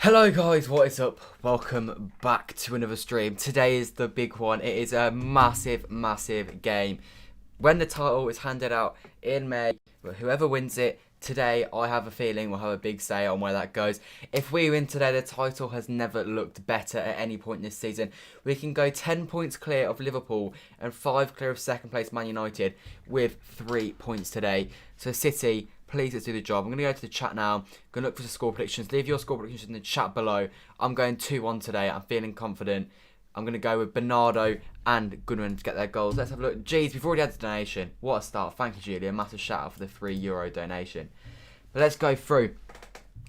Hello guys, what is up? Welcome back to another stream. Today is the big one. It is a massive game. When the title is handed out in May, whoever wins it, today I have a feeling we'll have a big say on where that goes. If we win today, the title has never looked better at any point this season. We can go 10 points clear of Liverpool and 5 clear of second place Man United with 3 points today. So City, please let's do the job. I'm going to go to the chat now. I'm going to look for the score predictions. Leave your score predictions in the chat below. I'm going 2-1 today. I'm feeling confident. I'm going to go with Bernardo and Gundogan to get their goals. Let's have a look. Jeez, we've already had the donation. What a start. Thank you, Julia. Massive shout out for the €3 donation. But let's go through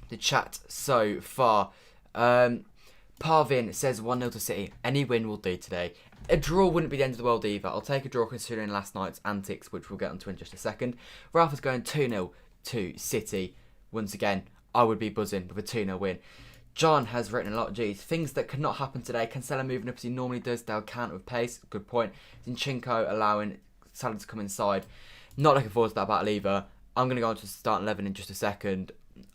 the chat so far. Parvin says 1-0 to City. Any win will do today. A draw wouldn't be the end of the world either. I'll take a draw considering last night's antics, which we'll get onto in just a second. Ralph is going 2-0 to City. Once again, I would be buzzing with a 2-0 win. John has written a lot of G's. Things that could not happen today. Cancelo moving up as he normally does. They'll counter with pace. Good point. Zinchenko allowing Salah to come inside. Not looking forward to that battle either. I'm going to go on to the starting 11 in just a second.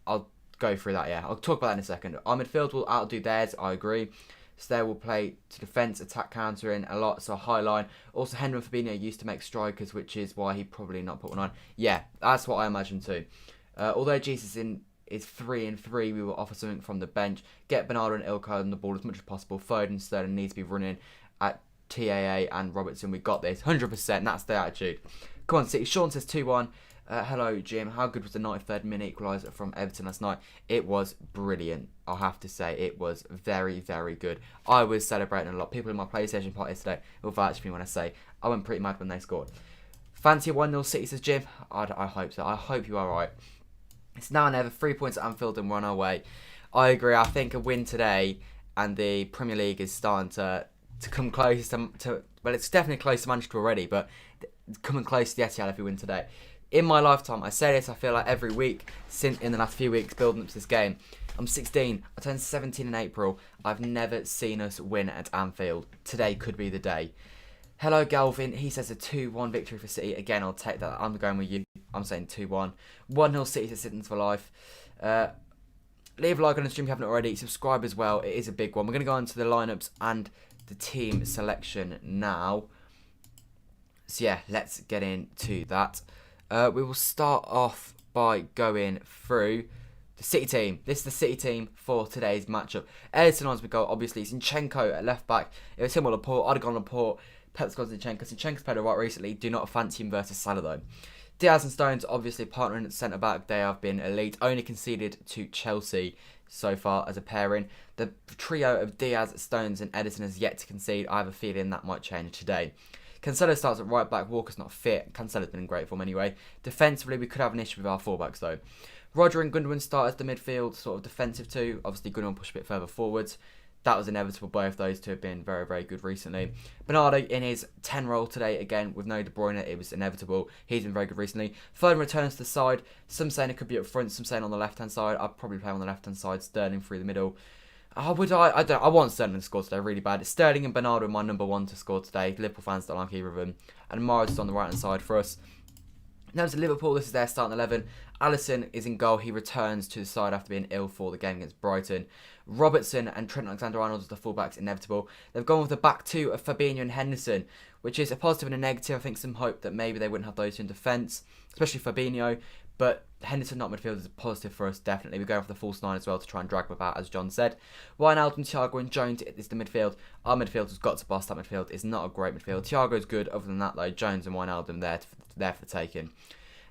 I'll go through that, yeah. I'll talk about that in a second. Our midfield will outdo theirs. I agree. So they will play to defence, attack, countering a lot. So a high line. Also, Henry and Fabinho used to make strikers, which is why he probably not put one on. Yeah, that's what I imagine too. Although Jesus is 3-3, we will offer something from the bench. Get Bernardo and Ilkay on the ball as much as possible. Foden, Sterling needs to be running at TAA and Robertson. We got this. 100%. That's the attitude. Come on, City. Sean says 2-1. Hello, Jim. How good was the 93rd minute equaliser from Everton last night? It was brilliant. I'll have to say it was very good. I was celebrating a lot. People in my PlayStation party today will vouch for me when I say I went pretty mad when they scored. Fancy a 1-0 City, says Jim. I hope so. I hope you are right. It's now or never. 3 points at Anfield and we're on our way. I agree. I think a win today and the Premier League is starting to come close to well, it's definitely close to Manchester already, but coming close to the Etihad if we win today. In my lifetime, I say this, I feel like every week since in the last few weeks building up to this game. I'm 16, I turned 17 in April. I've never seen us win at Anfield. Today could be the day. Hello, Galvin. He says a 2-1 victory for City. Again, I'll take that. I'm going with you. I'm saying 2-1. 1-0 City to Citizens for life. Leave a like on the stream if you haven't already. Subscribe as well. It is a big one. We're going to go on to the lineups and the team selection now. So yeah, let's get into that. We will start off by going through the City team. This is the City team for today's matchup. Ederson on as we go, obviously. Zinchenko at left back. It was him or Laporte. I'd have gone Laporte. Pep's got Zinchenko. Zinchenko's played a lot recently. Do not fancy him versus Salah though. Diaz and Stones obviously partnering at centre back. They have been elite. Only conceded to Chelsea so far as a pairing. The trio of Diaz, Stones and Ederson has yet to concede. I have a feeling that might change today. Cancelo starts at right back. Walker's not fit. Cancelo's been in great form anyway. Defensively, we could have an issue with our fullbacks though. Roger and Gundogan start as the midfield, sort of defensive too. Obviously, Gundogan push a bit further forwards. That was inevitable. Both those two have been very good recently. Bernardo in his 10 role today, again, with no De Bruyne, it was inevitable. He's been very good recently. Foden returns to the side. Some saying it could be up front, some saying on the left-hand side. I'd probably play on the left-hand side, Sterling through the middle. I want Sterling to score today, really bad. It's Sterling and Bernardo my number one to score today. Liverpool fans don't like either of them. And Morris is on the right-hand side for us. Now to Liverpool, this is their starting 11. Alisson is in goal. He returns to the side after being ill for the game against Brighton. Robertson and Trent Alexander-Arnold as the fullbacks, inevitable. They've gone with the back two of Fabinho and Henderson, which is a positive and a negative. I think some hope that maybe they wouldn't have those two in defence, especially Fabinho. But Henderson not midfield is a positive for us, definitely. We're going for the false nine as well to try and drag them about, as John said. Wijnaldum, Thiago and Jones is the midfield. Our midfield has got to bust. That midfield is not a great midfield. Thiago's good. Other than that, though, Jones and Wijnaldum there for the taking.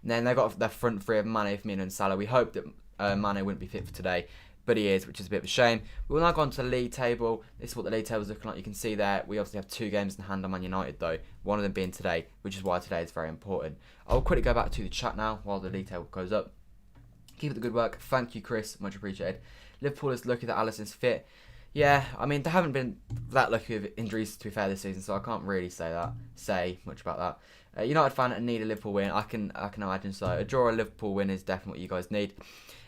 And then they've got their front three of Mane, Firmino and Salah. We hope that Mane wouldn't be fit for today, but he is, which is a bit of a shame. We'll now go on to the league table. This is what the league table is looking like. You can see there, we obviously have 2 games in hand on Man United, though. One of them being today, which is why today is very important. I'll quickly go back to the chat now while the league table goes up. Keep up the good work. Thank you, Chris. Much appreciated. Liverpool is lucky that Alisson's fit. Yeah, I mean, they haven't been that lucky with injuries, to be fair, this season, so I can't really say much about that. United fan and need a Liverpool win. I can imagine so. A draw or a Liverpool win is definitely what you guys need.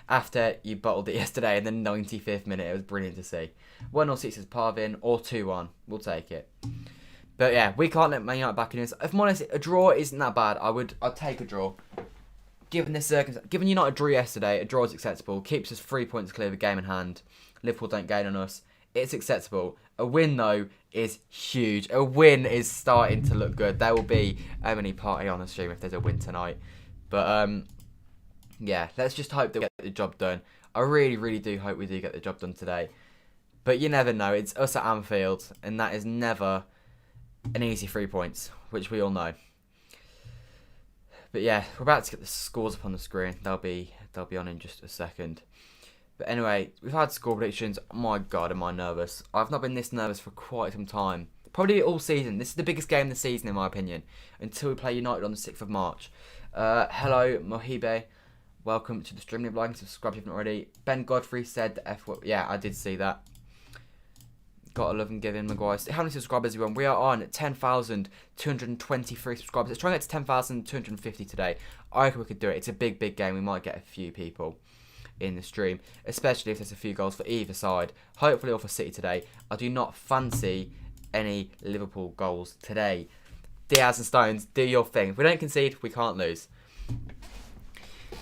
After you bottled it yesterday in the 95th minute, it was brilliant to see. 1-0 City says Parvin, or 2-1. We'll take it. But yeah, we can't let Man United back in this. If I'm honest, a draw isn't that bad. I'd take a draw. given this circumstance, given United drew yesterday, a draw is acceptable. Keeps us 3 points clear of the game in hand. Liverpool don't gain on us. It's acceptable. A win, though, is huge. A win is starting to look good. There will be a mini party on the stream if there's a win tonight. But, yeah, let's just hope that we get the job done. I really, really do hope we do get the job done today. But you never know. It's us at Anfield, and that is never an easy 3 points, which we all know. But yeah, we're about to get the scores up on the screen. They'll be on in just a second. But anyway, we've had score predictions. My God, am I nervous. I've not been this nervous for quite some time. Probably all season. This is the biggest game of the season, in my opinion, until we play United on the 6th of March. Hello, Mohibe. Welcome to the stream. Leave a like and subscribe if you haven't already. Ben Godfrey said the F word. Yeah, I did see that. Gotta love and give in, Maguire. How many subscribers, everyone? We are on 10,223 subscribers. Let's try and get to 10,250 today. I reckon we could do it. It's a big, big game. We might get a few people in the stream, especially if there's a few goals for either side. Hopefully all for City today. I do not fancy any Liverpool goals today. Diaz and Stones, do your thing. If we don't concede, we can't lose.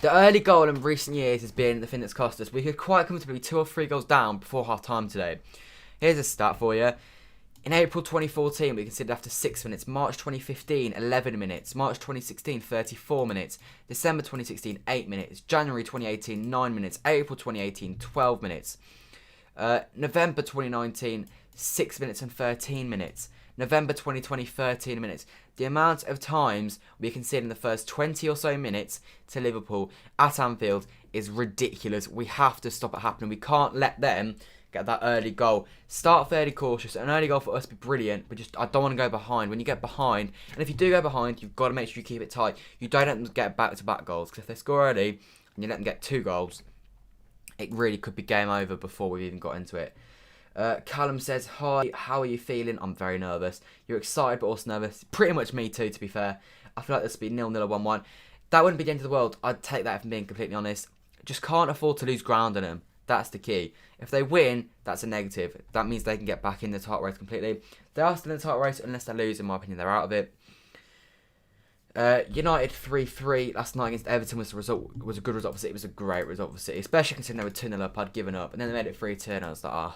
The early goal in recent years has been the thing that's cost us. We could quite comfortably be 2 or 3 goals down before half time today. Here's a stat for you. In April 2014, we conceded after 6 minutes. March 2015, 11 minutes. March 2016, 34 minutes. December 2016, 8 minutes. January 2018, 9 minutes. April 2018, 12 minutes. November 2019, 6 minutes and 13 minutes. November 2020, 13 minutes. The amount of times we concede in the first 20 or so minutes to Liverpool at Anfield is ridiculous. We have to stop it happening. We can't let them get that early goal. Start fairly cautious. An early goal for us would be brilliant, but just I don't want to go behind. When you get behind, and if you do go behind, you've got to make sure you keep it tight. You don't let them get back-to-back goals, because if they score early and you let them get 2 goals, it really could be game over before we've even got into it. Callum says, hi, how are you feeling? I'm very nervous. You're excited but also nervous. Pretty much me too, to be fair. I feel like this would be 0-0 or 1-1. That wouldn't be the end of the world. I'd take that if I'm being completely honest. Just can't afford to lose ground on them. That's the key. If they win, that's a negative. That means they can get back in the title race completely. They are still in the title race unless they lose. In my opinion, they're out of it. United 3-3 last night against Everton was a good result for City. It was a great result for City, especially considering they were 2-0 up. I'd given up, and then they made it 3-2, and I was like,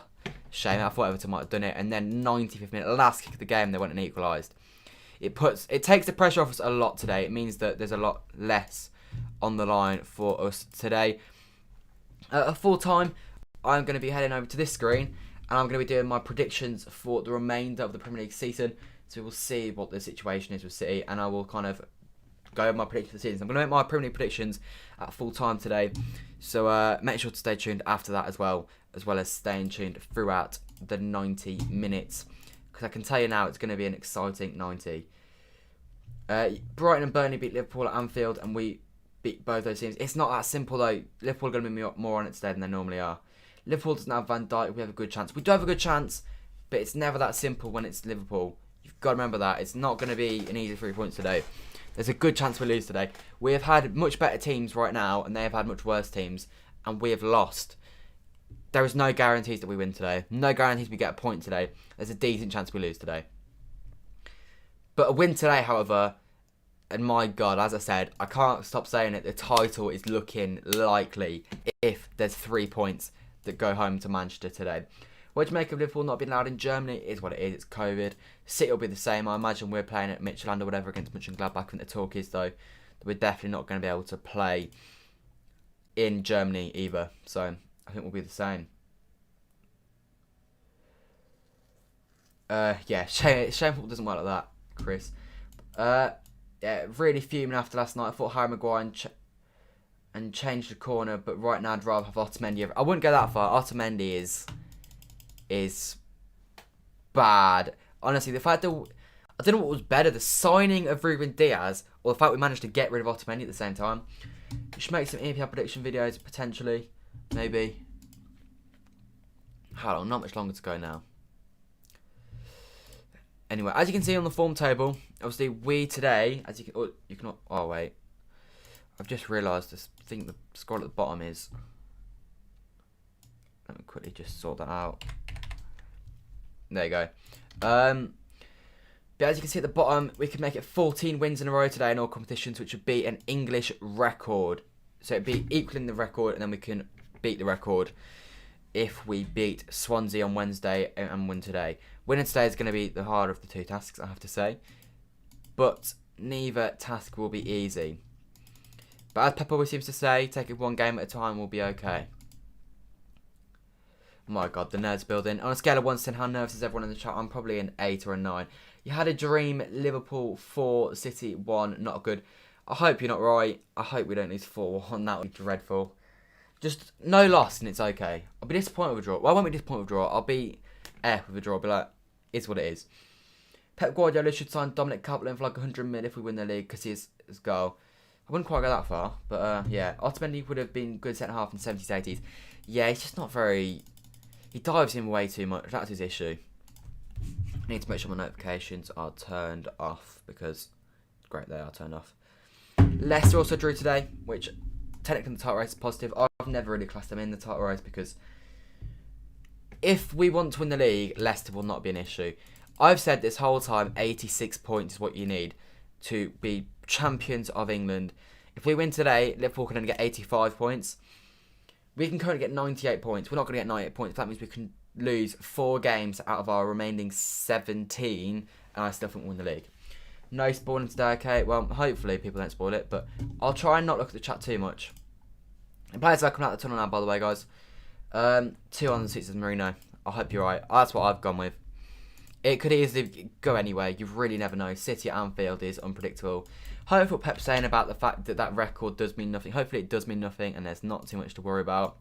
shame. I thought Everton might have done it. And then 95th minute, last kick of the game, they went and equalised. It takes the pressure off us a lot today. It means that there's a lot less on the line for us today. At full time, I'm going to be heading over to this screen, and I'm going to be doing my predictions for the remainder of the Premier League season. So we'll see what the situation is with City, and I will kind of go over my predictions for the season. So I'm going to make my Premier League predictions at full time today. So make sure to stay tuned after that as well as staying tuned throughout the 90 minutes. Because I can tell you now, it's going to be an exciting 90. Brighton and Burnley beat Liverpool at Anfield, and we beat both those teams. It's not that simple though. Liverpool are going to be more on it today than they normally are. Liverpool doesn't have Van Dijk. We have a good chance. We do have a good chance, but it's never that simple when it's Liverpool. You've got to remember that. It's not going to be an easy 3 points today. There's a good chance we lose today. We have had much better teams right now, and they have had much worse teams, and we have lost. There is no guarantees that we win today. No guarantees we get a point today. There's a decent chance we lose today. But a win today, however, and my God, as I said, I can't stop saying it, the title is looking likely if there's 3 points that go home to Manchester today. What do you make of Liverpool not being allowed in Germany? It is what it is. It's COVID. City will be the same. I imagine we're playing at Midtjylland or whatever against Mönchengladbach. I think the talk is, though, that we're definitely not going to be able to play in Germany either. So I think we'll be the same. Yeah, shameful doesn't work like that, Chris. Yeah, really fuming after last night. I thought Harry Maguire and changed the corner, but right now I'd rather have Otamendi. I wouldn't go that far. Otamendi is bad. Honestly, the fact that I don't know what was better, the signing of Ruben Diaz or the fact we managed to get rid of Otamendi at the same time. We should make some EPL prediction videos potentially, maybe. Hold on, not much longer to go now. Anyway, as you can see on the form table, obviously we today, as you can, oh wait, I've just realised this thing, the scroll at the bottom is. Let me quickly just sort that out. There you go. But as you can see at the bottom, we could make it 14 wins in a row today in all competitions, which would be an English record. So it'd be equaling the record, and then we can beat the record if we beat Swansea on Wednesday and win today. Winning today is going to be the harder of the two tasks, I have to say. But neither task will be easy. But as Pep always seems to say, take it one game at a time, will be okay. Oh my God, the nerves building. On a scale of 1 to 10, how nervous is everyone in the chat? I'm probably an 8 or a 9. You had a dream, Liverpool 4, City 1, not good. I hope you're not right. I hope we don't lose 4-1, that would be dreadful. Just no loss and it's okay. I'll be disappointed with a draw. Well, I won't be disappointed with a draw. I'll be with a draw. I'll be like, it's what it is. Pep Guardiola should sign Dominic Calvert-Lewin for like 100 million if we win the league because he's his goal. I wouldn't quite go that far, but yeah. Otamendi would have been good centre half in 70s, 80s. Yeah, he's just not very... He dives in way too much. That's his issue. I need to make sure my notifications are turned off because, great, they are turned off. Leicester also drew today, which technically in the title race is positive. I've never really classed them in the title race because if we want to win the league, Leicester will not be an issue. I've said this whole time, 86 points is what you need to be champions of England. If we win today, Liverpool can only get 85 points. We can currently get 98 points. We're not going to get 98 points. That means we can lose 4 games out of our remaining 17, and I still think we'll win the league. No spoiling today, okay? Well, hopefully people don't spoil it, but I'll try and not look at the chat too much. The players that are coming out the tunnel now, by the way, guys. 2 on the seats of Marino. I hope you're right. That's what I've gone with. It could easily go anywhere. You really never know. City at Anfield is unpredictable. Hopefully what Pep's saying about the fact that that record does mean nothing. Hopefully it does mean nothing and there's not too much to worry about.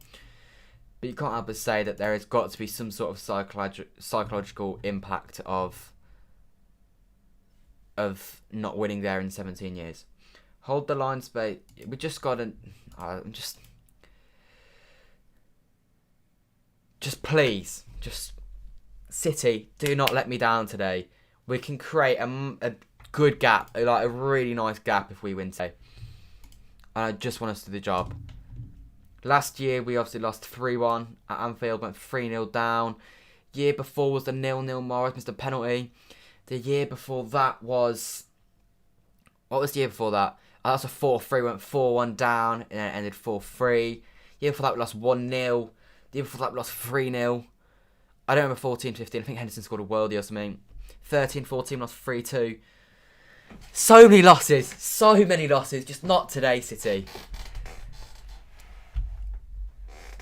But you can't help but say that there has got to be some sort of psychological impact of not winning there in 17 years. Hold the line space. We just got to... Just please. Just... City, do not let me down today. We can create a good gap, like a really nice gap if we win today. And I just want us to do the job. Last year, we obviously lost 3-1 at Anfield, went 3-0 down. Year before was the 0-0 Morris missed a penalty. The year before that was... What was the year before that? That was a 4-3, went 4-1 down, and then it ended 4-3. Year before that, we lost 1-0. The year before that, we lost 3-0. I don't remember 14-15. I think Henderson scored a worldie or something. 13-14, lost 3-2. So many losses. So many losses. Just not today, City.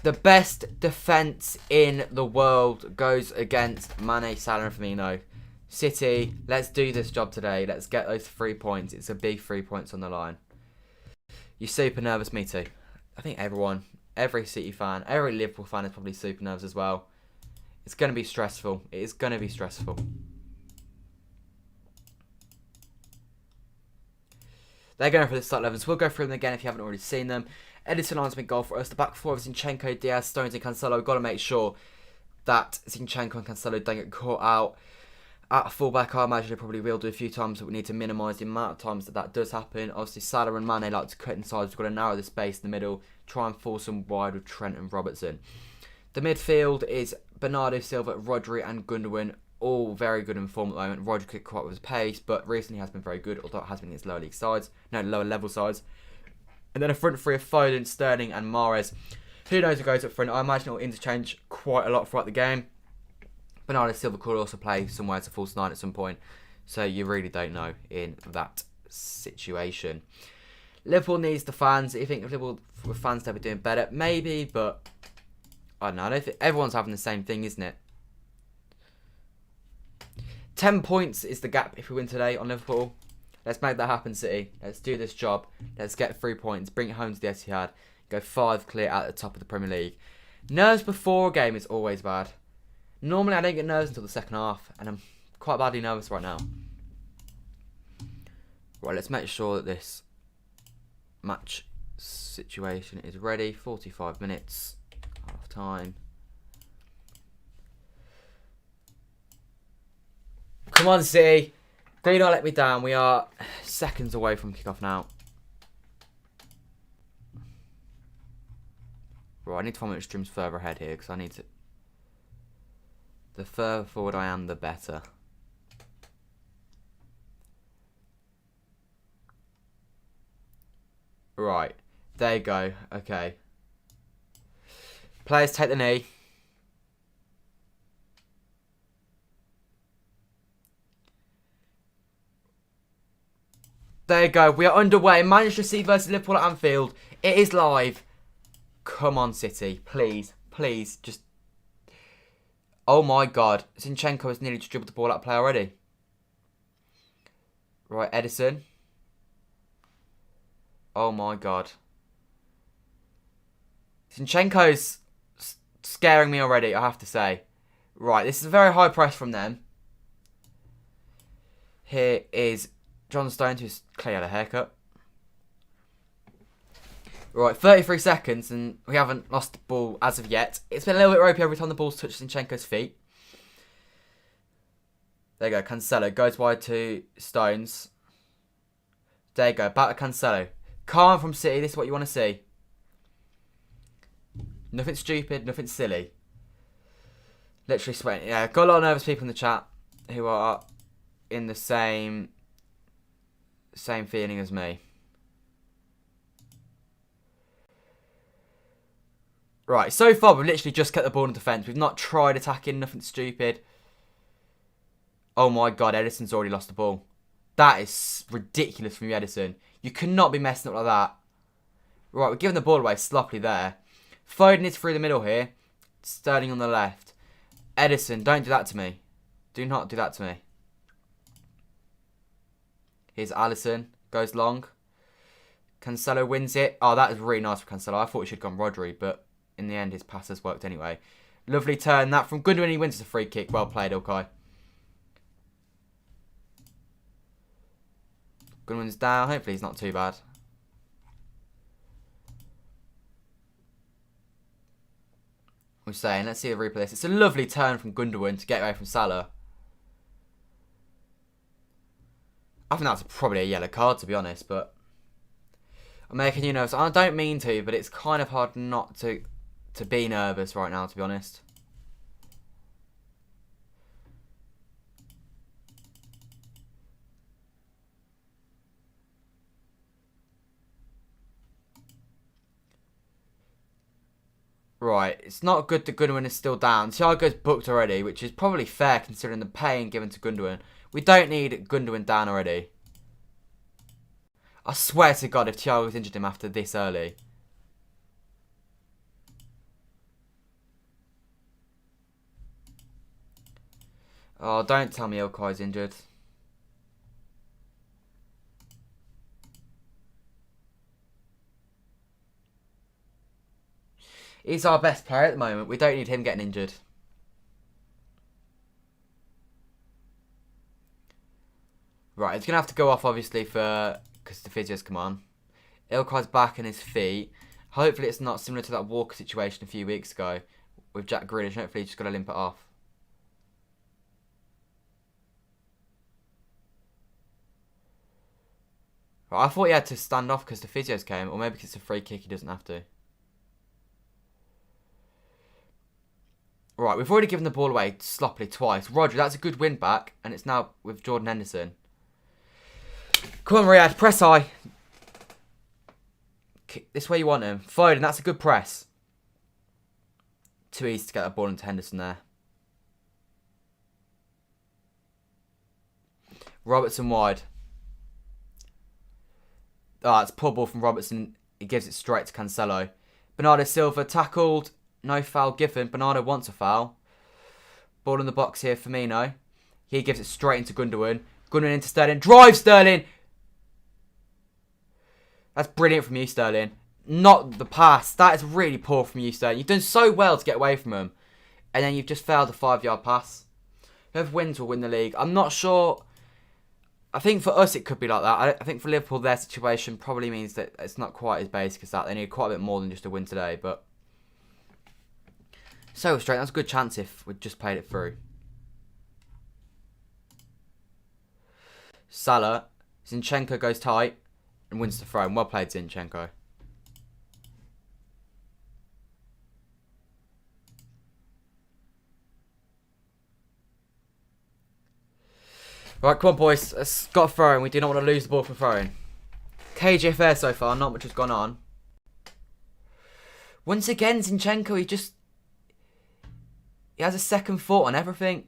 The best defence in the world goes against Mane, Salah and Firmino. City, let's do this job today. Let's get those 3 points. It's a big 3 points on the line. You're super nervous, me too. I think everyone, every City fan, every Liverpool fan is probably super nervous as well. It's going to be stressful. It is going to be stressful. They're going for the start 11s. We'll go through them again if you haven't already seen them. Edison line's been goal for us. The back four of Zinchenko, Diaz, Stones and Cancelo. We've got to make sure that Zinchenko and Cancelo don't get caught out. At fullback, I imagine they probably will do a few times, but we need to minimise the amount of times that does happen. Obviously, Salah and Mane like to cut inside. We've got to narrow the space in the middle. Try and force them wide with Trent and Robertson. The midfield is Bernardo Silva, Rodri and Gundogan, all very good in form at the moment. Rodri could quite with his pace, but recently has been very good, although it has been against lower level sides. And then a front three of Foden, Sterling and Mahrez. Who knows who goes up front? I imagine it will interchange quite a lot throughout the game. Bernardo Silva could also play somewhere as a false 9 at some point, so you really don't know in that situation. Liverpool needs the fans. You think if Liverpool with fans they'll be doing better? Maybe, but I don't know. I don't think everyone's having the same thing, isn't it? 10 points is the gap if we win today on Liverpool. Let's make that happen, City. Let's do this job. Let's get 3 points. Bring it home to the Etihad. Go 5 clear at the top of the Premier League. Nerves before a game is always bad. Normally I don't get nervous until the second half, and I'm quite badly nervous right now. Right, let's make sure that this match situation is ready. 45 minutes. Half time. Come on, City. Do not let me down. We are seconds away from kickoff now. Right, I need to find which stream's further ahead here because I need to. The further forward I am, the better. Right. There you go. Okay. Players take the knee. There you go. We are underway. Manchester City versus Liverpool at Anfield. It is live. Come on, City. Please. Please. Just... Oh, my God. Zinchenko has nearly just dribbled the ball out of play already. Right, Edison. Oh, my God. Zinchenko's scaring me already, I have to say. Right, this is a very high press from them. Here is John Stones, who's clearly had a haircut. Right, 33 seconds, and we haven't lost the ball as of yet. It's been a little bit ropey every time the ball's touched Zinchenko's feet. There you go, Cancelo goes wide to Stones. There you go, back to Cancelo. Calm from City, this is what you want to see. Nothing stupid, nothing silly. Literally sweating. Yeah, got a lot of nervous people in the chat who are in the same feeling as me. Right, so far we've literally just kept the ball in defence. We've not tried attacking, nothing stupid. Oh my God, Edison's already lost the ball. That is ridiculous from you, Edison. You cannot be messing up like that. Right, we're giving the ball away sloppily there. Foden is through the middle here. Sterling on the left. Edison, don't do that to me. Do not do that to me. Here's Alisson. Goes long. Cancelo wins it. Oh, that is really nice for Cancelo. I thought he should have gone Rodri, but in the end his pass has worked anyway. Lovely turn. That from Gundogan. He wins the free kick. Well played, Ilkay. Gundogan's down. Hopefully he's not too bad. We're saying, let's see the replay of this. It's a lovely turn from Gundogan to get away from Salah. I think that's probably a yellow card, to be honest, but I'm making you nervous. I don't mean to, but it's kind of hard not to be nervous right now, to be honest. Right, it's not good that Gundogan is still down. Thiago's booked already, which is probably fair considering the pain given to Gundogan. We don't need Gundogan down already. I swear to God if Thiago's injured him after this early. Oh, don't tell me Ilkay's injured. He's our best player at the moment. We don't need him getting injured. Right, it's going to have to go off, obviously, because the physio's come on. Ilkay's back on his feet. Hopefully it's not similar to that Walker situation a few weeks ago with Jack Grealish. Hopefully he's just got to limp it off. Right, I thought he had to stand off because the physios came, or maybe because it's a free kick he doesn't have to. Right, we've already given the ball away sloppily twice. Rodri, that's a good win back, and it's now with Jordan Henderson. Come on, Riyad, press high. This way you want him. Foden, that's a good press. Too easy to get that ball into Henderson there. Robertson wide. Oh, it's poor ball from Robertson. He gives it straight to Cancelo. Bernardo Silva tackled. No foul given. Bernardo wants a foul. Ball in the box here, Firmino. He gives it straight into Gundogan. Gundogan into Sterling. Drive Sterling! That's brilliant from you, Sterling. Not the pass. That is really poor from you, Sterling. You've done so well to get away from him. And then you've just failed a 5-yard pass. Whoever wins will win the league. I'm not sure. I think for us it could be like that. I think for Liverpool their situation probably means that it's not quite as basic as that. They need quite a bit more than just a win today. But so straight. That's a good chance if we'd just played it through. Salah. Zinchenko goes tight and wins the throw. Well played, Zinchenko. Right, come on, boys. Let's got a throw, and we do not want to lose the ball from throwing. KGFR so far, not much has gone on. Once again, Zinchenko, he has a second thought on everything.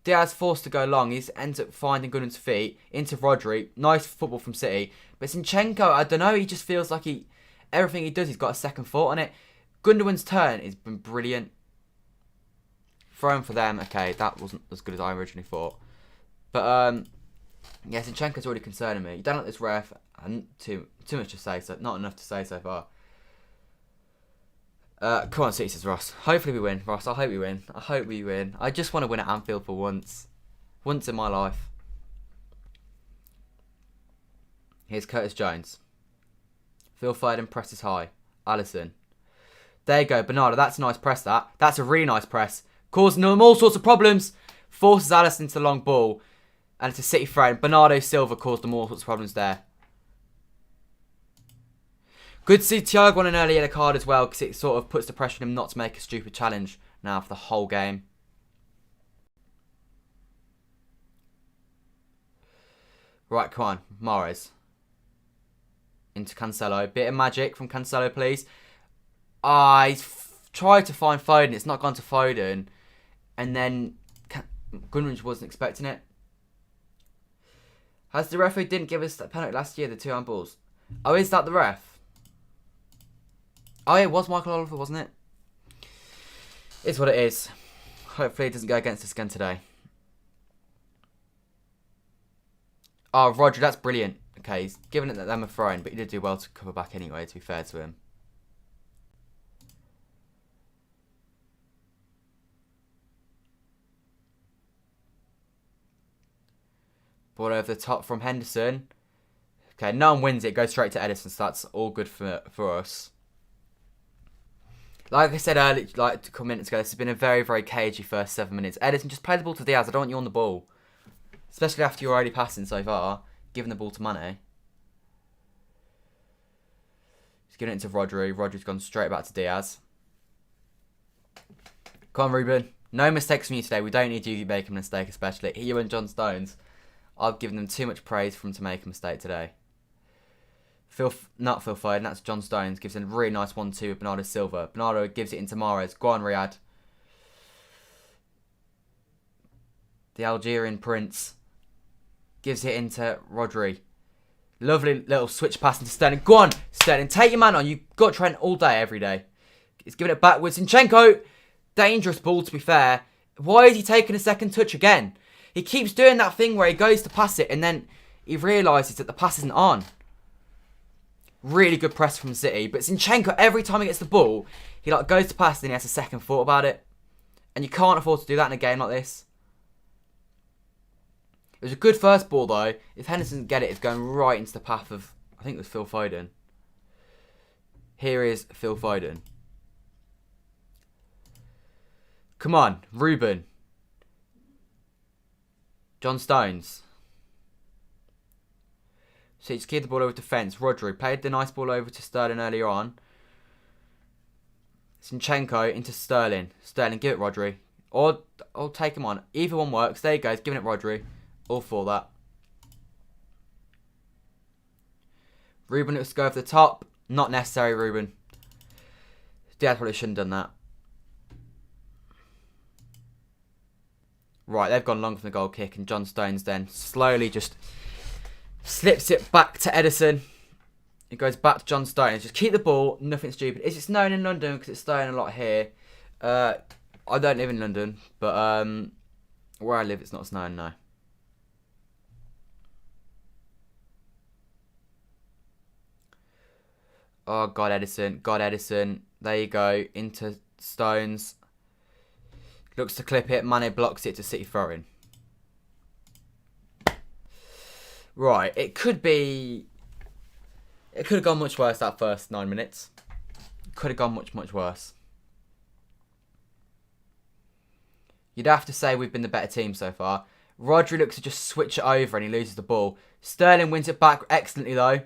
Diaz forced to go long. He ends up finding Gundogan's feet into Rodri. Nice football from City. But Zinchenko, I don't know, he just feels like everything he does, he's got a second thought on it. Gundogan's turn has been brilliant. Thrown for them. Okay, that wasn't as good as I originally thought. But, yeah, Zinchenko's already concerning me. You don't like this ref. And too much to say, so not enough to say so far. Come on, City, says Ross. Hopefully we win. Ross, I hope we win. I hope we win. I just want to win at Anfield for once. Once in my life. Here's Curtis Jones. Phil Foden presses high. Alisson. There you go, Bernardo. That's a nice press, that. That's a really nice press. Causing them all sorts of problems. Forces Alisson into the long ball. And it's a City throw. Bernardo Silva caused them all sorts of problems there. Good to see Thiago on an early yellow card as well, because it sort of puts the pressure on him not to make a stupid challenge now for the whole game. Right, come on. Mahrez. Into Cancelo. Bit of magic from Cancelo, please. He's tried to find Foden. It's not gone to Foden. And then Gundogan wasn't expecting it. Has the referee didn't give us that penalty last year, the 2 handballs? Oh, is that the ref? Oh, yeah, it was Michael Oliver, wasn't it? It's what it is. Hopefully it doesn't go against us again today. Oh, Roger, that's brilliant. Okay, he's given it them a throw-in, but he did do well to cover back anyway, to be fair to him. Ball over the top from Henderson. Okay, no one wins it. Goes straight to Edison, so that's all good for us. Like I said earlier, like a couple minutes ago, this has been a very, very cagey first 7 minutes. Edison, just play the ball to Diaz. I don't want you on the ball. Especially after you're already passing so far. Giving the ball to Mane. He's giving it to Rodri. Rodri's gone straight back to Diaz. Come on, Ruben. No mistakes from you today. We don't need you to make a mistake, especially. You and John Stones. I've given them too much praise for him to make a mistake today. Not Phil Foden, that's John Stones. Gives him a really nice 1-2 with Bernardo Silva. Bernardo gives it into Mahrez. Go on, Riyadh. The Algerian prince. Gives it into Rodri. Lovely little switch pass into Sterling. Go on, Sterling. Take your man on. You've got Trent all day, every day. He's giving it backwards. Zinchenko. Dangerous ball, to be fair. Why is he taking a second touch again? He keeps doing that thing where he goes to pass it and then he realises that the pass isn't on. Really good press from City. But Zinchenko, every time he gets the ball, he goes to pass and he has a second thought about it. And you can't afford to do that in a game like this. It was a good first ball though. If Henderson doesn't get it, it's going right into the path of, I think it was Phil Foden. Here is Phil Foden. Come on, Ruben. John Stones. So he's keyed the ball over to defence. Rodri played the nice ball over to Sterling earlier on. Zinchenko into Sterling. Sterling, give it Rodri. Or take him on. Either one works. There you go. He's giving it Rodri. All for that. Ruben looks to go over the top. Not necessary, Ruben. Diaz probably shouldn't have done that. Right, they've gone long from the goal kick, and John Stones then slowly just slips it back to Edison. It goes back to John Stones. Just keep the ball, nothing stupid. Is it snowing in London? Because it's snowing a lot here. I don't live in London, but where I live it's not snowing now. Oh, God, Edison. God, Edison. There you go. Into Stones. Looks to clip it. Mane blocks it to City throw-in. Right. It could have gone much worse that first 9 minutes. Could have gone much, much worse. You'd have to say we've been the better team so far. Rodri looks to just switch it over and he loses the ball. Sterling wins it back excellently though.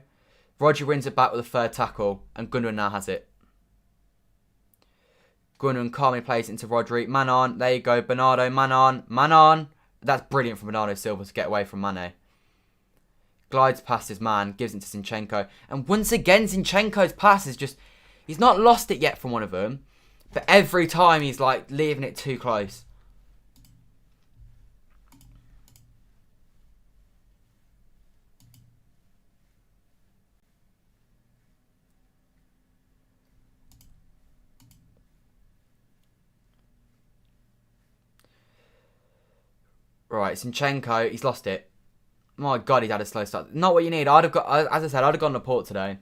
Rodri wins it back with a third tackle, and Gundogan now has it. Gundogan calmly plays it into Rodri. Man on. There you go. Bernardo. Man on. Man on. That's brilliant from Bernardo Silva to get away from Mane. glides past his man, gives it to Zinchenko. And once again, Zinchenko's pass is just... He's not lost it yet from one of them. But every time he's like leaving it too close. Right, Zinchenko, he's lost it. My God, he's had a slow start. Not what you need. I'd have got, as I said, I'd have gone Laporte today.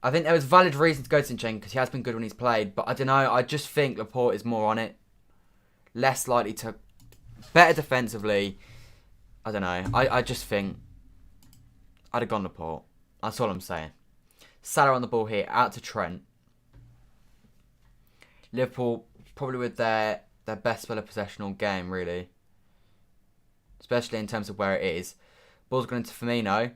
I think there was valid reason to go to Zinchenko because he has been good when he's played. But I don't know. I just think Laporte is more on it. Less likely to... Better defensively. I don't know. I just think I'd have gone Laporte. That's all I'm saying. Salah on the ball here. Out to Trent. Liverpool probably with their best spell of possession all game, really. Especially in terms of where it is. Ball's going into Firmino.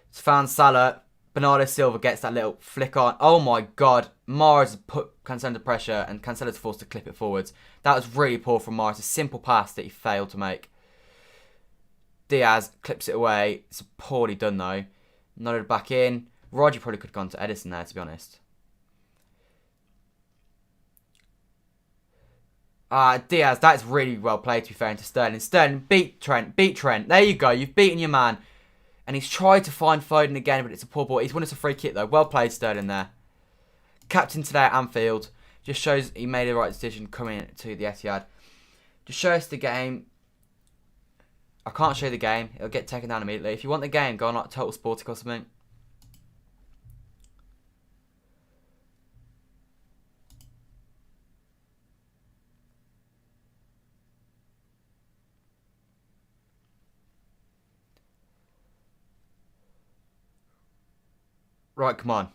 It's found Salah. Bernardo Silva gets that little flick on. Oh my God. Mars put Cancelo under pressure and Cancelo's forced to clip it forwards. That was really poor from Mars. A simple pass that he failed to make. Diaz clips it away. It's poorly done though. Nodded back in. Rodri probably could have gone to Edison there, to be honest. Diaz, that's really well played, to be fair, into Sterling. Sterling, beat Trent. Beat Trent. There you go. You've beaten your man. And he's tried to find Foden again, but it's a poor ball. He's won us a free kick, though. Well played, Sterling, there. Captain today at Anfield. Just shows he made the right decision coming to the Etihad. Just show us the game. I can't show you the game. It'll get taken down immediately. If you want the game, go on like Total Sportic or something. Right, come on.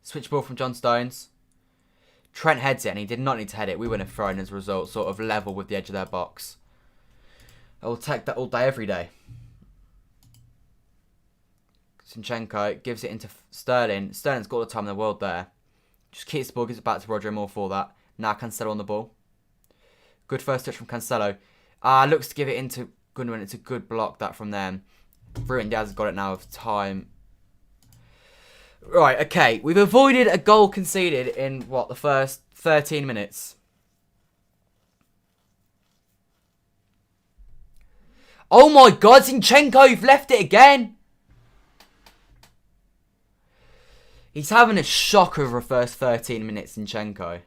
Switch ball from John Stones. Trent heads it, and he did not need to head it. We wouldn't have thrown as a result, sort of level with the edge of their box. I will take that all day, every day. Zinchenko gives it into Sterling. Sterling's got all the time in the world there. Just keeps the ball, gives it back to Rodri, more for that. Now Cancelo on the ball. Good first touch from Cancelo. Looks to give it into Gundogan. It's a good block, that, from them. Ruin Diaz has got it now with time. Right, okay. We've avoided a goal conceded in, what, the first 13 minutes. Oh my God, Zinchenko, you've left it again. He's having a shocker of the first 13 minutes, Zinchenko.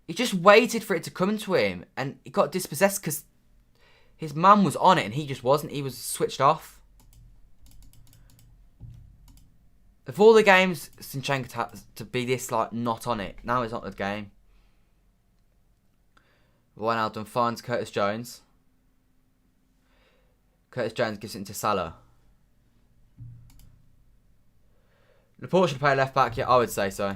He just waited for it to come to him, and he got dispossessed because his man was on it and he just wasn't. He was switched off. Of all the games, Zinchenko had to be this, like, not on it. Now it's not the game. Wijnaldum finds Curtis Jones. Curtis Jones gives it into Salah. Laporte should play left back, yeah, I would say so.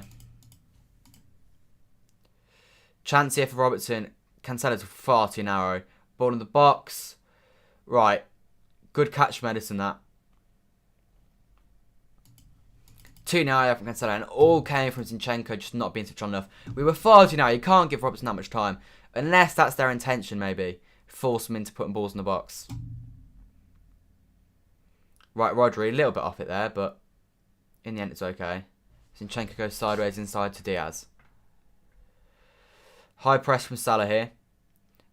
Chance here for Robertson. Cancelo's far too narrow. Ball in the box. Right. Good catch from Edison, that. 2 now from Cancelo, and all came from Zinchenko just not being switched on enough. We were far too narrow. You can't give Robertson that much time. Unless that's their intention, maybe. Force them into putting balls in the box. Right, Rodri, a little bit off it there, but in the end it's okay. Zinchenko goes sideways inside to Diaz. High press from Salah here.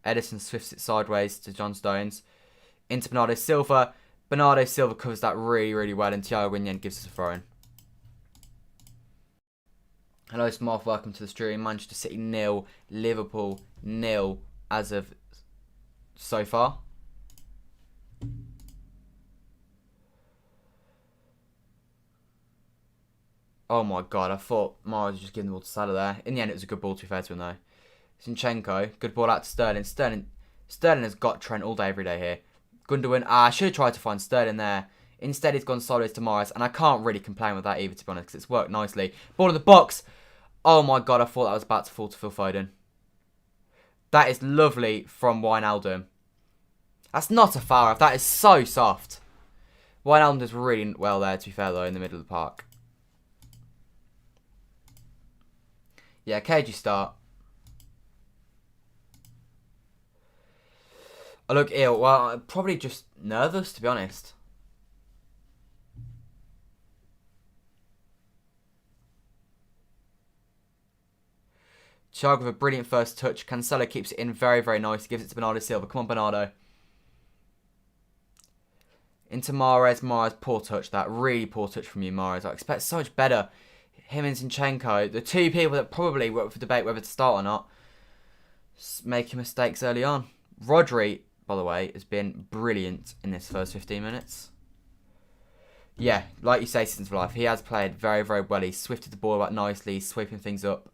Edison swifts it sideways to John Stones. Into Bernardo Silva. Bernardo Silva covers that really, really well, and Thiago in the end gives us a throw-in. Hello, Smarth. Welcome to the stream. Manchester City 0, Liverpool 0 as of so far. Oh my God, I thought Mara was just giving the ball to Salah there. In the end, it was a good ball, to be fair to him, though. Zinchenko, good ball out to Sterling. Sterling has got Trent all day, every day here. Gundogan, I should have tried to find Sterling there. Instead, he's gone sideways to Morris, and I can't really complain with that either, to be honest, because it's worked nicely. Ball in the box. Oh my God, I thought that was about to fall to Phil Foden. That is lovely from Wijnaldum. That's not a foul. That is so soft. Wijnaldum does really well there, to be fair, though, in the middle of the park. Yeah, KG start. I look ill. Well, I'm probably just nervous, to be honest. Thiago with a brilliant first touch. Cancelo keeps it in very, very nice. He gives it to Bernardo Silva. Come on, Bernardo. Into Mahrez. Mahrez, poor touch. That really poor touch from you, Mahrez. I expect so much better. Him and Zinchenko, the two people that probably were up for debate whether to start or not, making mistakes early on. Rodri, by the way, has been brilliant in this first 15 minutes. Yeah, like you say, since life, he has played very, very well. He's swifted the ball out nicely, sweeping things up.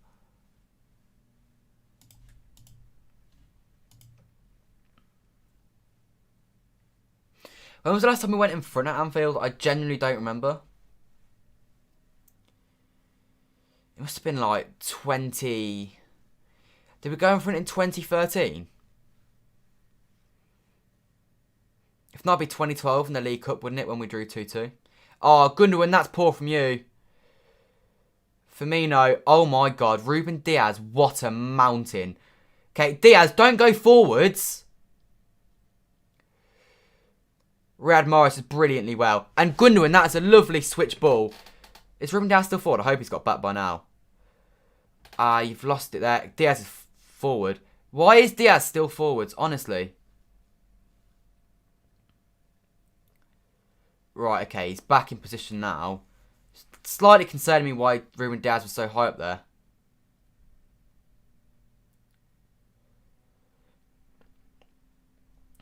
When was the last time we went in front at Anfield? I genuinely don't remember. It must have been like 20... Did we go in front in 2013? If not, it'd be 2012 in the League Cup, wouldn't it, when we drew 2-2? Oh, Gundogan, that's poor from you. Firmino, oh my God. Ruben Diaz, what a mountain. Okay, Diaz, don't go forwards. Riyad Mahrez is brilliantly well. And Gundogan, that is a lovely switch ball. Is Ruben Diaz still forward? I hope he's got back by now. You've lost it there. Diaz is forward. Why is Diaz still forwards, honestly? Right, okay, he's back in position now. Slightly concerning me why Ruben Diaz was so high up there.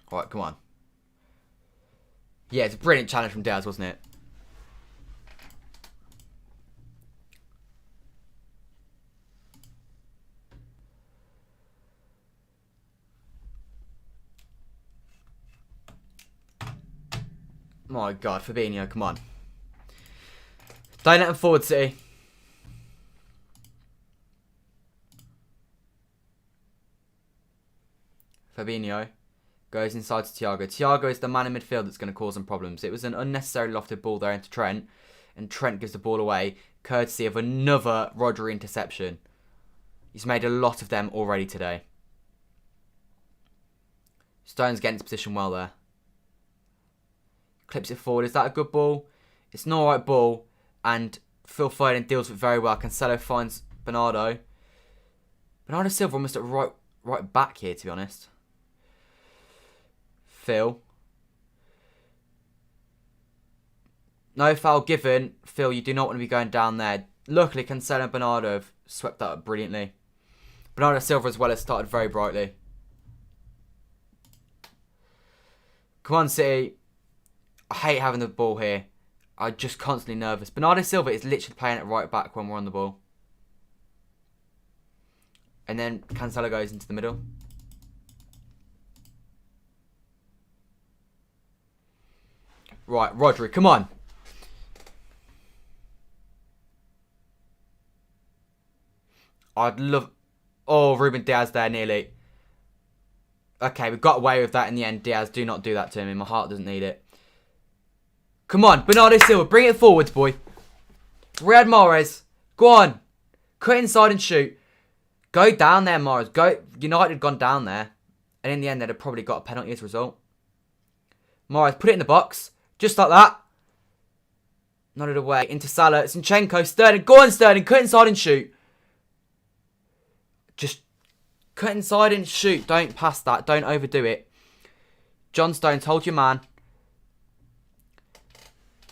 Right, come on. Yeah, it's a brilliant challenge from Diaz, wasn't it? My God, Fabinho, come on. Don't let him forward, City. Fabinho goes inside to Thiago. Thiago is the man in midfield that's going to cause them problems. It was an unnecessary lofted ball there into Trent. And Trent gives the ball away, courtesy of another Rodri interception. He's made a lot of them already today. Stone's getting into position well there. Clips it forward. Is that a good ball? It's an alright ball. And Phil Foden deals with it very well. Cancelo finds Bernardo. Bernardo Silva almost at right back here, to be honest. Phil. No foul given. Phil, you do not want to be going down there. Luckily, Cancelo and Bernardo have swept that up brilliantly. Bernardo Silva as well has started very brightly. Come on, City. I hate having the ball here. I'm just constantly nervous. Bernardo Silva is literally playing at right back when we're on the ball. And then Cancelo goes into the middle. Right, Rodri, come on. I'd love... Oh, Ruben Diaz there nearly. Okay, we got away with that in the end. Diaz, do not do that to me. My heart doesn't need it. Come on, Bernardo Silva, bring it forwards, boy. Riyad Mahrez, go on. Cut inside and shoot. Go down there, Mahrez. Go. United had gone down there. And in the end, they'd have probably got a penalty as a result. Mahrez, put it in the box. Just like that. Nodded away. Into Salah. Zinchenko. Sterling. Go on, Sterling. Cut inside and shoot. Just cut inside and shoot. Don't pass that. Don't overdo it. John Stones, hold your man.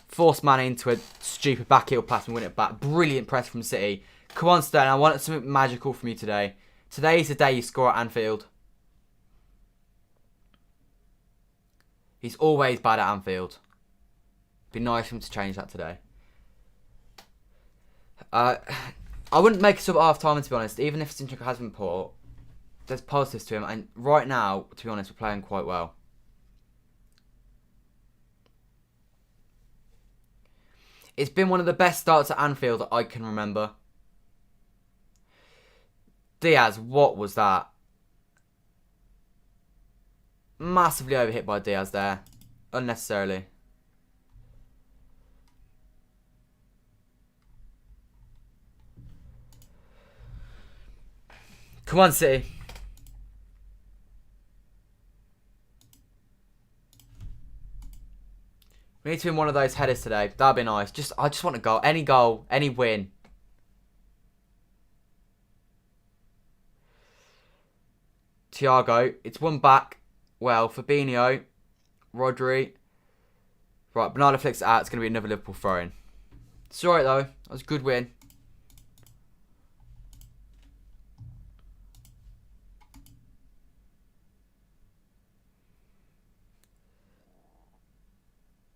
Force man into a stupid back heel pass and win it back. Brilliant press from City. Come on, Sterling. I want something magical from you today. Today is the day you score at Anfield. He's always bad at Anfield. Be nice for him to change that today. I wouldn't make a sub at half time, to be honest. Even if Zinchenko has been poor, there's positives to him. And right now, to be honest, we're playing quite well. It's been one of the best starts at Anfield that I can remember. Diaz, what was that? Massively overhit by Diaz there. Unnecessarily. Come on, City. We need to win one of those headers today. That'd be nice. I just want a goal. Any goal. Any win. Thiago. It's one back. Well, Fabinho. Rodri. Right, Bernardo flicks it out. It's going to be another Liverpool throw-in. It's alright, though. That was a good win.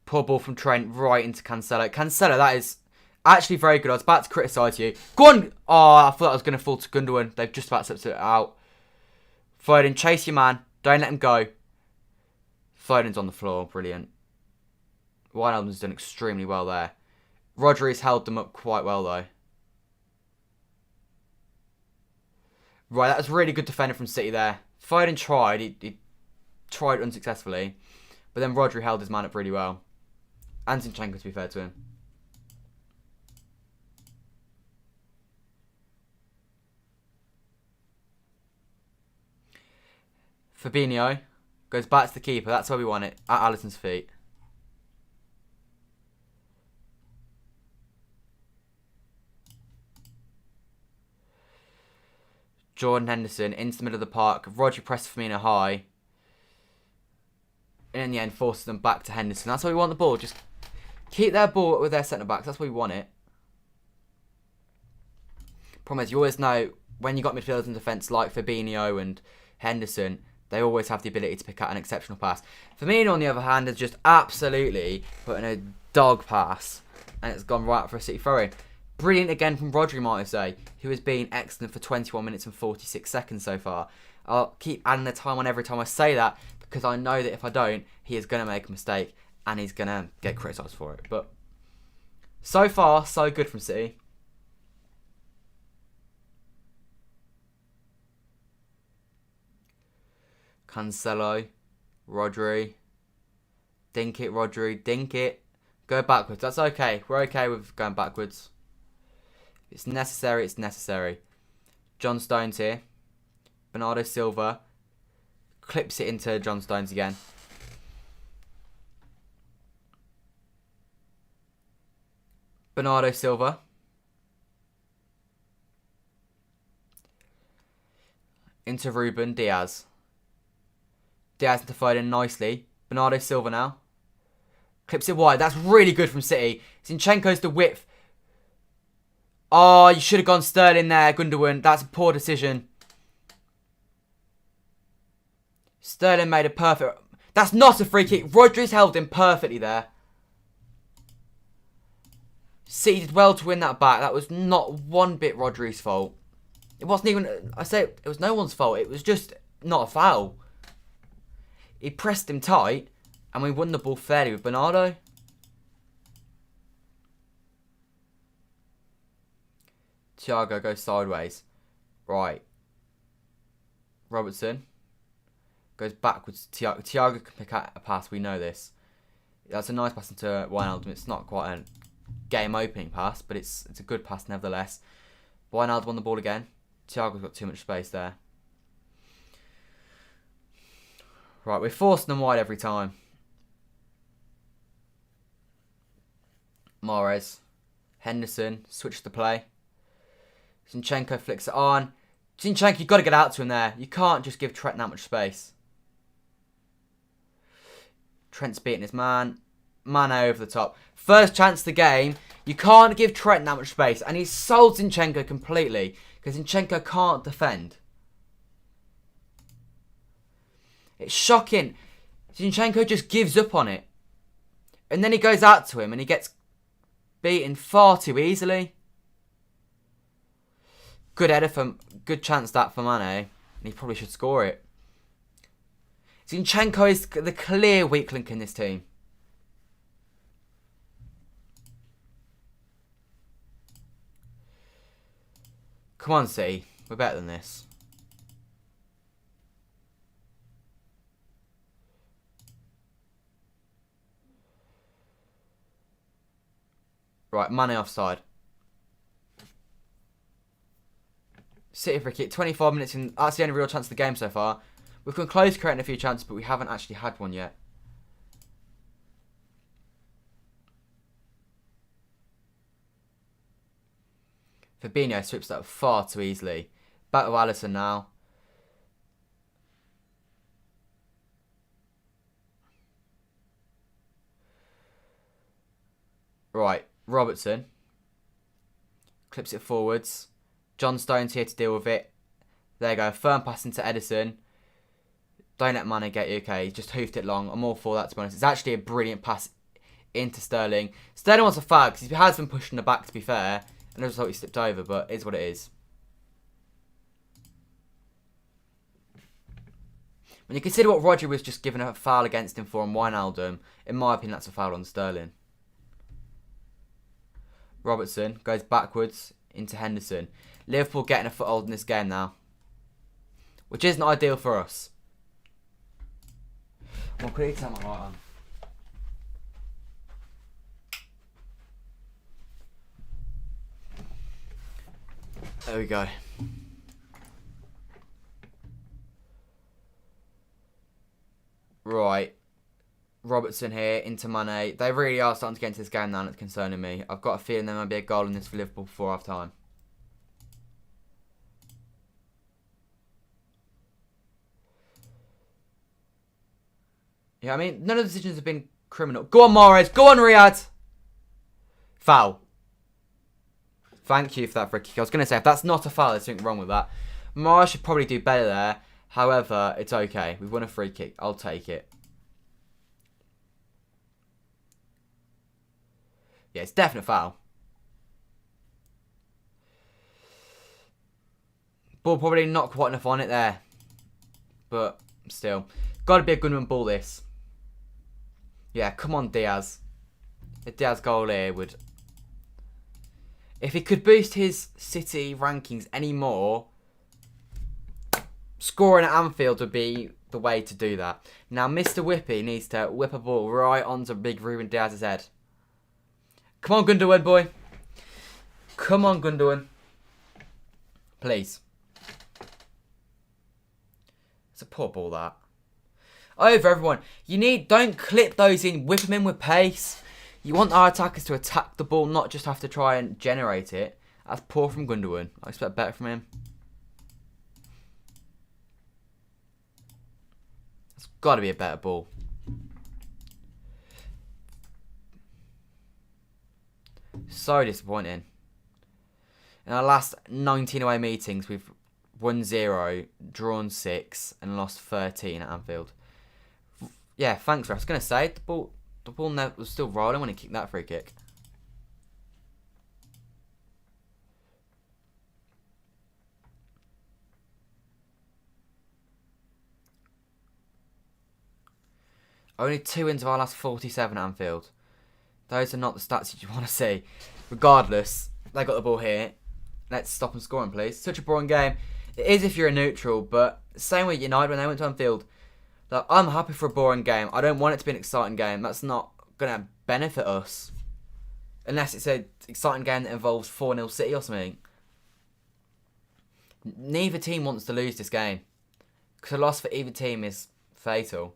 Poor ball from Trent right into Cancelo. Cancelo, that is actually very good. I was about to criticise you. Go on! Oh, I thought I was going to fall to Gundogan. They've just about to it out. Foden, chase your man. Don't let him go. Foden's on the floor. Brilliant. Wijnaldum's done extremely well there. Rodri's held them up quite well, though. Right, that was really good defender from City there. Foden tried. He tried unsuccessfully. But then Rodri held his man up really well. And Zinchenko, to be fair to him. Fabinho goes back to the keeper. That's where we want it. At Alisson's feet. Jordan Henderson into the middle of the park. Rodri pressed Firmino high. And in the end, forces them back to Henderson. That's why we want the ball. Just keep their ball with their centre-backs. That's why we want it. Problem is, you always know when you got midfielders in defence like Fabinho and Henderson, they always have the ability to pick out an exceptional pass. Firmino, on the other hand, has just absolutely put in a dog pass. And it's gone right for a City throw-in. Brilliant again from Rodri, might I say, who has been excellent for 21 minutes and 46 seconds so far. I'll keep adding the time on every time I say that, because I know that if I don't, he is going to make a mistake and he's going to get criticised for it. But so far, so good from City. Cancelo, Rodri. Dink it, Rodri. Dink it. Go backwards. That's okay. We're okay with going backwards. If it's necessary, it's necessary. John Stones here. Bernardo Silva. Clips it into John Stones again. Bernardo Silva. Into Ruben Diaz. Diaz into Foden nicely. Bernardo Silva now. Clips it wide. That's really good from City. Zinchenko's the width. Oh, you should have gone Sterling there, Gundogan. That's a poor decision. Sterling made a perfect... That's not a free kick. Rodri's held him perfectly there. City did well to win that back. That was not one bit Rodri's fault. It wasn't even... I say it was no one's fault. It was just not a foul. He pressed him tight and we won the ball fairly with Bernardo. Thiago goes sideways. Right. Robertson goes backwards. Thiago can pick out a pass. We know this. That's a nice pass into Wijnaldum. It's not quite a game-opening pass, but it's a good pass nevertheless. Wijnaldum won the ball again. Thiago's got too much space there. Right, we're forcing them wide every time. Mahrez. Henderson. Switch the play. Zinchenko flicks it on. Zinchenko, you've got to get out to him there. You can't just give Trent that much space. Trent's beating his man. Mane over the top. First chance of the game. You can't give Trent that much space. And he's sold Zinchenko completely. Because Zinchenko can't defend. It's shocking. Zinchenko just gives up on it. And then he goes out to him and he gets beaten far too easily. Good header for... Good chance that for Mane. And he probably should score it. Zinchenko is the clear weak link in this team. Come on, City. We're better than this. Right, Mane offside. City free kick, 25 minutes in. That's the only real chance of the game so far. We've come close to creating a few chances, but we haven't actually had one yet. Fabinho sweeps that far too easily. Back to Alisson now. Right, Robertson. Clips it forwards. John Stone's here to deal with it. There you go. Firm pass into Edison. Don't let Mane get you. Okay, he's just hoofed it long. I'm all for that, to be honest. It's actually a brilliant pass into Sterling. Sterling wants a foul because he has been pushed in the back, to be fair. And as a result, he slipped over, but it is what it is. When you consider what Roger was just given a foul against him for on Wijnaldum, in my opinion, that's a foul on Sterling. Robertson goes backwards into Henderson. Liverpool getting a foothold in this game now, which isn't ideal for us. I'm going to quickly turn my light on. There we go. Right. Robertson here into Mane. They really are starting to get into this game now, and it's concerning me. I've got a feeling there might be a goal in this for Liverpool before half time. Yeah, I mean, none of the decisions have been criminal. Go on, Mahrez. Go on, Riyadh. Foul. Thank you for that free kick. I was going to say, if that's not a foul, there's something wrong with that. Mahrez should probably do better there. However, it's okay. We've won a free kick. I'll take it. Yeah, it's definite foul. Ball probably not quite enough on it there. But still. Got to be a Gundogan ball, this. Yeah, come on, Diaz. A Diaz goal here would... If he could boost his City rankings any more, scoring at Anfield would be the way to do that. Now, Mr. Whippy needs to whip a ball right onto big Ruben Diaz's head. Come on, Gundogan, boy. Come on, Gundogan. Please. It's a poor ball, that. Over, everyone. Don't clip those in. Whip them in with pace. You want our attackers to attack the ball, not just have to try and generate it. That's poor from Gundogan. I expect better from him. It's got to be a better ball. So disappointing. In our last 19 away meetings, we've won 0, drawn 6, and lost 13 at Anfield. Yeah, thanks, Ref. I was going to say, the ball was still rolling when he kicked that free kick. Only 2 wins of our last 47 at Anfield. Those are not the stats you want to see. Regardless, they got the ball here. Let's stop them scoring, please. Such a boring game. It is if you're a neutral, but same with United when they went to Anfield. Like, I'm happy for a boring game. I don't want it to be an exciting game. That's not going to benefit us. Unless it's an exciting game that involves 4-0 City or something. Neither team wants to lose this game. Because a loss for either team is fatal.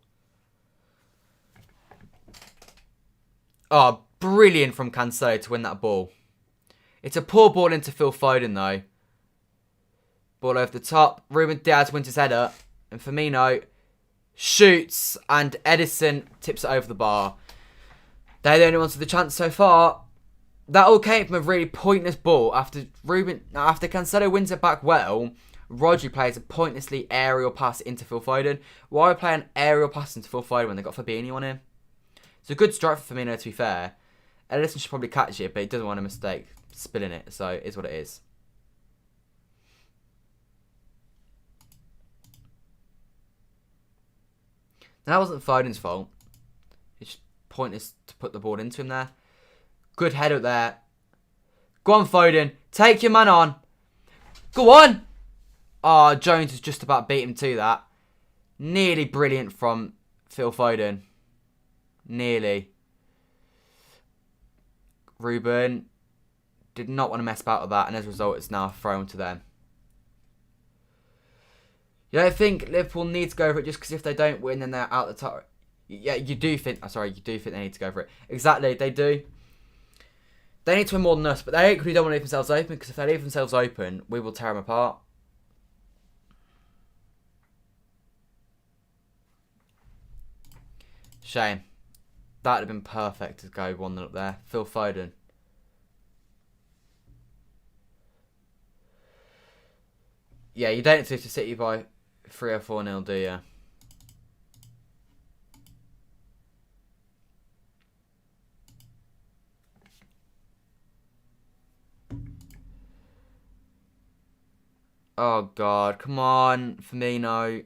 Oh, brilliant from Cancelo to win that ball. It's a poor ball into Phil Foden, though. Ball over the top. Ruben Diaz wins his header. And Firmino shoots. And Edison tips it over the bar. They're the only ones with the chance so far. That all came from a really pointless ball. After Cancelo wins it back well, Rodri plays a pointlessly aerial pass into Phil Foden. Why play an aerial pass into Phil Foden when they've got Fabinho on him? It's a good strike for Firmino, to be fair. Edison should probably catch it, but he doesn't want a mistake spilling it, so it is what it is. Now, that wasn't Foden's fault. It's just pointless to put the ball into him there. Good header there. Go on, Foden. Take your man on. Go on. Oh, Jones was just about beat him to that. Nearly brilliant from Phil Foden. Nearly. Ruben did not want to mess about with that, and as a result, it's now thrown to them. You don't think Liverpool need to go for it just because if they don't win, then they're out the top? Yeah, you do think. You do think they need to go for it. Exactly, they do. They need to win more than us, but they equally don't want to leave themselves open because if they leave themselves open, we will tear them apart. Shame. That would have been perfect to go 1-0 up there. Phil Foden. Yeah, you don't lose to City by 3 or 4-0, do you? Oh, God. Come on, Firmino.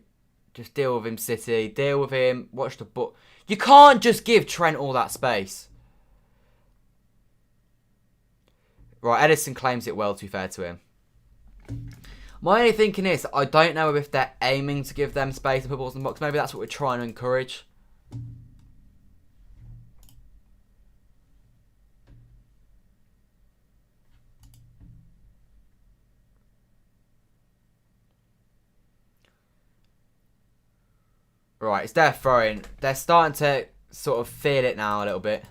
Just deal with him, City. Deal with him. Watch the ball. You can't just give Trent all that space. Right, Edison claims it well, to be fair to him. My only thinking is, I don't know if they're aiming to give them space and put balls in the box. Maybe that's what we're trying to encourage. Right, it's their throwing. They're starting to sort of feel it now a little bit.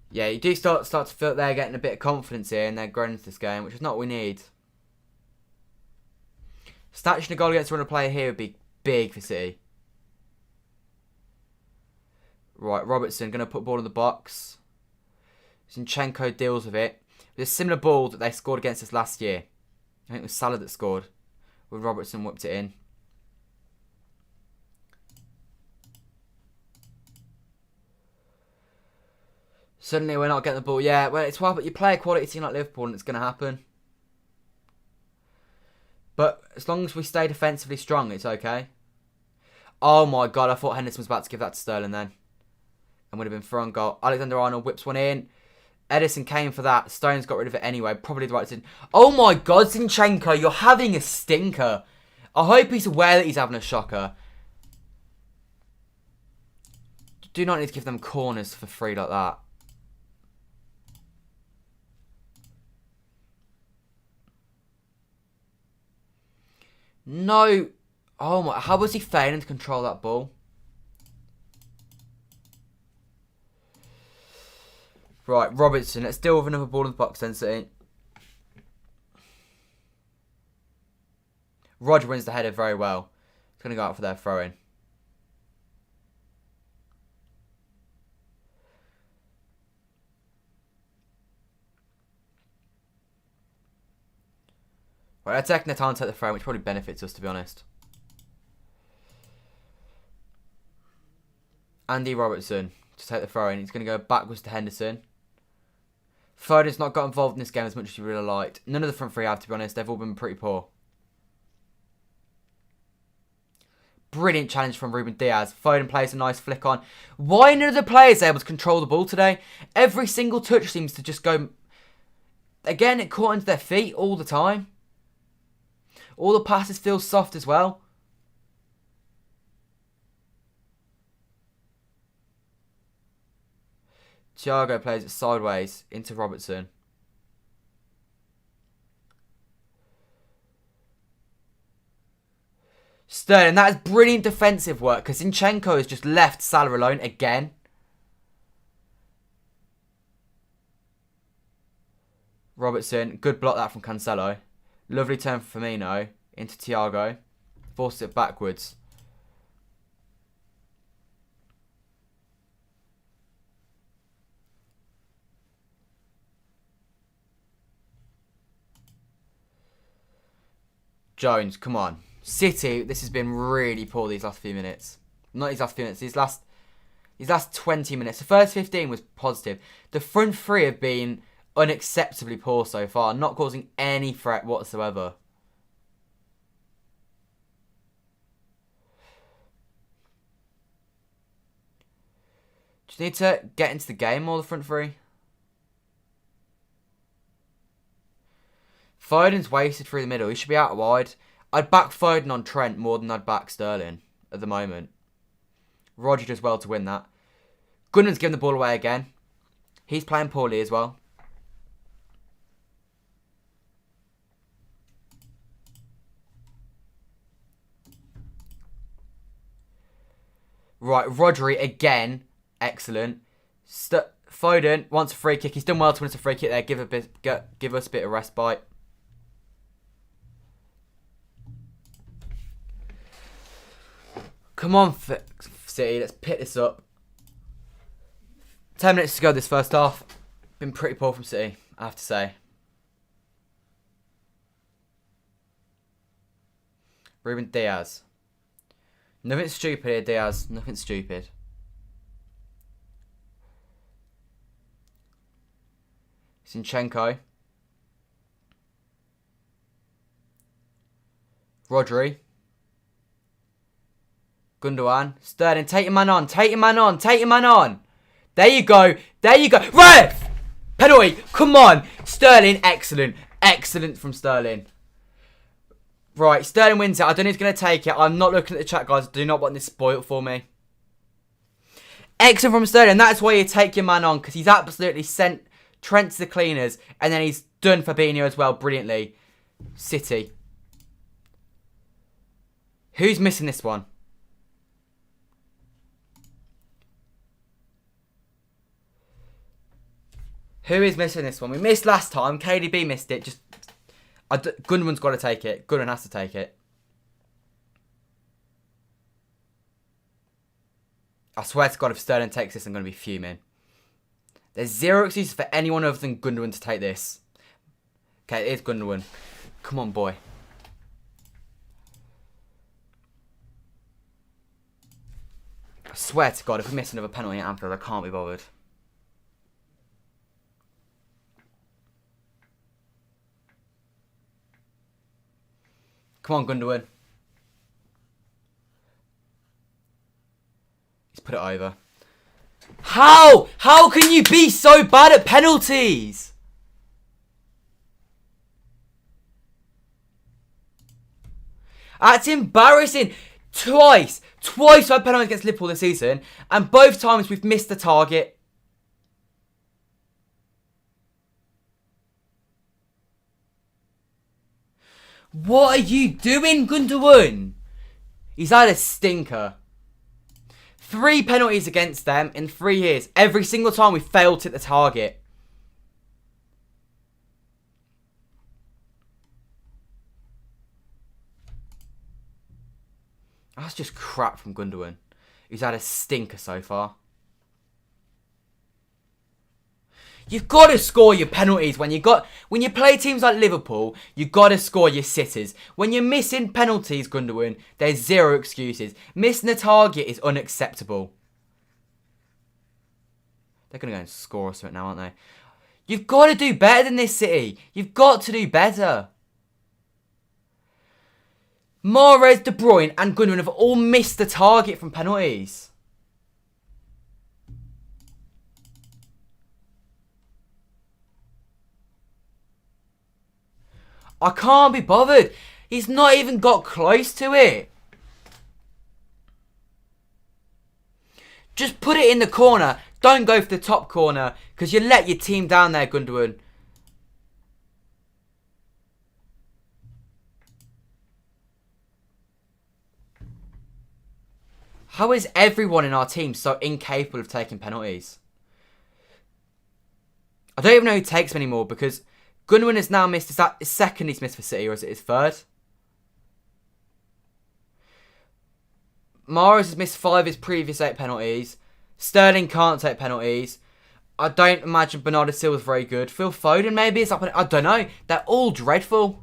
Yeah, you do start to feel they're getting a bit of confidence here and they're growing into this game, which is not what we need. Snatching a goal against a runner player here would be big for City. Right, Robertson going to put the ball in the box. Zinchenko deals with it. With a similar ball that they scored against us last year. I think it was Salah that scored. With Robertson whipped it in. Suddenly we're not getting the ball. Yeah, well, it's well, but you play a quality team like Liverpool and it's going to happen. But as long as we stay defensively strong, it's okay. Oh my God, I thought Henderson was about to give that to Sterling then. And would have been thrown goal. Alexander-Arnold whips one in. Edison came for that. Stones got rid of it anyway. Probably the right decision. Oh my God, Zinchenko, you're having a stinker. I hope he's aware that he's having a shocker. Do not need to give them corners for free like that. No. Oh my. How was he failing to control that ball? Right, Robertson. Let's deal with another ball in the box then, City. Roger wins the header very well. He's going to go out for their throw-in. Right, they're taking their time to take the throw, which probably benefits us, to be honest. Andy Robertson to take the throw-in. He's going to go backwards to Henderson. Foden's not got involved in this game as much as he really liked. None of the front three have, to be honest. They've all been pretty poor. Brilliant challenge from Ruben Diaz. Foden plays a nice flick on. Why none of the players able to control the ball today? Every single touch seems to just go... Again, it caught into their feet all the time. All the passes feel soft as well. Thiago plays it sideways into Robertson. Sterling, that is brilliant defensive work because Zinchenko has just left Salah alone again. Robertson, good block that from Cancelo. Lovely turn for Firmino into Thiago. Forces it backwards. Jones, come on. City, this has been really poor these last few minutes. Not these last few minutes, these last 20 minutes. The first 15 was positive. The front three have been unacceptably poor so far, not causing any threat whatsoever. Just need to get into the game more, the front three. Foden's wasted through the middle. He should be out wide. I'd back Foden on Trent more than I'd back Sterling at the moment. Roger does well to win that. Gundogan's giving the ball away again. He's playing poorly as well. Right, Rodri again. Excellent. Foden wants a free kick. He's done well to win us a free kick there. Give us a bit of respite. Come on, City. Let's pick this up. 10 minutes to go this first half. Been pretty poor from City, I have to say. Ruben Diaz. Nothing stupid here, Diaz. Nothing stupid. Zinchenko. Rodri. Gundogan. Sterling, take your man on. Take your man on. Take your man on. There you go. There you go. Ref! Penalty. Come on. Sterling, excellent. Excellent from Sterling. Right, Sterling wins it. I don't know who's going to take it. I'm not looking at the chat, guys. I do not want this spoiled for me. Excellent from Sterling. That's why you take your man on, because he's absolutely sent Trent to the cleaners, and then he's done Fabinho as well brilliantly. City. Who's missing this one? Who is missing this one? We missed last time. KDB missed it. Gundogan's got to take it. Gundogan has to take it. I swear to God, if Sterling takes this, I'm going to be fuming. There's zero excuses for anyone other than Gundogan to take this. Okay, it is Gundogan. Come on, boy. I swear to God, if we miss another penalty at Anfield, I can't be bothered. Come on, Gundogan. He's put it over. How? How can you be so bad at penalties? That's embarrassing. Twice I've had penalties against Liverpool this season, and both times we've missed the target. What are you doing, Gundogan? He's had a stinker. 3 penalties against them in 3 years. Every single time we failed to hit the target. That's just crap from Gundogan. He's had a stinker so far. You've got to score your penalties when you play teams like Liverpool. You've got to score your sitters. When you're missing penalties, Gundogan, there's zero excuses. Missing a target is unacceptable. They're going to go and score us right now, aren't they? You've got to do better than this, City. You've got to do better. Mahrez, De Bruyne and Gundogan have all missed the target from penalties. I can't be bothered. He's not even got close to it. Just put it in the corner. Don't go for the top corner, because you let your team down there, Gundogan. How is everyone in our team so incapable of taking penalties? I don't even know who takes them anymore, because Gundogan has now missed. Is that his second he's missed for City, or is it his third? Mahrez has missed 5 of his previous 8 penalties. Sterling can't take penalties. I don't imagine Bernardo Silva's very good. Phil Foden maybe is up. I don't know. They're all dreadful.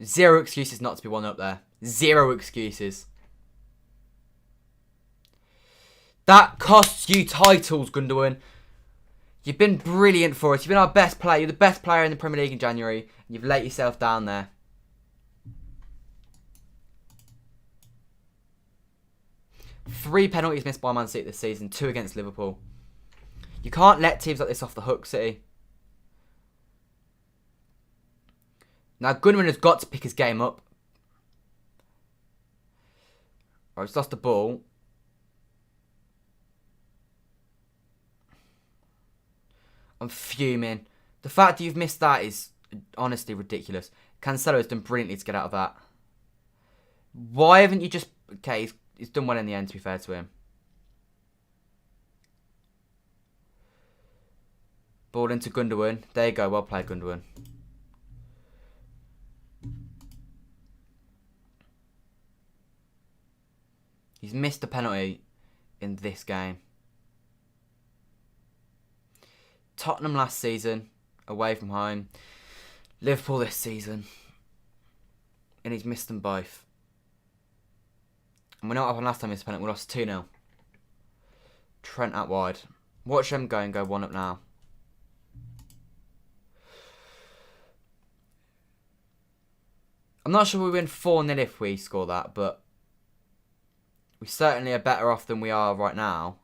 Zero excuses not to be one up there. Zero excuses. That costs you titles, Gundogan. You've been brilliant for us. You've been our best player. You're the best player in the Premier League in January. You've let yourself down there. Three penalties missed by Man City this season. 2 against Liverpool. You can't let teams like this off the hook, City. Now, Gundogan has got to pick his game up. Oh, he's lost the ball. I'm fuming. The fact that you've missed that is honestly ridiculous. Cancelo's done brilliantly to get out of that. Why haven't you just... Okay, he's done well in the end, to be fair to him. Ball into Gundogan. There you go. Well played, Gundogan. He's missed a penalty in this game. Tottenham last season, away from home. Liverpool this season. And he's missed them both. And we're not up on last time he missed a penalty. We lost 2-0. Trent out wide. Watch them go and go 1 up now. I'm not sure we win 4-0 if we score that, but we certainly are better off than we are right now.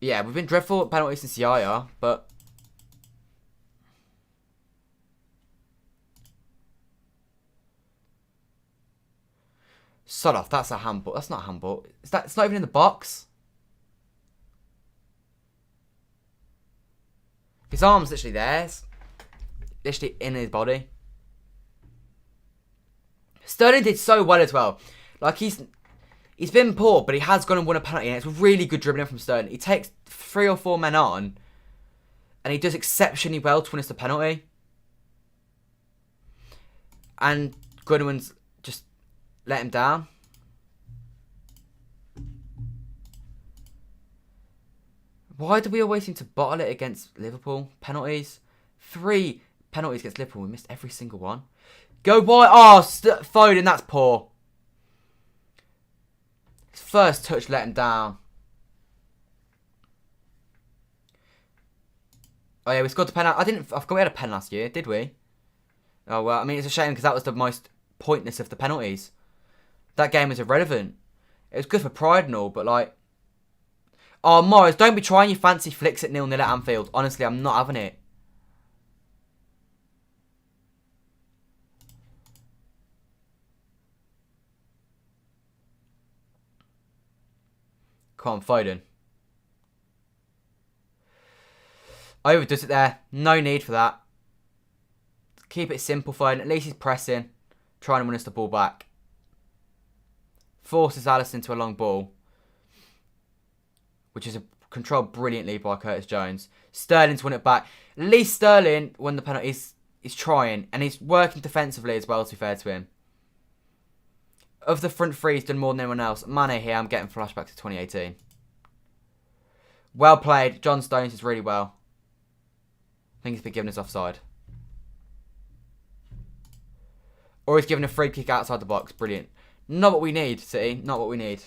Yeah, we've been dreadful at penalties since Yaya, but... Sod off, that's a handball. That's not a handball. It's not even in the box. His arm's literally there. Literally in his body. Sterling did so well as well. Like, he's been poor, but he has gone and won a penalty, and it's really good dribbling from Sterling. He takes 3 or 4 men on, and he does exceptionally well to win us the penalty. And Goodwin's just let him down. Why do we always seem to bottle it against Liverpool? Penalties. 3 penalties against Liverpool. We missed every single one. Go wide. Oh, Foden, that's poor. His first touch let him down. Oh yeah, we scored the pen. I forgot we had a pen last year, did we? Oh well, I mean, it's a shame because that was the most pointless of the penalties. That game was irrelevant. It was good for pride and all, but like... Oh, Morris, don't be trying your fancy flicks at 0-0 at Anfield. Honestly, I'm not having it. Come on, Foden. Overdoes it there. No need for that. Keep it simple, Foden. At least he's pressing. Trying to win us the ball back. Forces Alisson to a long ball. Which is controlled brilliantly by Curtis Jones. Sterling's won it back. At least Sterling won the penalty. He's trying. And he's working defensively as well, to be fair to him. Of the front three, he's done more than anyone else. Mane here, I'm getting flashback to 2018. Well played. John Stones is really well. I think he's been given his offside. Or he's given a free kick outside the box. Brilliant. Not what we need, City. Not what we need.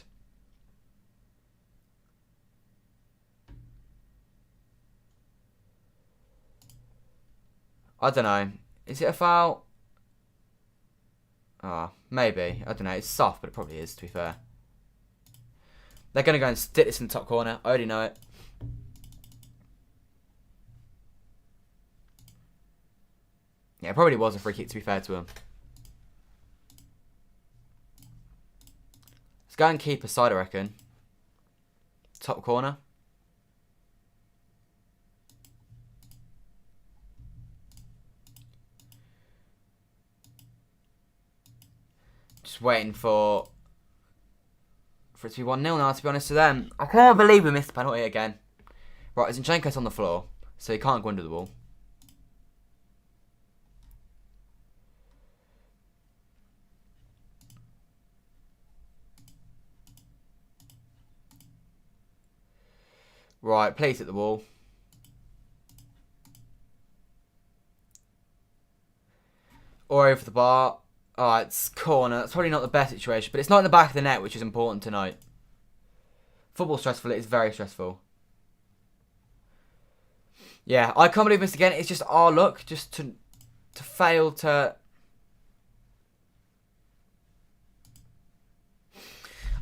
I don't know. Is it a foul? Ah, maybe. I don't know. It's soft, but it probably is, to be fair. They're going to go and stick this in the top corner. I already know it. Yeah, it probably was a free kick, to be fair to him. Let's go and keep aside, I reckon. Top corner. Just waiting for it to be 1-0 now, to be honest to them. I can't believe we missed the penalty again. Right, Zinchenko's on the floor, so he can't go under the ball. Right, place at the wall. Or over the bar. Oh, it's corner. That's probably not the best situation, but it's not in the back of the net, which is important to note. Football's stressful. It is very stressful. Yeah, I can't believe this again. It's just our luck, just to fail to...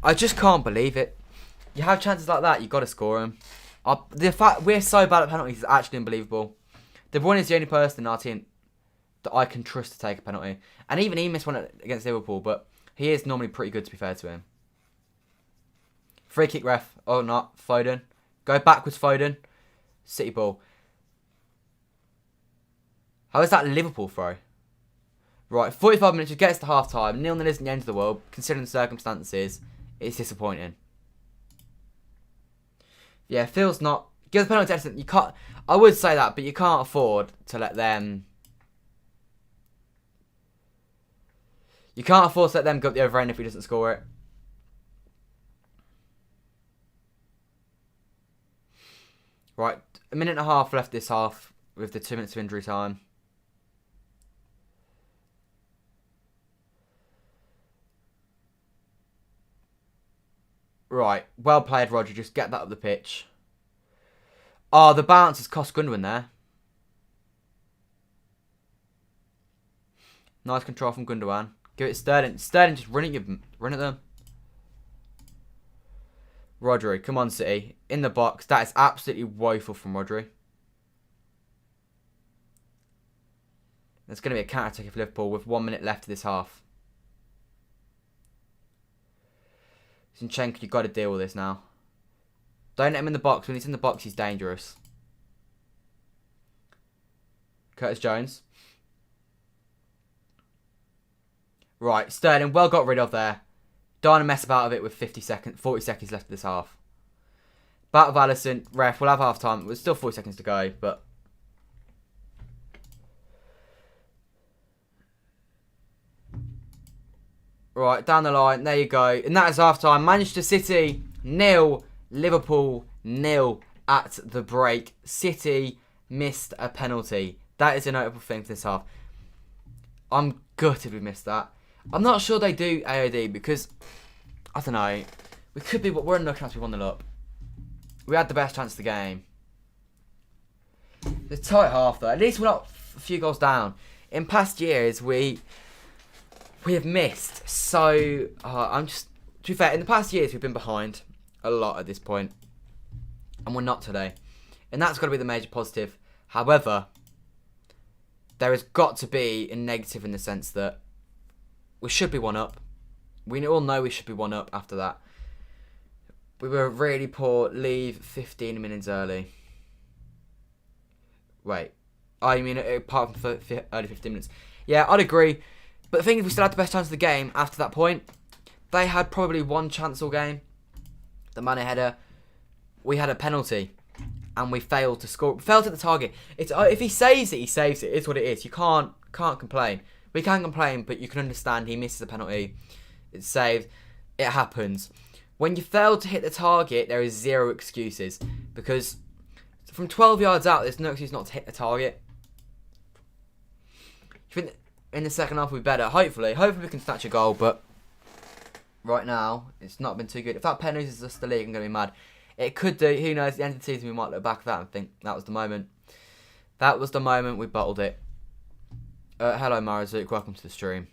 I just can't believe it. You have chances like that, you've got to score them. The fact we're so bad at penalties is actually unbelievable. De Bruyne is the only person in our team that I can trust to take a penalty. And even he missed one against Liverpool, but he is normally pretty good, to be fair to him. Free kick ref. Oh, not. Foden. Go backwards, Foden. City ball. How is that Liverpool throw? Right, 45 minutes, it gets to half-time. 0-0 isn't the end of the world, considering the circumstances. It's disappointing. Yeah, feels not... Give the penalty to Everton. You can't... I would say that, but you can't afford to let them... You can't afford to let them go up the other end if he doesn't score it. Right, a minute and a half left this half with the 2 minutes of injury time. Right, well played, Roger. Just get that up the pitch. Oh, the bounce has cost Gundogan there. Nice control from Gundogan. Give it Sterling. Sterling just run at them. Rodri, come on, City. In the box. That is absolutely woeful from Rodri. There's going to be a counter-attack for Liverpool with 1 minute left of this half. Zinchenko, you've got to deal with this now. Don't let him in the box. When he's in the box, he's dangerous. Curtis Jones. Right, Sterling, well got rid of there. Don't want to mess about with it with 40 seconds left of this half. Battle of Alisson, ref, we'll have half time. There's still 40 seconds to go, but... Right, down the line, there you go. And that is half time. Manchester City, 0. Liverpool, 0 at the break. City missed a penalty. That is a notable thing for this half. I'm gutted we missed that. I'm not sure they do AOD because, I don't know, we could be, but we're unlucky enough to be 1-0 up. We had the best chance of the game. The tight half though, at least we're not a few goals down. In past years, we have missed so, to be fair, in the past years we've been behind a lot at this point. And we're not today. And that's got to be the major positive. However, there has got to be a negative in the sense that we should be 1 up. We all know we should be 1 up after that. We were really poor. Leave 15 minutes early. Wait. I mean, apart from early 15 minutes. Yeah, I'd agree. But the thing is, we still had the best chance of the game after that point. They had probably one chance all game. The Mane header. We had a penalty. And we failed to score. We failed at the target. It's if he saves it, he saves it. It's what it is. You can't complain. We can complain, but you can understand he misses a penalty. It's saved. It happens. When you fail to hit the target, there is zero excuses. Because from 12 yards out, there's no excuse not to hit the target. I think in the second half we'll be better. Hopefully we can snatch a goal, but right now, it's not been too good. If that penalty is just the league, I'm going to be mad. It could do. Who knows? At the end of the season, we might look back at that and think that was the moment. That was the moment we bottled it. Hello, Marazuk. Welcome to the stream.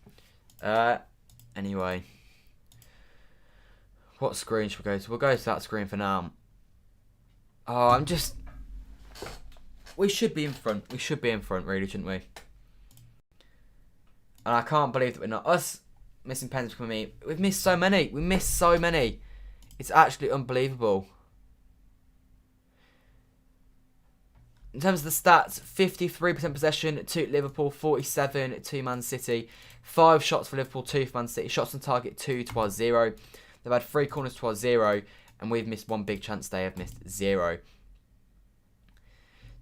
Anyway. What screen should we go to? We'll go to that screen for now. Oh, we should be in front. We should be in front, really, shouldn't we? And I can't believe that we're not. Us missing pens for me. We've missed so many. We missed so many. It's actually unbelievable. In terms of the stats, 53% possession to Liverpool, 47 to Man City. 5 shots for Liverpool, 2 for Man City. Shots on target, 2 to our 0. They've had 3 corners to our 0. And we've missed 1 big chance. They have missed 0.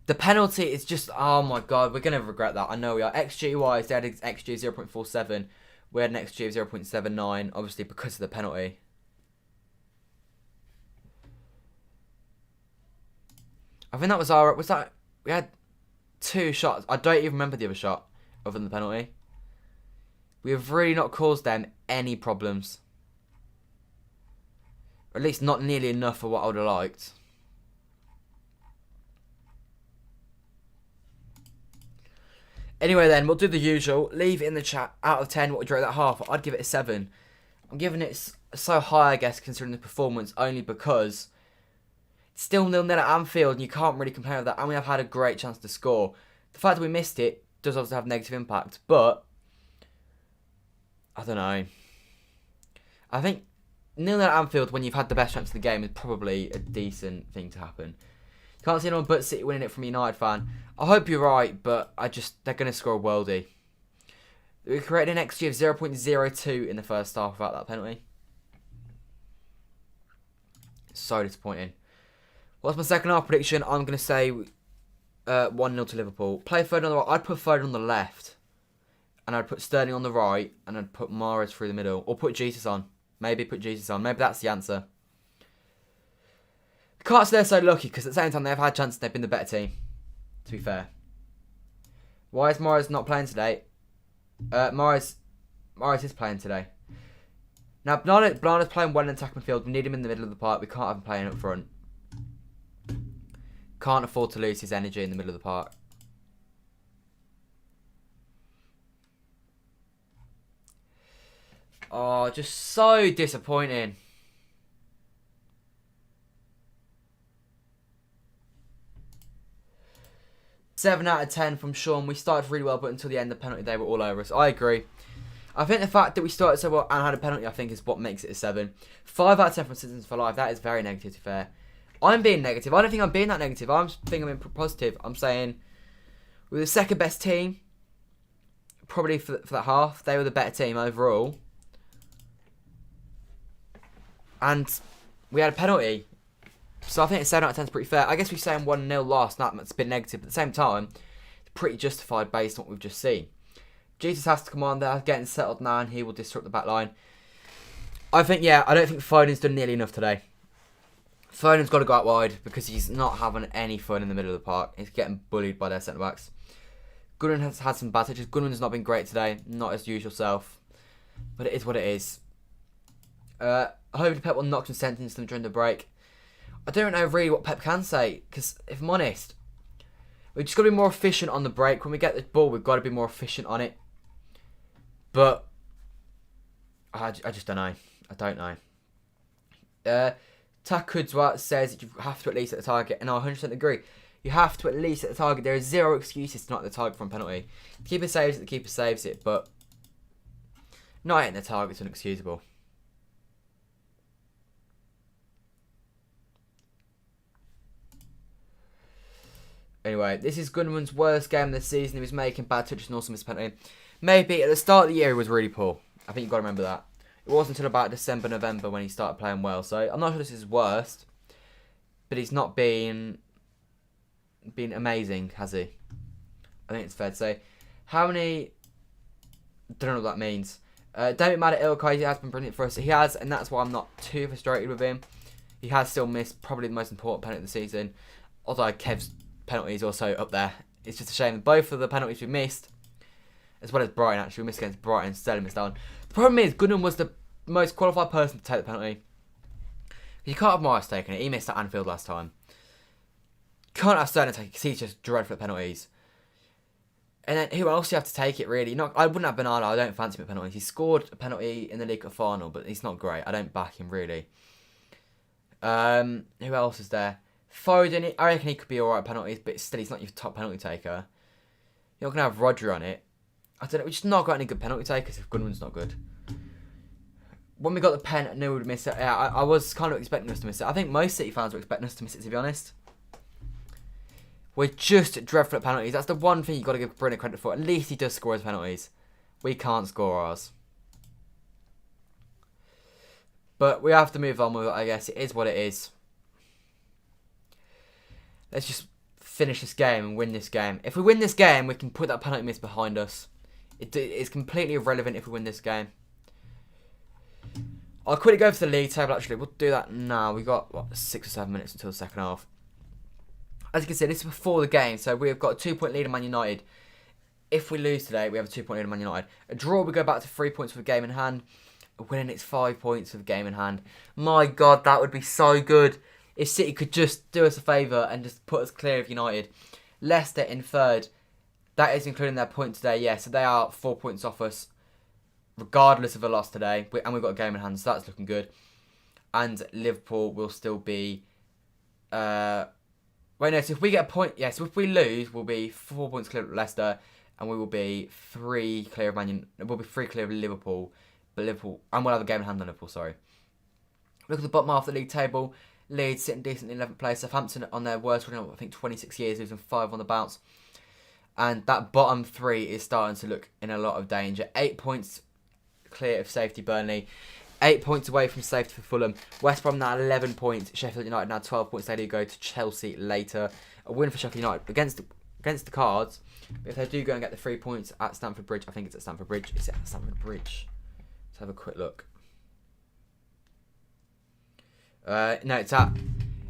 The penalty is just, oh my God, we're going to regret that. I know we are. XG-wise, they had an XG of 0.47. We had an XG of 0.79, obviously because of the penalty. I think that was we had 2 shots. I don't even remember the other shot, other than the penalty. We have really not caused them any problems. Or at least not nearly enough for what I would have liked. Anyway then, we'll do the usual. Leave it in the chat. Out of 10, what would you rate that half? I'd give it a 7. I'm giving it so high, I guess, considering the performance, only because it's still 0-0 at Anfield, and you can't really compare with that. And we have had a great chance to score. The fact that we missed it does obviously have a negative impact, but I don't know. I think 0-0 at Anfield when you've had the best chance of the game is probably a decent thing to happen. Can't see anyone but City winning it from a United fan. I hope you're right, but they're going to score a worldie. We created an XG of 0.02 in the first half without that penalty. So disappointing. What's my second half prediction? I'm going to say 1-0 to Liverpool. Play Foden on the right. I'd put Foden on the left. And I'd put Sterling on the right. And I'd put Mahrez through the middle. Or put Jesus on. Maybe put Jesus on. Maybe that's the answer. Can't say they're so lucky because at the same time they've had chances and they've been the better team. To be fair. Why is Mahrez not playing today? Mahrez is playing today. Now, Blana's playing well in attacking midfield. We need him in the middle of the park. We can't have him playing up front. Can't afford to lose his energy in the middle of the park. Oh, just so disappointing. 7 out of 10 from Sean. We started really well, but until the end, the penalty, they were all over us. I agree. I think the fact that we started so well and had a penalty, I think, is what makes it a 7. 5 out of 10 from Citizens for Life. That is very negative, to be fair. I'm being negative. I don't think I'm being that negative. I'm thinking I'm being positive. I'm saying we're the second best team, probably for that half. They were the better team overall. And we had a penalty. So I think it's 7 out of 10 is pretty fair. I guess we're saying 1-0 lost. That's a bit negative. But at the same time, it's pretty justified based on what we've just seen. Jesus has to come on there, getting settled now, and he will disrupt the back line. I don't think Foden's done nearly enough today. Foden's got to go out wide because he's not having any fun in the middle of the park. He's getting bullied by their centre-backs. Goodwin has had some bad touches. Goodwin's not been great today. Not his usual self. But it is what it is. Hopefully Pep will knock some sense into them during the break. I don't know really what Pep can say, because if I'm honest, we've just got to be more efficient on the break. When we get the ball, we've got to be more efficient on it. But I just don't know. I don't know. Takudzwa says that you have to at least hit the target, and I 100% agree. You have to at least hit the target. There are zero excuses to not hit the target from a penalty. The keeper saves it, the keeper saves it, but not hitting the target is inexcusable. Anyway, this is Gunman's worst game of the season. He was making bad touches and also missed a penalty. Maybe at the start of the year he was really poor. I think you've got to remember that. It wasn't until about December, November when he started playing well. So I'm not sure this is his worst. But he's not been amazing, has he? I think it's fair to say. How many... don't know what that means. Don't be mad at Ilkay. He has been brilliant for us. He has, and that's why I'm not too frustrated with him. He has still missed probably the most important penalty of the season. Although Kev's penalty is also up there. It's just a shame that both of the penalties we missed, as well as Brighton actually, we missed against Brighton, Sterling missed down. The problem is, Goodman was the most qualified person to take the penalty. You can't have Morris taking it. He missed at Anfield last time. You can't have Sterling take it because he's just dreadful at penalties. And then who else do you have to take it really? I wouldn't have Bernardo. I don't fancy him at penalties. He scored a penalty in the League Cup final, but he's not great. I don't back him really. Who else is there? Foden, I reckon he could be alright at penalties, but still he's not your top penalty taker. You're not going to have Rodri on it. I don't know, we've just not got any good penalty takers if Goodwin's not good. When we got the pen, I knew we would miss it. Yeah, I was kind of expecting us to miss it. I think most City fans were expecting us to miss it, to be honest. We're just dreadful at penalties. That's the one thing you've got to give Bruno credit for. At least he does score his penalties. We can't score ours. But we have to move on with it, I guess. It is what it is. Let's just finish this game and win this game. If we win this game, we can put that penalty miss behind us. It's completely irrelevant if we win this game. I'll quickly go for the league table, actually. We'll do that now. We've got, 6 or 7 minutes until the second half. As you can see, this is before the game, so we've got a 2-point lead on Man United. If we lose today, we have a 2-point lead on Man United. A draw, we go back to 3 points with a game in hand. A winning, it's 5 points with a game in hand. My God, that would be so good. If City could just do us a favour and just put us clear of United. Leicester in third. That is including their point today, yeah. So they are 4 points off us, regardless of a loss today. And we've got a game in hand, so that's looking good. And Liverpool will still be... so if we get a point... Yeah, so if we lose, we'll be 4 points clear of Leicester. And we will be 3 clear of we'll be 3 clear of Liverpool. But Liverpool... And we'll have a game in hand on Liverpool, sorry. Look at the bottom half of the league table. Leeds sitting decently in 11th place. Southampton on their worst run in, I think, 26 years, losing 5 on the bounce. And that bottom 3 is starting to look in a lot of danger. 8 points clear of safety, Burnley. 8 points away from safety for Fulham. West Brom now 11 points. Sheffield United now 12 points. They do go to Chelsea later. A win for Sheffield United against the Cards. But if they do go and get the 3 points at Stamford Bridge, I think it's at Stamford Bridge. Is it at Stamford Bridge? Let's have a quick look. No, it's at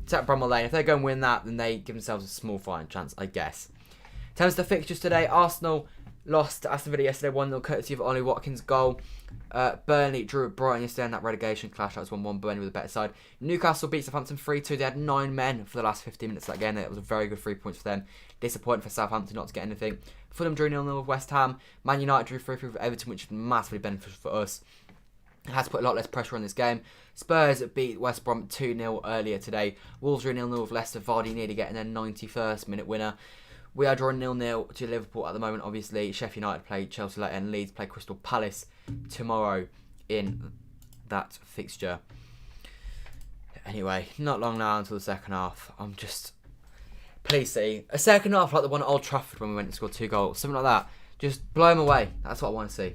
Bramall Lane. If they go and win that, then they give themselves a small fighting chance, I guess. In terms of the fixtures today, Arsenal lost to Aston Villa yesterday, 1-0, courtesy of Ollie Watkins' goal. Burnley drew at Brighton yesterday in that relegation clash. That was 1-1, Burnley with a better side. Newcastle beat Southampton 3-2. They had 9 men for the last 15 minutes of that game. That was a very good 3 points for them. Disappointing for Southampton not to get anything. Fulham drew 0-0 with West Ham. Man United drew 3-3 with Everton, which is massively beneficial for us. It has put a lot less pressure on this game. Spurs beat West Brom 2-0 earlier today. Wolves drew 0-0 with Leicester. Vardy nearly getting their 91st minute winner. We are drawing 0-0 to Liverpool at the moment, obviously. Sheffield United play Chelsea later and Leeds play Crystal Palace tomorrow in that fixture. Anyway, not long now until the second half. Please see a second half like the one at Old Trafford when we went and scored 2 goals. Something like that. Just blow them away. That's what I want to see.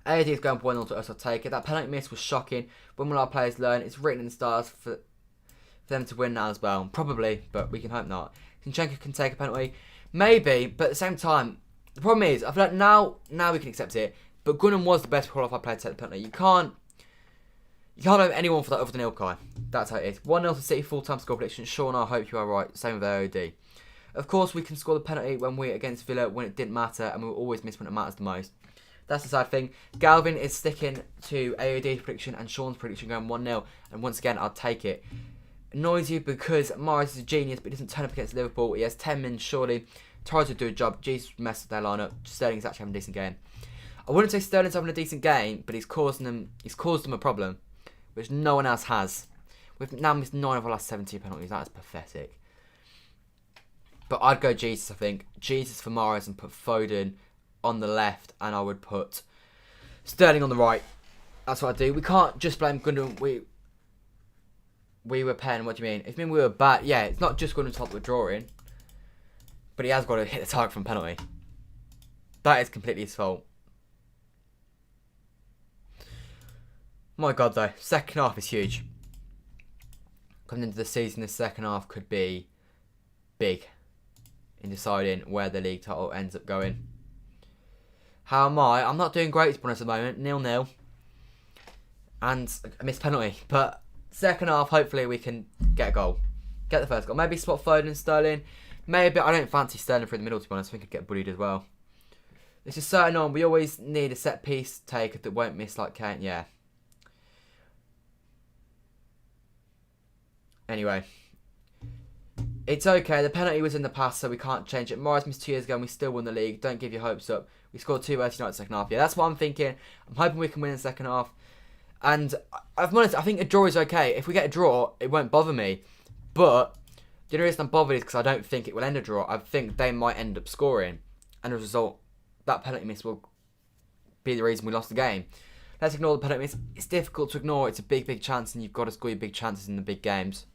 AD is going for 1-0 to us, I'll take it. That penalty miss was shocking. When will our players learn? It's written in the stars for them to win now as well. Probably, but we can hope not. Zinchenko can take a penalty. Maybe, but at the same time, the problem is, I feel like now we can accept it, but Gunnan was the best qualified player to take the penalty. You can't blame anyone for that other than Ilkay. That's how it is. 1-0 to City, full-time score prediction. Sean, I hope you are right. Same with AOD. Of course, we can score the penalty when we're against Villa when it didn't matter, and we will always miss when it matters the most. That's the sad thing. Galvin is sticking to AOD's prediction and Sean's prediction going 1-0. And once again, I'll take it. Annoys you because Morris is a genius, but he doesn't turn up against Liverpool. He has 10 men, surely. Tries to do a job. Jesus messed with their lineup. Sterling's actually having a decent game. I wouldn't say Sterling's having a decent game, but he's caused them a problem, which no one else has. We've now missed 9 of our last 17 penalties. That is pathetic. But I'd go Jesus, I think. Jesus for Morris and put Foden on the left, and I would put Sterling on the right. That's what I do. We can't just blame Gundogan. We were pen. What do you mean? If you mean we were bad, yeah, it's not just Gundogan's fault we're drawing, but he has got to hit the target from penalty. That is completely his fault. My God, though, second half is huge. Coming into the season, the second half could be big in deciding where the league title ends up going. How am I? I'm not doing great to be honest at the moment. 0-0. And a missed penalty. But second half, hopefully we can get a goal. Get the first goal. Maybe swap Foden and Sterling. Maybe. I don't fancy Sterling through the middle, to be honest. I think I'd get bullied as well. This is certain on. We always need a set piece taker that won't miss like Kane. Yeah. Anyway. It's okay. The penalty was in the past, so we can't change it. Morris missed 2 years ago and we still won the league. Don't give your hopes up. We scored 2 United in the second half. Yeah, that's what I'm thinking. I'm hoping we can win in the second half. And I've been honest, I think a draw is okay. If we get a draw, it won't bother me. But the only reason I'm bothered is because I don't think it will end a draw. I think they might end up scoring. And as a result, that penalty miss will be the reason we lost the game. Let's ignore the penalty miss. It's difficult to ignore. It's a big, big chance, and you've got to score your big chances in the big games.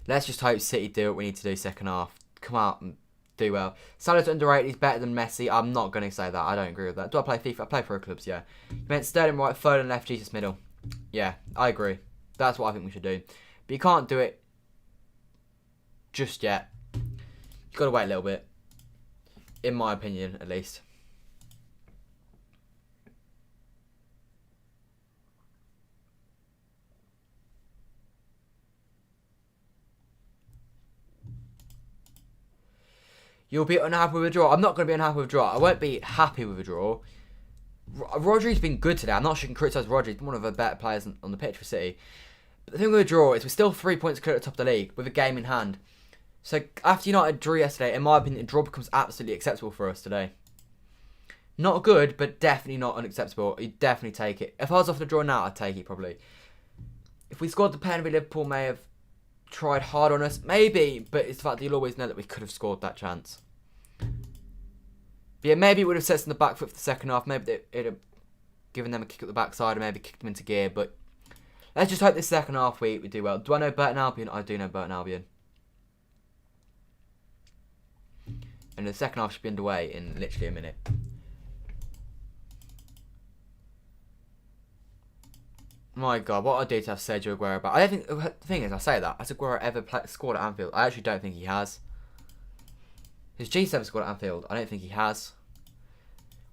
Let's just hope City do what we need to do second half. Come out and do well. Salah's underrated. He's better than Messi. I'm not going to say that. I don't agree with that. Do I play FIFA? I play pro clubs, yeah. You meant Sterling right, Foden left, Jesus middle. Yeah, I agree. That's what I think we should do. But you can't do it just yet. You've got to wait a little bit. In my opinion, at least. You'll be unhappy with a draw. I'm not going to be unhappy with a draw. I won't be happy with a draw. Rodri's been good today. I'm not sure you can criticise Rodri. He's one of the better players on the pitch for City. But the thing with a draw is we're still 3 points clear at the top of the league with a game in hand. So after United drew yesterday, in my opinion, a draw becomes absolutely acceptable for us today. Not good, but definitely not unacceptable. You'd definitely take it. If I was off the draw now, I'd take it probably. If we scored the penalty, Liverpool may have tried hard on us. Maybe, but it's the fact that you'll always know that we could have scored that chance. But yeah, maybe it would have set us in the back foot for the second half. Maybe it'd have given them a kick at the backside and maybe kicked them into gear. But Let's just hope this second half we do well. Do I know Burton Albion? I do know Burton Albion. And the second half should be underway in literally a minute. My God, what I do to have Sergio Aguero back. I don't think the thing is, I say that has Aguero ever scored at Anfield? I actually don't think he has. His G7 scored at Anfield. I don't think he has.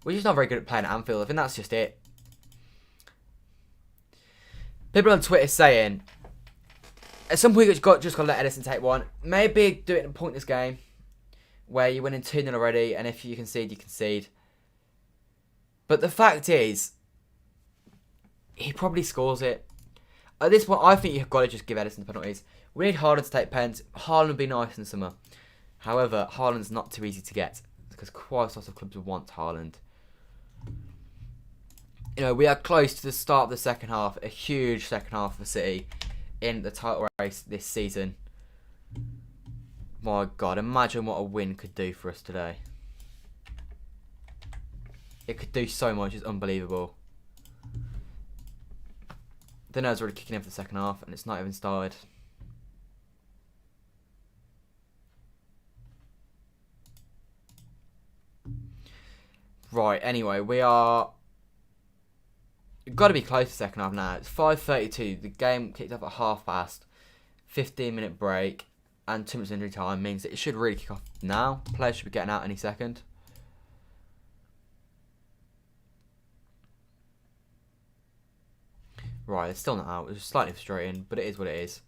We're just not very good at playing at Anfield. I think that's just it. People on Twitter saying at some point you just got to let Edison take one. Maybe do it in a pointless game where you're winning 2-0 already, and if you concede, you concede. But the fact is, he probably scores it. At this point, I think you've got to just give Edison the penalties. We need Haaland to take pens. Haaland would be nice in the summer. However, Haaland's not too easy to get because quite a lot of clubs would want Haaland. You know, we are close to the start of the second half. A huge second half for City in the title race this season. My God, imagine what a win could do for us today. It could do so much. It's unbelievable. The nerves are already kicking in for the second half, and it's not even started. Right, anyway, we've got to be close to the second half now. It's 5:32. The game kicked off at past. 15-minute break and 2 minutes injury time means that it should really kick off now. Players should be getting out any second. Right, it's still not out. It's slightly frustrating, but it is what it is.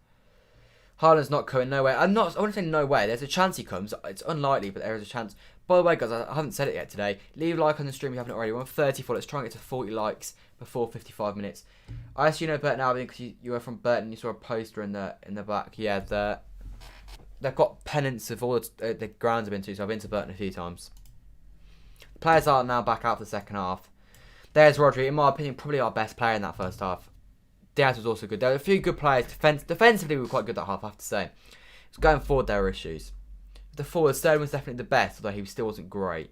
Haaland's not coming, no way. I want to say no way. There's a chance he comes. It's unlikely, but there is a chance. By the way, guys, I haven't said it yet today. Leave a like on the stream if you haven't already. We're on 34. Let's try and get to 40 likes before 55 minutes. I assume you know Burton Albion because you were from Burton. You saw a poster in the back. Yeah, they've got pennants of all the grounds I've been to, so I've been to Burton a few times. The players are now back out for the second half. There's Rodri, in my opinion, probably our best player in that first half. Diaz was also good. There were a few good players. Defensively, we were quite good that half, I have to say. So going forward, there were issues. The forward, Sterling was definitely the best, although he still wasn't great.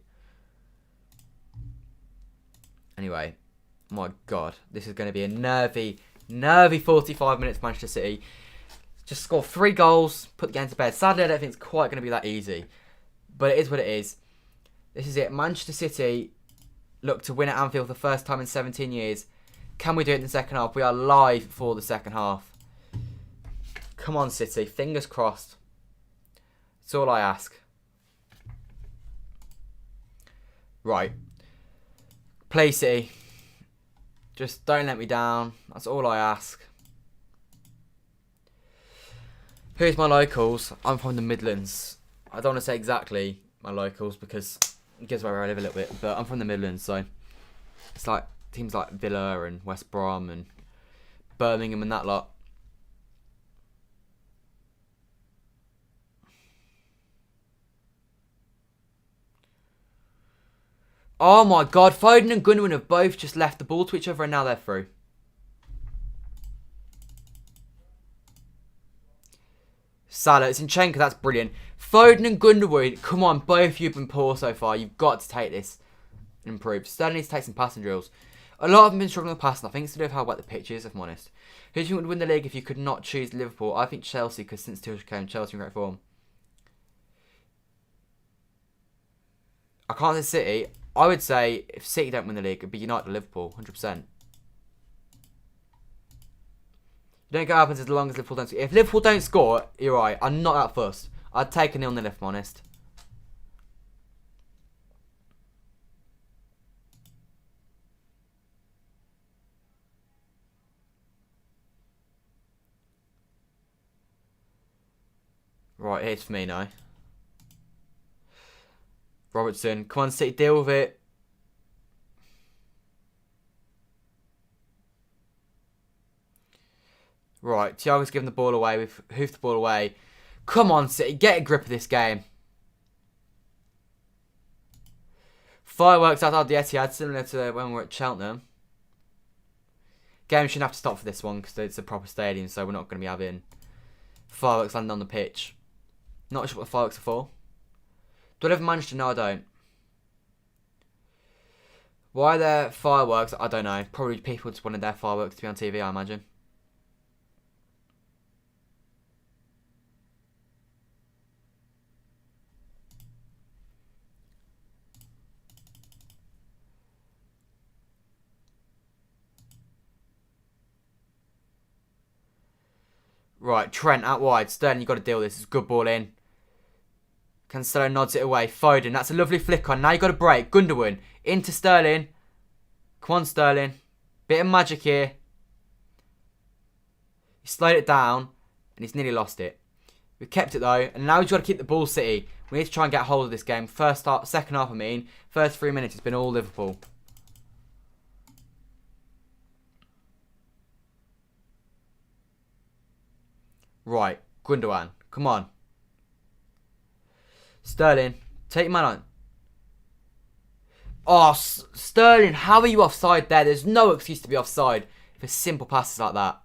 Anyway, my God, this is going to be a nervy 45 minutes for Manchester City. Just score 3 goals, put the game to bed. Sadly, I don't think it's quite going to be that easy. But it is what it is. This is it. Manchester City look to win at Anfield for the first time in 17 years. Can we do it in the second half? We are live for the second half. Come on, City. Fingers crossed. That's all I ask. Right. Play City. Just don't let me down. That's all I ask. Here's my locals. I'm from the Midlands. I don't want to say exactly my locals because it gives away where I live a little bit. But I'm from the Midlands, so it's like teams like Villa and West Brom and Birmingham and that lot. Oh my God, Foden and Gundogan have both just left the ball to each other and now they're through. Salah, Zinchenko, that's brilliant. Foden and Gundogan, come on, both of you have been poor so far. You've got to take this and improve. Sterling needs to take some passing drills. A lot of them have been struggling with passing. I think it's to do with how wet the pitch is, if I'm honest. Who do you think would win the league if you could not choose Liverpool? I think Chelsea, because since Tuchel came, Chelsea in great form. I can't say City. I would say if City don't win the league, it'd be United or Liverpool, 100%. You don't get happens as long as Liverpool don't score. If Liverpool don't score, you're right. I'm not that fussed. I'd take a 0-0 if I'm honest. Right, here's for me now. Robertson, come on, City, deal with it. Right, Thiago's giving the ball away. We've hoofed the ball away. Come on, City, get a grip of this game. Fireworks outside the Etihad, similar to when we were at Cheltenham. Game shouldn't have to stop for this one because it's a proper stadium, so we're not going to be having fireworks landing on the pitch. Not sure what the fireworks are for. Do I ever manage to know? I don't. Why are there fireworks? I don't know. Probably people just wanted their fireworks to be on TV, I imagine. Right, Trent out wide. Sterling, you've got to deal with this. It's a good ball in. Cancelo nods it away. Foden, that's a lovely flick on. Now you've got to break. Gundogan into Sterling. Come on, Sterling. Bit of magic here. He slowed it down and he's nearly lost it. We've kept it though, and now we've got to keep the ball, City. We need to try and get hold of this game. Second half, first 3 minutes, it's been all Liverpool. Right, Gundogan, come on. Sterling, take your man on. Oh, Sterling, how are you offside there? There's no excuse to be offside for simple passes like that.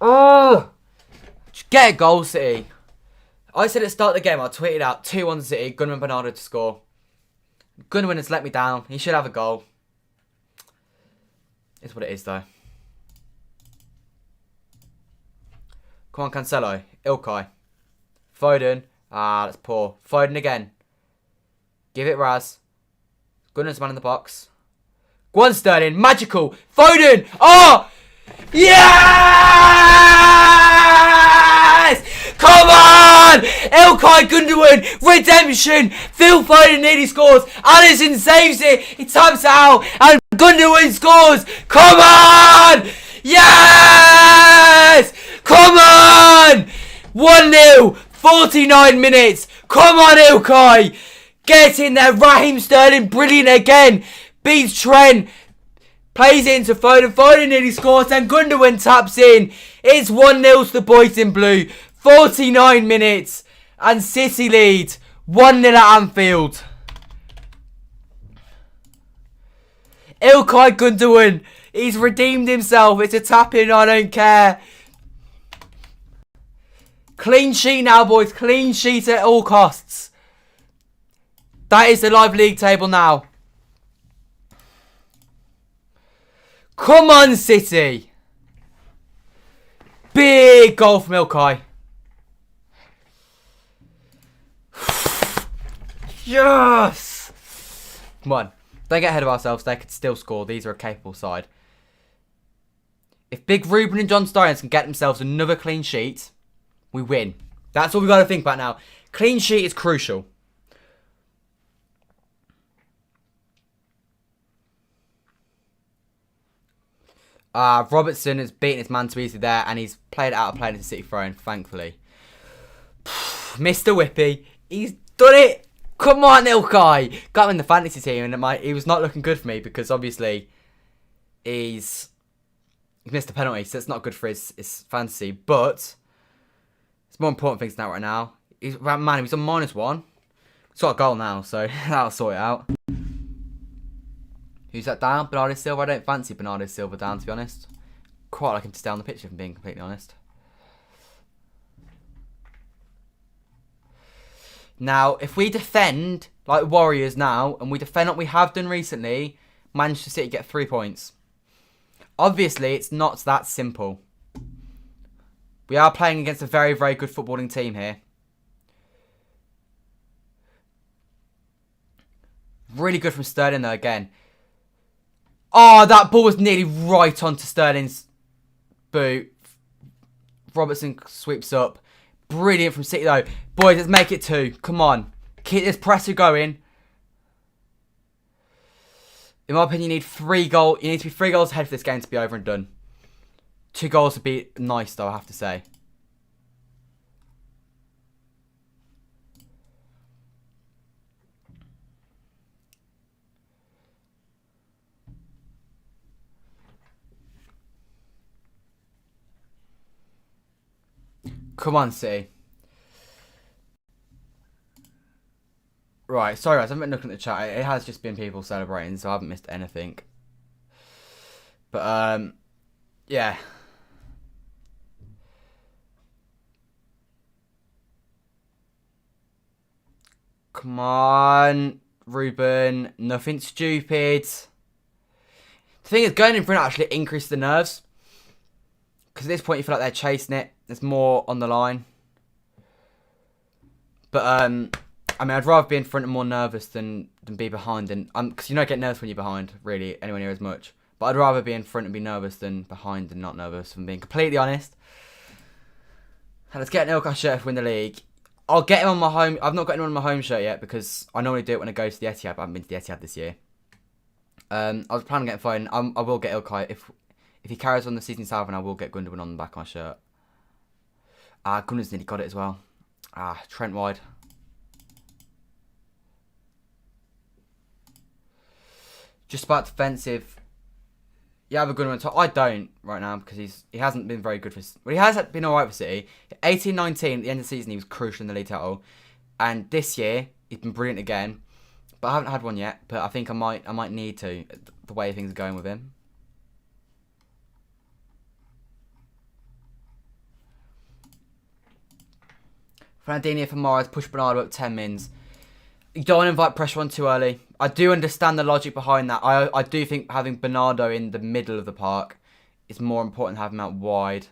Oh! Just get a goal, City. I said at the start of the game, I tweeted out 2-1 City, Gundogan Bernardo to score. Gundogan has let me down. He should have a goal. It's what it is, though. Come on, Cancelo. Ilkay. Foden. Ah, that's poor. Foden again. Give it Raz. Gundogan's man in the box. Go on, Sterling. Magical. Foden. Oh! Yes! Come on! Ilkay Gundogan. Redemption. Phil Foden nearly scores. Alisson saves it. He taps it out. And Gundogan scores. Come on! Yes! Come on! 1-0. 49 minutes. Come on, Ilkay. Get in there. Raheem Sterling, brilliant again. Beats Trent. Plays it into Foden. Foden nearly scores. And Gundogan taps in. It's 1-0 to the boys in blue. 49 minutes. And City lead. 1-0 at Anfield. Ilkay Gundogan. He's redeemed himself. It's a tap in. I don't care. Clean sheet now, boys. Clean sheet at all costs. That is the live league table now. Come on, City. Big goal from Ilkay. Yes. Come on. Don't get ahead of ourselves. They could still score. These are a capable side. If Big Ruben and John Stones can get themselves another clean sheet, we win. That's all we've got to think about now. Clean sheet is crucial. Robertson has beaten his man too easily there, and he's played out of play into City throwing, thankfully. Mr. Whippy, he's done it. Come on, Ilkay. Got him in the fantasy team, and he was not looking good for me because obviously he's missed a penalty, so it's not good for his fantasy. But it's more important things now right now. He was on -1. He's got a goal now, so that'll sort it out. Who's that down? Bernardo Silva? I don't fancy Bernardo Silva down, to be honest. Quite like him to stay on the pitch, if I'm being completely honest. Now, if we defend like Warriors now, and we defend like we have done recently, Manchester City get 3 points. Obviously, it's not that simple. We are playing against a very, very good footballing team here. Really good from Sterling, though, again. Oh, that ball was nearly right onto Sterling's boot. Robertson sweeps up. Brilliant from City, though. Boys, let's make it 2. Come on. Keep this presser going. In my opinion, you need 3 goals. You need to be 3 goals ahead for this game to be over and done. 2 goals would be nice, though, I have to say. Come on, City. Right, sorry guys, I haven't been looking at the chat. It has just been people celebrating, so I haven't missed anything. But, yeah. Come on, Ruben. Nothing stupid. The thing is, going in front actually increases the nerves. Because at this point, you feel like they're chasing it. There's more on the line. But, I mean, I'd rather be in front and more nervous than be behind. And because you don't get nervous when you're behind, really, anywhere near as much. But I'd rather be in front and be nervous than behind and not nervous, if I'm being completely honest. And let's get an Ilkay shirt to win the league. I'll get him on my home. I've not got him on my home shirt yet because I normally do it when I go to the Etihad, but I haven't been to the Etihad this year. I was planning on getting Foden. I will get Ilkay. If he carries on the season south, and I will get Gundogan on the back of my shirt. Gundogan's nearly got it as well. Trent wide. Just about defensive. You have a good one on top. I don't right now because he hasn't been very good for... Well, he has been alright for City. 18-19 at the end of the season, he was crucial in the league title. And this year, he's been brilliant again. But I haven't had one yet. But I think I might need to, the way things are going with him. Fernandinho for Morris, push Bernardo up 10 mins. You don't want to invite pressure on too early. I do understand the logic behind that. I do think having Bernardo in the middle of the park is more important than having him out wide.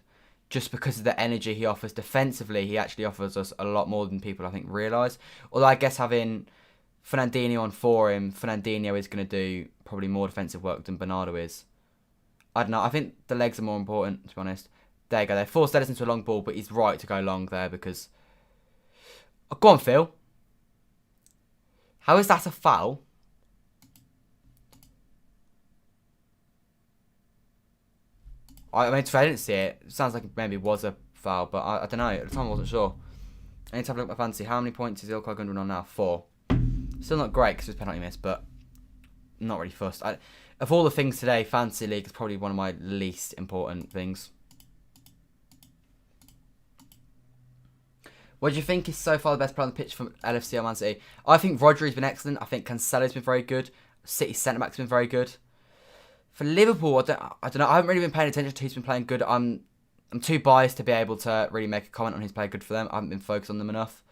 Just because of the energy he offers defensively, he actually offers us a lot more than people I think realise. Although I guess having Fernandinho on for him, Fernandinho is going to do probably more defensive work than Bernardo is. I don't know. I think the legs are more important, to be honest. There you go. They forced Edison into a long ball, but he's right to go long there because... Oh, go on, Phil. How is that a foul? I mean, I didn't see it. It sounds like maybe it was a foul, but I don't know. At the time, I wasn't sure. I need to have a look at my fantasy. How many points is Ilkay Gundogan on now? 4. Still not great because it was penalty miss, but not really fussed. Of all the things today, Fantasy League is probably one of my least important things. What do you think is so far the best player on the pitch from LFC or Man City? I think Rodri's been excellent. I think Cancelo's been very good. City centre-back's been very good. For Liverpool, I don't know. I haven't really been paying attention to who's been playing good. I'm too biased to be able to really make a comment on who's played good for them. I haven't been focused on them enough.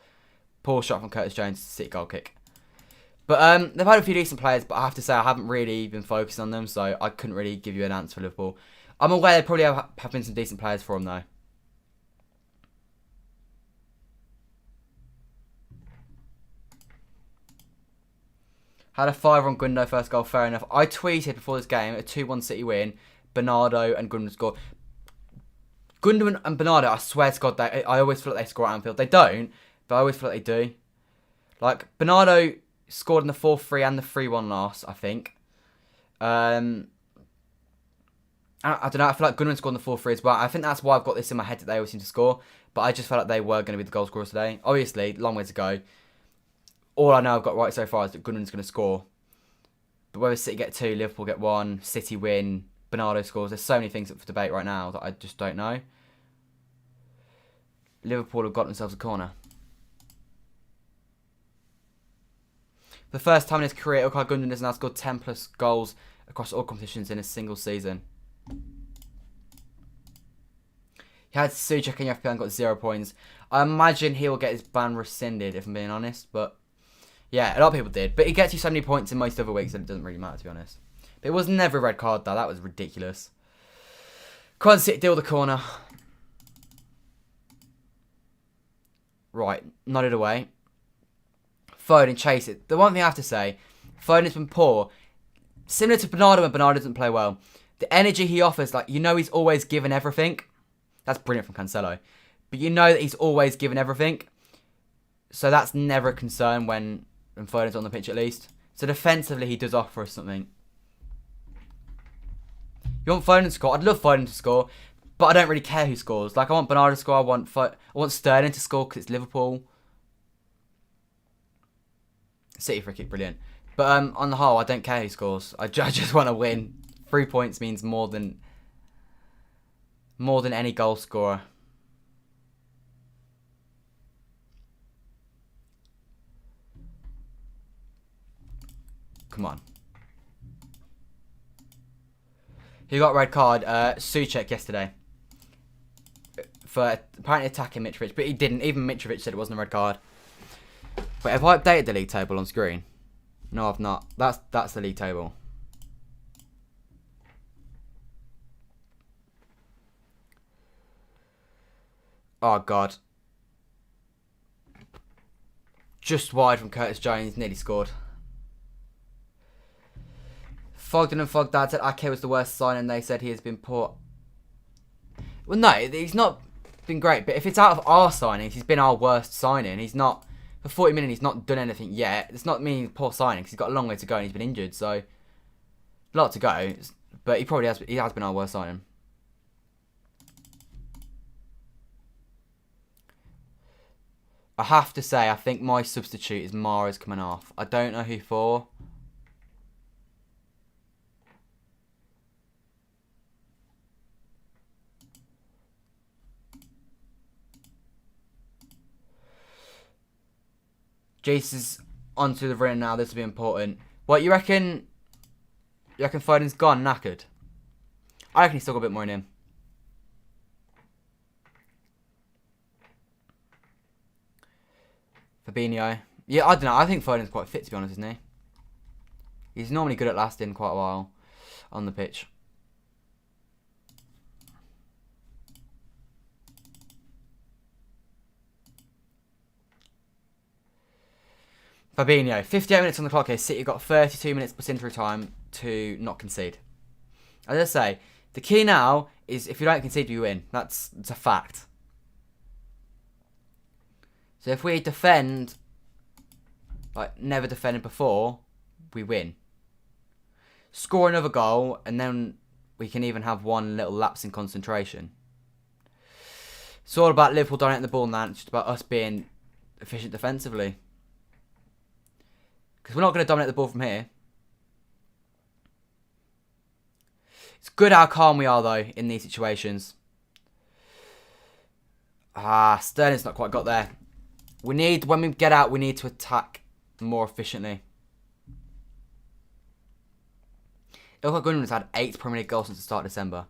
Poor shot from Curtis Jones, City goal kick. But they've had a few decent players, but I have to say I haven't really been focused on them, so I couldn't really give you an answer for Liverpool. I'm aware there probably have been some decent players for them, though. Had a 5 on Gundo, first goal, fair enough. I tweeted before this game, a 2-1 City win, Bernardo and Gundogan score. Gundogan and Bernardo, I swear to God, I always feel like they score at Anfield. They don't, but I always feel like they do. Like, Bernardo scored in the 4-3 and the 3-1 last, I think. I don't know, I feel like Gundogan scored in the 4-3 as well. I think that's why I've got this in my head that they always seem to score. But I just felt like they were going to be the goal scorers today. Obviously, long way to go. All I know I've got right so far is that Gundogan's going to score. But whether City get 2, Liverpool get 1, City win, Bernardo scores. There's so many things up for debate right now that I just don't know. Liverpool have got themselves a corner. For the first time in his career, Ilkay Gundogan has now scored 10 plus goals across all competitions in a single season. He had Suchek in FPL and got 0 points. I imagine he will get his ban rescinded, if I'm being honest, but... Yeah, a lot of people did. But he gets you so many points in most other weeks that it doesn't really matter, to be honest. But it was never a red card, though. That was ridiculous. Come on, City, deal the corner. Right, nodded away. Foden, chase it. The one thing I have to say, Foden's been poor. Similar to Bernardo when Bernardo doesn't play well. The energy he offers, like, you know he's always given everything. That's brilliant from Cancelo. But you know that he's always given everything. So that's never a concern when Foden's on the pitch, at least. So defensively, he does offer us something. You want Foden to score? I'd love Foden to score, but I don't really care who scores. Like, I want Bernardo to score. I want Sterling to score because it's Liverpool. City free kick, brilliant. But on the whole, I don't care who scores. I just want to win. 3 points means more than any goal scorer. Come on. He got a red card, Suchek, yesterday. For apparently attacking Mitrovic, but he didn't. Even Mitrovic said it wasn't a red card. But have I updated the league table on screen? No, I've not. That's the league table. Oh, God. Just wide from Curtis Jones. Nearly scored. Fogden and Fogdad said Ake was the worst signing. They said he has been poor. Well, no, he's not been great. But if it's out of our signings, he's been our worst signing. He's not, for 40 million, he's not done anything yet. It's not meaning poor signing because he's got a long way to go and he's been injured. So, a lot to go. But he probably has. He has been our worst signing. I have to say, I think my substitute is Mara's coming off. I don't know who for. Jace is onto the run now. This will be important. What, you reckon? You reckon Foden's gone, knackered? I reckon he's still got a bit more in him. Fabinho. Yeah, I don't know. I think Foden's quite fit, to be honest, isn't he? He's normally good at lasting quite a while on the pitch. Fabinho, 58 minutes on the clock here. City got 32 minutes plus injury time to not concede. As I say, the key now is if you don't concede, you win. It's a fact. So if we defend like never defended before, we win. Score another goal, and then we can even have one little lapse in concentration. It's all about Liverpool dominating the ball now. It's just about us being efficient defensively. Because we're not going to dominate the ball from here. It's good how calm we are, though, in these situations. Sterling's not quite got there. When we get out, we need to attack more efficiently. It looks like Gundogan's had 8 Premier League goals since the start of December.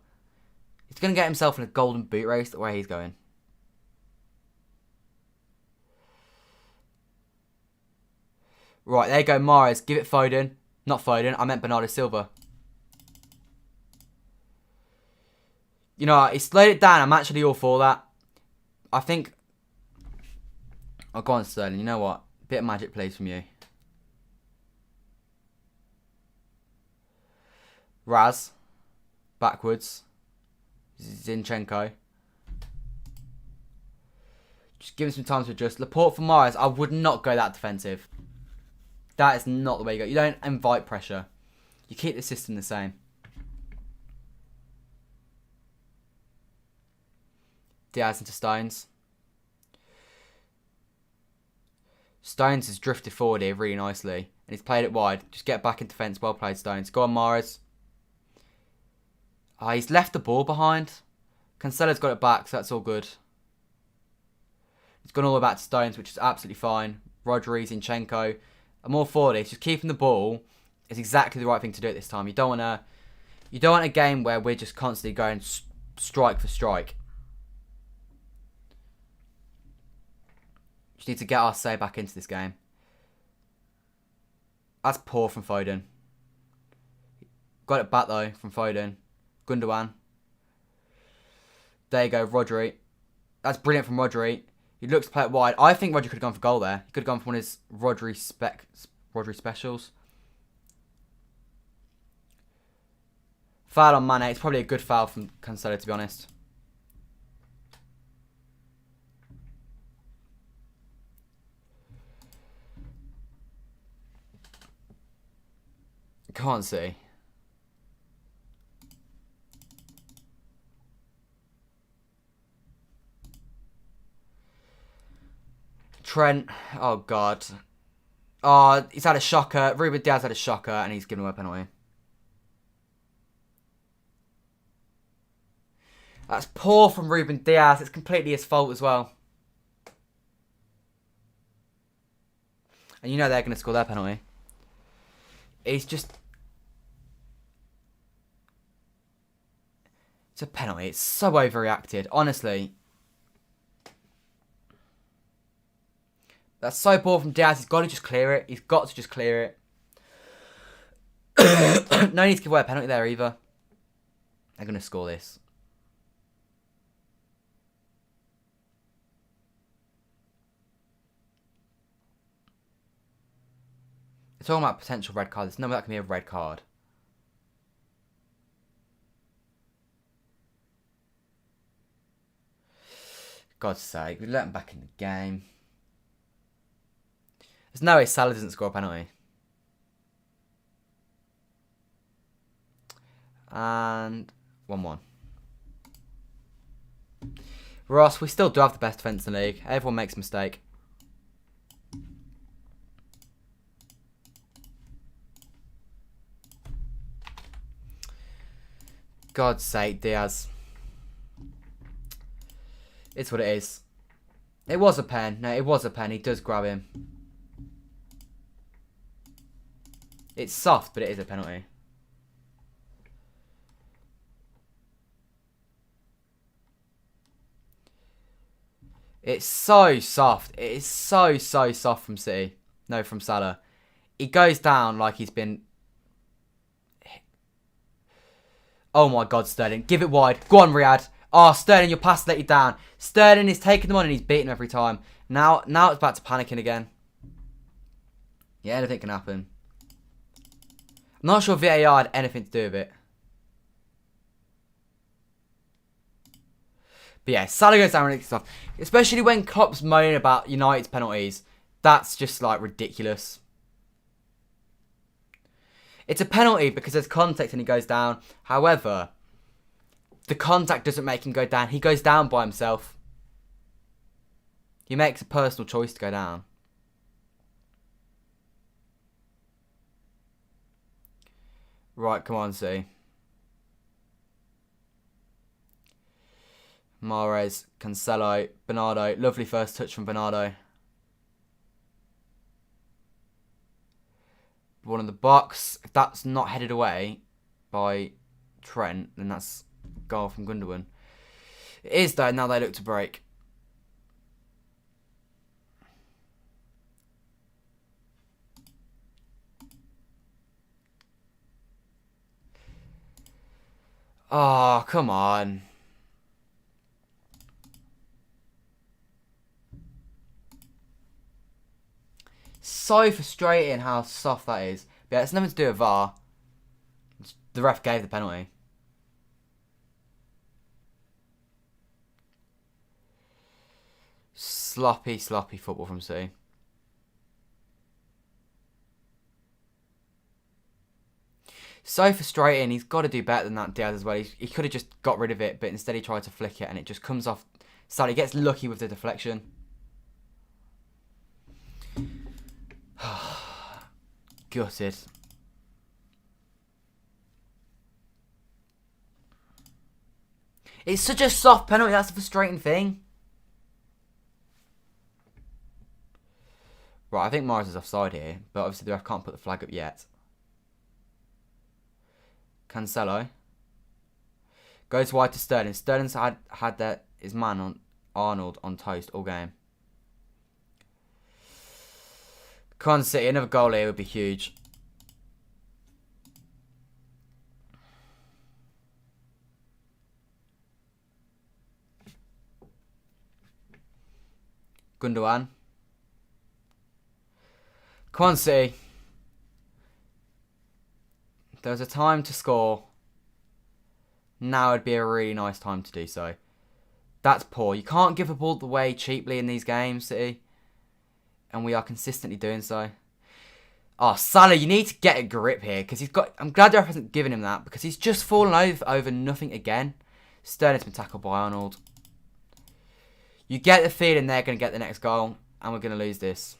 He's going to get himself in a golden boot race the way he's going. Right, there you go, Mahrez. Give it Foden. Not Foden, I meant Bernardo Silva. You know, he slowed it down. I'm actually all for that. I think... Oh, go on, Sterling. You know what? Bit of magic plays from you. Raz. Backwards. Zinchenko. Just give him some time to adjust. Laporte for Mahrez. I would not go that defensive. That is not the way you go. You don't invite pressure. You keep the system the same. Diaz into Stones. Stones has drifted forward here really nicely. And he's played it wide. Just get back in defence. Well played, Stones. Go on, Mahrez. He's left the ball behind. Cancelo's got it back, so that's all good. He's gone all the way back to Stones, which is absolutely fine. Rodri, Zinchenko. I'm all for this. Just keeping the ball is exactly the right thing to do at this time. You don't want a game where we're just constantly going strike for strike. Just need to get our say back into this game. That's poor from Foden. Got it back though from Foden. Gundogan. There you go, Rodri. That's brilliant from Rodri. He looks to play it wide. I think Rodri could have gone for goal there. He could have gone for one of his Rodri specials. Foul on Mane. It's probably a good foul from Cancelo, to be honest. Can't see. Trent. Oh, God. Oh, he's had a shocker. Ruben Diaz had a shocker and he's given away a penalty. That's poor from Ruben Diaz. It's completely his fault as well. And you know they're going to score their penalty. It's just... It's a penalty. It's so overreacted. Honestly. That's so poor from Diaz. He's got to just clear it. He's got to just clear it. No need to give away a penalty there either. They're going to score this. They're talking about potential red card. There's no way that can be a red card. God's sake, we let him back in the game. There's no way Salah doesn't score a penalty. And 1-1. Ross, we still do have the best defence in the league. Everyone makes a mistake. God's sake, Diaz. It's what it is. It was a pen. No, it was a pen. He does grab him. It's soft, but it is a penalty. It's so soft. It is so soft from City. No, from Salah. He goes down like he's been... Oh my God, Sterling. Give it wide. Go on, Riyadh. Oh, Sterling, your pass let you down. Sterling is taking them on and he's beating them every time. Now it's back to panicking again. Yeah, anything can happen. I'm not sure VAR had anything to do with it. But yeah, Salah goes down really stuff. Especially when Klopp's moaning about United's penalties. That's just like ridiculous. It's a penalty because there's contact and he goes down. However, the contact doesn't make him go down. He goes down by himself. He makes a personal choice to go down. Right, come on, see. Mahrez, Cancelo, Bernardo. Lovely first touch from Bernardo. One in the box. If that's not headed away by Trent, then that's a goal from Gundogan. It is though, now they look to break. Oh, come on. So frustrating how soft that is. But yeah, it's nothing to do with VAR. The ref gave the penalty. Sloppy football from City. So frustrating. He's got to do better than that, Diaz, as well. He could have just got rid of it, but instead he tried to flick it and it just comes off. So he gets lucky with the deflection. Gutted. It's such a soft penalty, that's the frustrating thing. Right, I think Mahrez is offside here, but obviously the ref can't put the flag up yet. Cancelo. Goes wide to Sterling. Sterling's had his man on Arnold on toast all game. Come on, City, another goal here would be huge. Gundogan. Come on, City. There's a time to score. Now would be a really nice time to do so. That's poor. You can't give a ball away cheaply in these games, City. And we are consistently doing so. Oh, Salah, you need to get a grip here. Because he's got... I'm glad the ref hasn't given him that. Because he's just fallen over nothing again. Sterling's been tackled by Arnold. You get the feeling they're going to get the next goal. And we're going to lose this.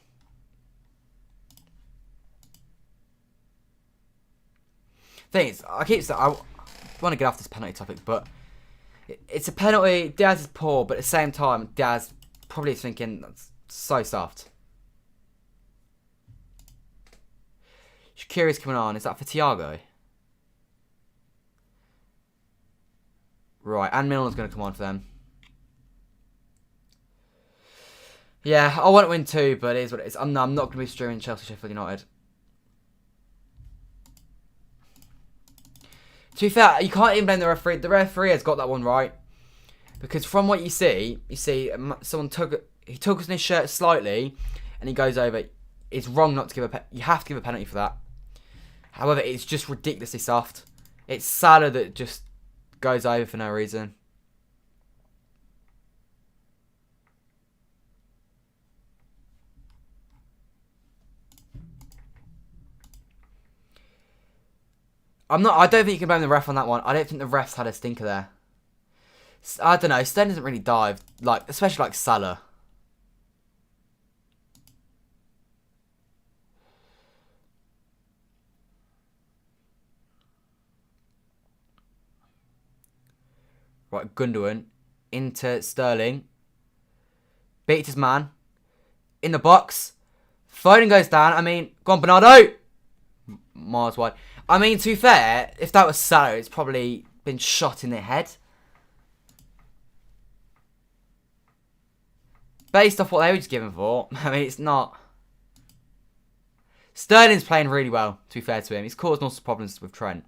Thing is, I want to get off this penalty topic, but it's a penalty. Diaz is poor, but at the same time, Diaz probably is thinking that's so soft. Shaqiri's coming on. Is that for Thiago? Right, and Milan's going to come on for them. Yeah, I want to win too, but it is what it is. I'm not going to be streaming Chelsea Sheffield United. To be fair, you can't even blame the referee. The referee has got that one right. Because from what you see someone took us in his shirt slightly and he goes over. It's wrong not to give you have to give a penalty for that. However, it's just ridiculously soft. It's Salah that just goes over for no reason. I don't think you can blame the ref on that one. I don't think the refs had a stinker there. I don't know. Sterling doesn't really dive, especially like Salah. Right, Gundogan into Sterling. Beats his man. In the box. Foden goes down. I mean, go on, Bernardo. Miles wide. I mean, to be fair, if that was Salah, it's probably been shot in the head. Based off what they were just given for. I mean, it's not. Sterling's playing really well, to be fair to him. He's caused all sorts of problems with Trent.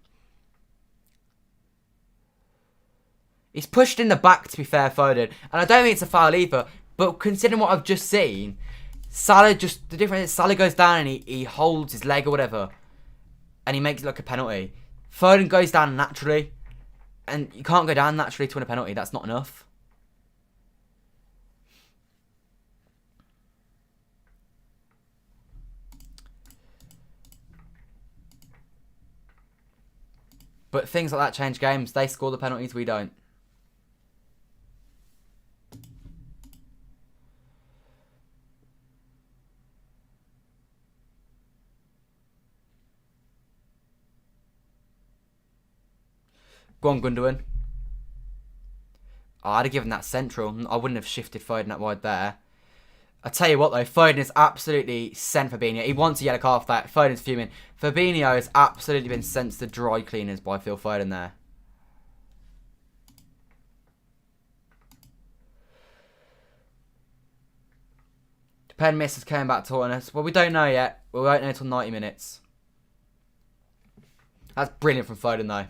He's pushed in the back, to be fair, Foden. And I don't think it's a foul either. But considering what I've just seen, the difference is Salah goes down and he holds his leg or whatever. And he makes it look a penalty. Foden goes down naturally. And you can't go down naturally to win a penalty. That's not enough. But things like that change games. They score the penalties, we don't. Go on, Gundogan. Oh, I'd have given that central. I wouldn't have shifted Foden that wide there. I tell you what though, Foden is absolutely sent Fabinho. He wants a yellow card for that. Foden's fuming. Fabinho has absolutely been sent to the dry cleaners by Phil Foden there. Depend misses coming back to us. Well, we don't know yet. We won't know until 90 minutes. That's brilliant from Foden though.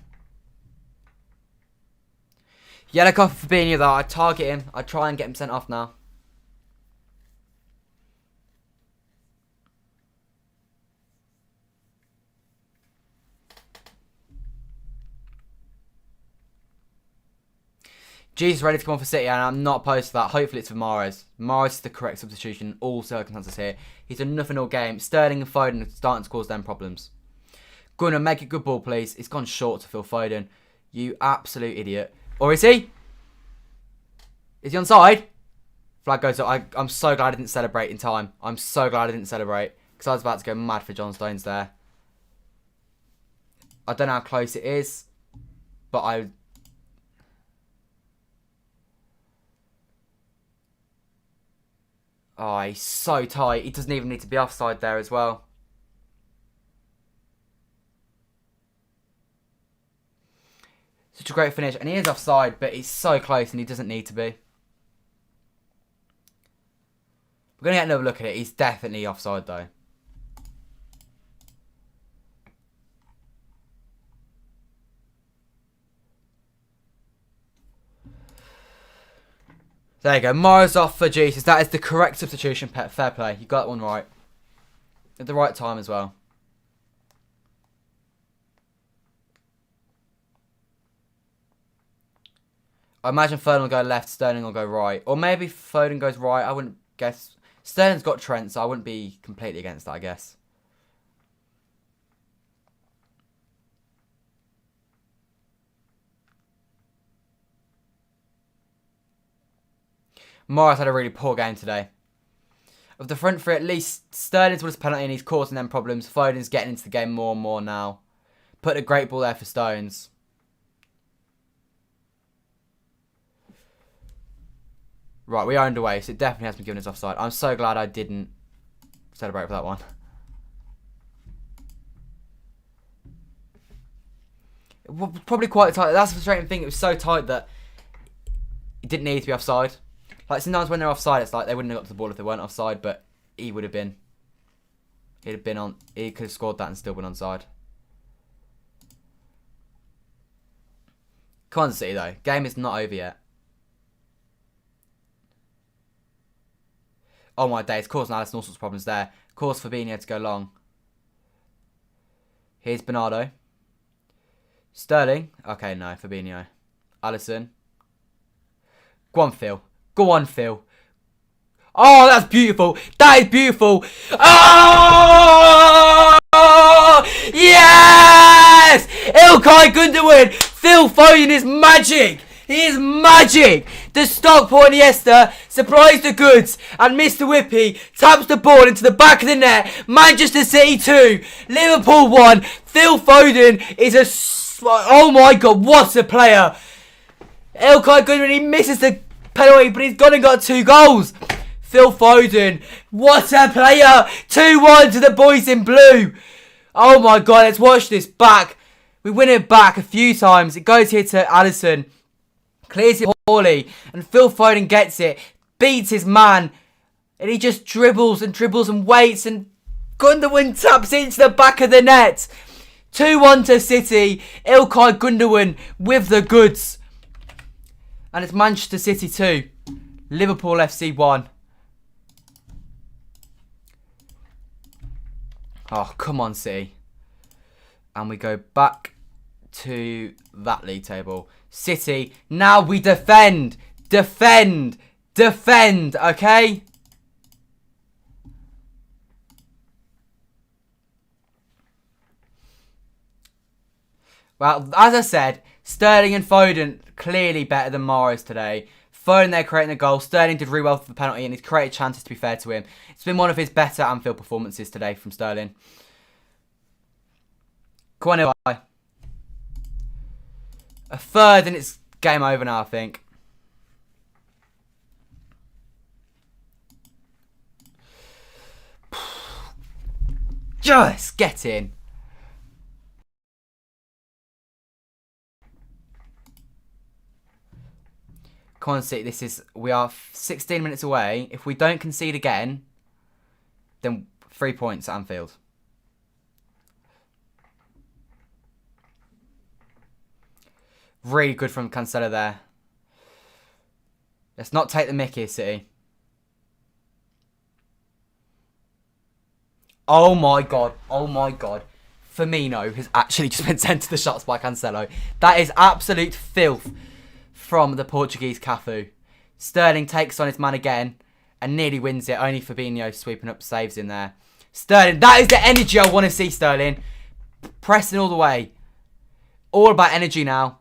Yellow card for Fabinho though. I'd target him. I'd try and get him sent off now. Jesus ready to come on for City, and I'm not opposed to that. Hopefully it's for Mahrez. Mahrez is the correct substitution in all circumstances here. He's done nothing all game. Sterling and Foden are starting to cause them problems. Gunnar, make a good ball, please. It's gone short to Phil Foden. You absolute idiot. Or is he? Is he onside? Flag goes up. I'm so glad I didn't celebrate in time. I'm so glad I didn't celebrate. Because I was about to go mad for John Stones there. I don't know how close it is. But oh, he's so tight. He doesn't even need to be offside there as well. Such a great finish. And he is offside, but he's so close and he doesn't need to be. We're going to get another look at it. He's definitely offside though. There you go. Mahrez off for Jesus. That is the correct substitution. Fair play. You got that one right. At the right time as well. I imagine Foden will go left, Sterling will go right. Or maybe Foden goes right. I wouldn't guess. Sterling's got Trent, so I wouldn't be completely against that, I guess. Mahrez had a really poor game today. Of the front three, at least Sterling's won his penalty and he's causing them problems. Foden's getting into the game more and more now. Put a great ball there for Stones. Right, we are underway, so it definitely has been given us offside. I'm so glad I didn't celebrate for that one. It was probably quite tight. That's the frustrating thing. It was so tight that it didn't need to be offside. Like, sometimes when they're offside, it's like they wouldn't have got to the ball if they weren't offside, but he would have been. He'd have been on. He could have scored that and still been onside. Come on, City, though. Game is not over yet. Oh my days, causing Alisson all sorts of problems there. Caused Fabinho to go long. Here's Bernardo. Sterling. Okay, no, Fabinho. Alisson. Go on, Phil. Go on, Phil. Oh, that's beautiful. That is beautiful. Oh! Yes! Ilkay Gundogan. Phil Foden is magic. He is magic. The Stockport Iniesta supplies the goods, and Mr. Whippy taps the ball into the back of the net. Manchester City 2, Liverpool 1. Phil Foden is oh my God, what a player. Ilkay Gundogan, he misses the penalty, but he's gone and got 2 goals. Phil Foden, what a player. 2-1 to the boys in blue. Oh my God, let's watch this back. We win it back a few times. It goes here to Alisson. Clears it poorly, and Phil Foden gets it, beats his man, and he just dribbles and waits, and Gundogan taps into the back of the net. 2-1 to City. Ilkay Gundogan with the goods. And it's Manchester City 2, Liverpool FC 1. Oh, come on, City. And we go back to that league table. City, now we defend, okay? Well, as I said, Sterling and Foden clearly better than Mahrez today. Foden there creating the goal. Sterling did really well for the penalty, and he's created chances, to be fair to him. It's been one of his better Anfield performances today from Sterling. Come on, Ilkay. A third and it's game over now, I think. Just get in. Come on, City. We are 16 minutes away. If we don't concede again, then 3 points at Anfield. Really good from Cancelo there. Let's not take the mickey, City. Oh my God. Oh my God. Firmino has actually just been sent to the shots by Cancelo. That is absolute filth from the Portuguese Cafu. Sterling takes on his man again and nearly wins it. Only Fabinho sweeping up saves in there. Sterling, that is the energy I want to see, Sterling. Pressing all the way. All about energy now.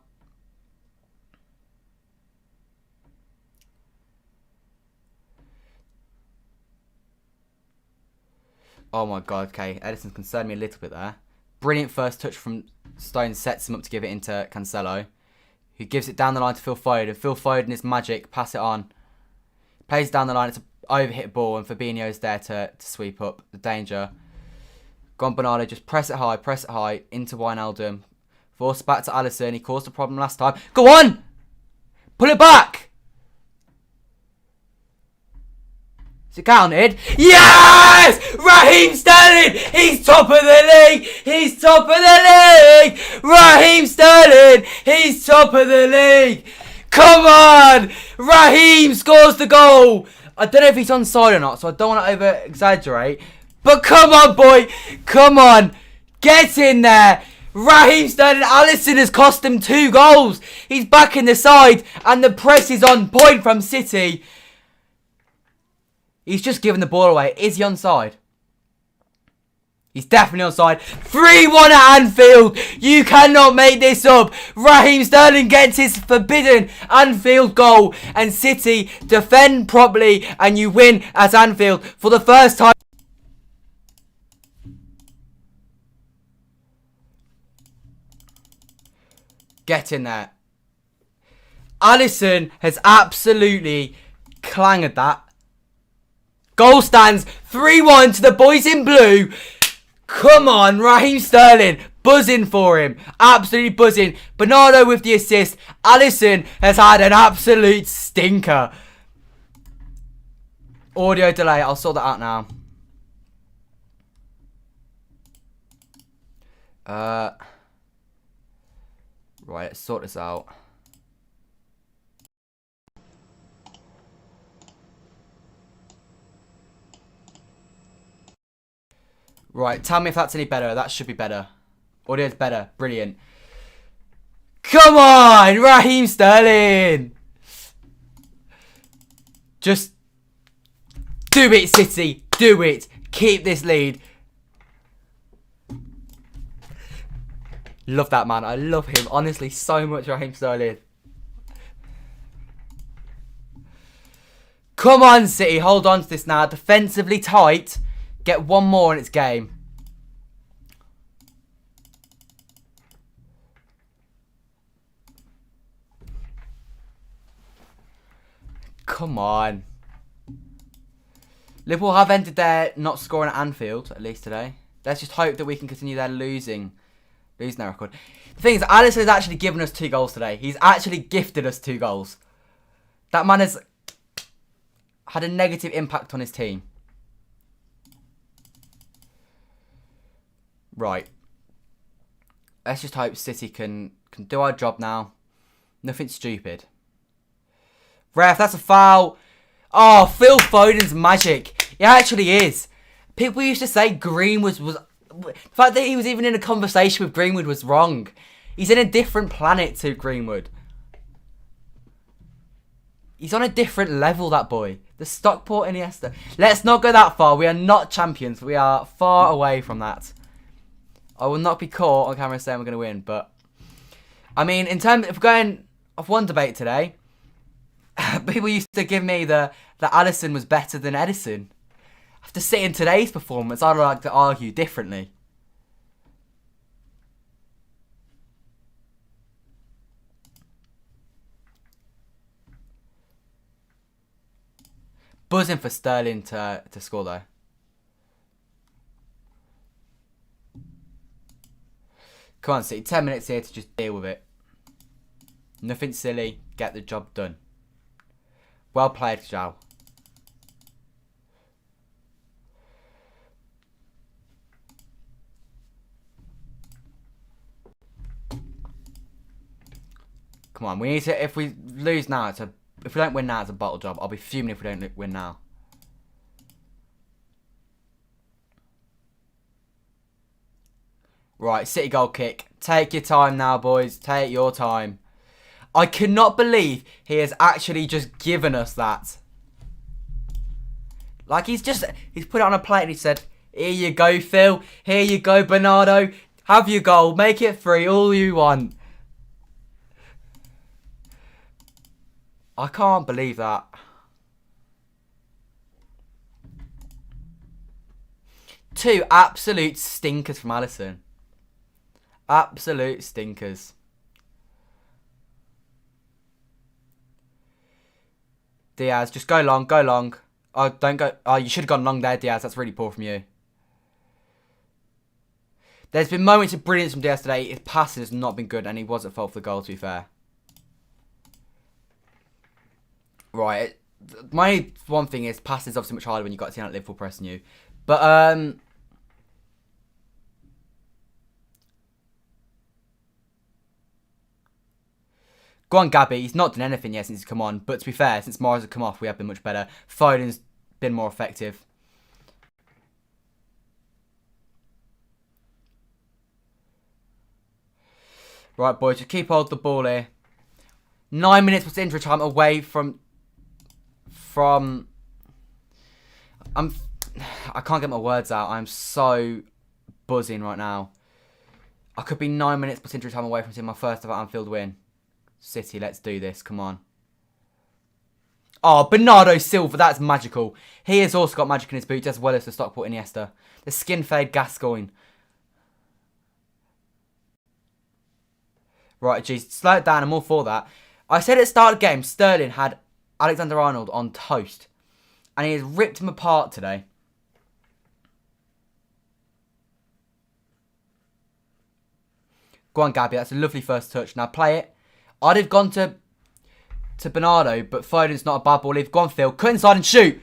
Oh my God, okay. Edison's concerned me a little bit there. Brilliant first touch from Stones, sets him up to give it into Cancelo, who gives it down the line to Phil Foden. Phil Foden is magic, pass it on. Plays down the line, it's an overhit ball, and Fabinho's there to sweep up the danger. Go on, Bernardo, just press it high, into Wijnaldum. Force back to Alisson, he caused a problem last time. Go on! Pull it back! Is it counted? Yes! Raheem Sterling! He's top of the league! He's top of the league! Raheem Sterling! He's top of the league! Come on! Raheem scores the goal! I don't know if he's onside or not, so I don't want to over-exaggerate. But come on, boy! Come on! Get in there! Raheem Sterling, Alisson has cost him 2 goals! He's back in the side, and the press is on point from City. He's just given the ball away. Is he onside? He's definitely onside. 3-1 at Anfield. You cannot make this up. Raheem Sterling gets his forbidden Anfield goal. And City defend properly. And you win at Anfield for the first time. Get in there. Alisson has absolutely clanged that. Goal stands 3-1 to the boys in blue. Come on, Raheem Sterling. Buzzing for him. Absolutely buzzing. Bernardo with the assist. Alisson has had an absolute stinker. Audio delay. I'll sort that out now. Right, let's sort this out. Right, tell me if that's any better. That should be better. Audio's better. Brilliant. Come on, Raheem Sterling. Just do it, City. Do it. Keep this lead. Love that man. I love him. Honestly, so much Raheem Sterling. Come on, City. Hold on to this now. Defensively tight. Get one more and it's game. Come on. Liverpool have ended their not scoring at Anfield, at least today. Let's just hope that we can continue their losing their record. The thing is, Alisson has actually given us 2 goals today. He's actually gifted us 2 goals. That man has had a negative impact on his team. Right. Let's just hope City can do our job now. Nothing stupid. Ref, that's a foul. Oh, Phil Foden's magic. It actually is. People used to say Greenwood was... The fact that he was even in a conversation with Greenwood was wrong. He's in a different planet to Greenwood. He's on a different level, that boy. The Stockport Iniesta. Let's not go that far. We are not champions. We are far away from that. I will not be caught on camera saying we're going to win. But, I mean, in terms... If we're going off one debate today... People used to give me that Alisson was better than Edison. After seeing today's performance, I'd like to argue differently. Buzzing for Sterling to score though. Come on, City. 10 minutes here to just deal with it. Nothing silly. Get the job done. Well played, Joe. Come on, we need to. If we lose now, if we don't win now, it's a bottle job. I'll be fuming if we don't win now. Right, City goal kick. Take your time now, boys. Take your time. I cannot believe he has actually just given us that. Like, he's put it on a plate and he said, here you go, Phil. Here you go, Bernardo. Have your goal. Make it free. All you want. I can't believe that. Two absolute stinkers from Alisson. Absolute stinkers. Diaz, just go long, go long. Oh, don't go. Oh, you should have gone long there, Diaz. That's really poor from you. There's been moments of brilliance from Diaz today. His passing has not been good, and he was at fault for the goal, to be fair. Right. My one thing is, passing is obviously much harder when you've got a team like Liverpool pressing you. But, go on, Gabby. He's not done anything yet since he's come on. But to be fair, since Morris has come off, we have been much better. Foden's been more effective. Right, boys, just keep hold of the ball here. 9 minutes was injury time away from... I can't get my words out. I'm so buzzing right now. I could be 9 minutes plus injury time away from seeing my first ever Anfield win. City, let's do this. Come on. Oh, Bernardo Silva. That's magical. He has also got magic in his boots as well as the Stockport Iniesta. The skin fade Gascoigne. Right, geez. Slow it down. I'm all for that. I said at the start of the game, Sterling had Alexander-Arnold on toast. And he has ripped him apart today. Go on, Gabby. That's a lovely first touch. Now play it. I'd have gone to Bernardo, but Foden's not a bad ball. He've gone Phil. Cut inside and shoot.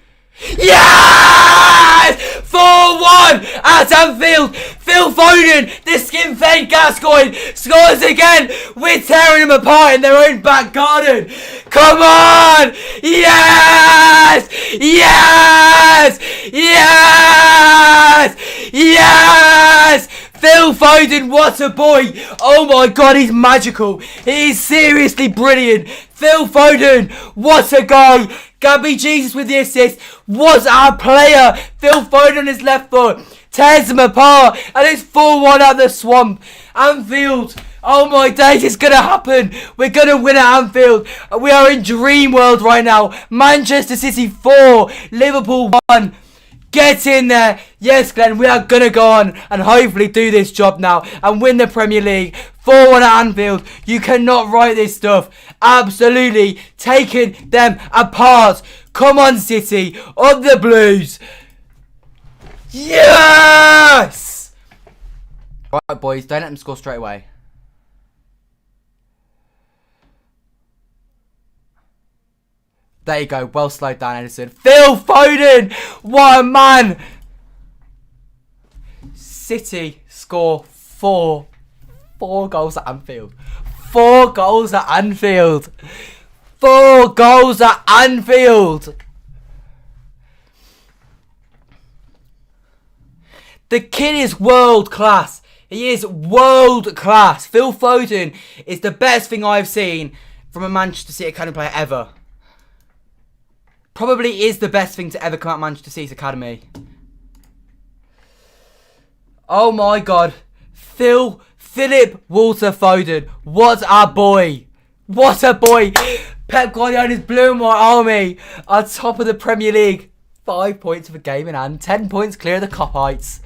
Yes! 4-1 at Anfield. Phil Foden, the skin fade Gascoigne, scores again. We're tearing them apart in their own back garden. Come on! Yes! Yes! Yes! Yes! Phil Foden, what a boy! Oh my god, he's magical. He is seriously brilliant. Phil Foden, what a guy. Gabby Jesus with the assist. What a player. Phil Foden on his left foot tears them apart, and it's 4-1 at the Swamp. Anfield. Oh my days, it's going to happen. We're going to win at Anfield. We are in dream world right now. Manchester City 4, Liverpool 1. Get in there. Yes, Glenn, we are going to go on and hopefully do this job now and win the Premier League. 4-1 at Anfield. You cannot write this stuff. Absolutely taking them apart. Come on, City. Up the Blues. Yes! Right, boys, don't let them score straight away. There you go. Well slowed down, Edison. Phil Foden! What a man! City score 4 goals at Anfield. 4 goals at Anfield. 4 goals at Anfield. The kid is world class. He is world class. Phil Foden is the best thing I've seen from a Manchester City Academy player ever. Probably is the best thing to ever come out of Manchester City's academy. Oh my god. Philip Walter Foden. What a boy. What a boy. Pep Guardiola's blue and white army on top of the Premier League. 5 points of a game in hand. 10 points clear of the Kop heights.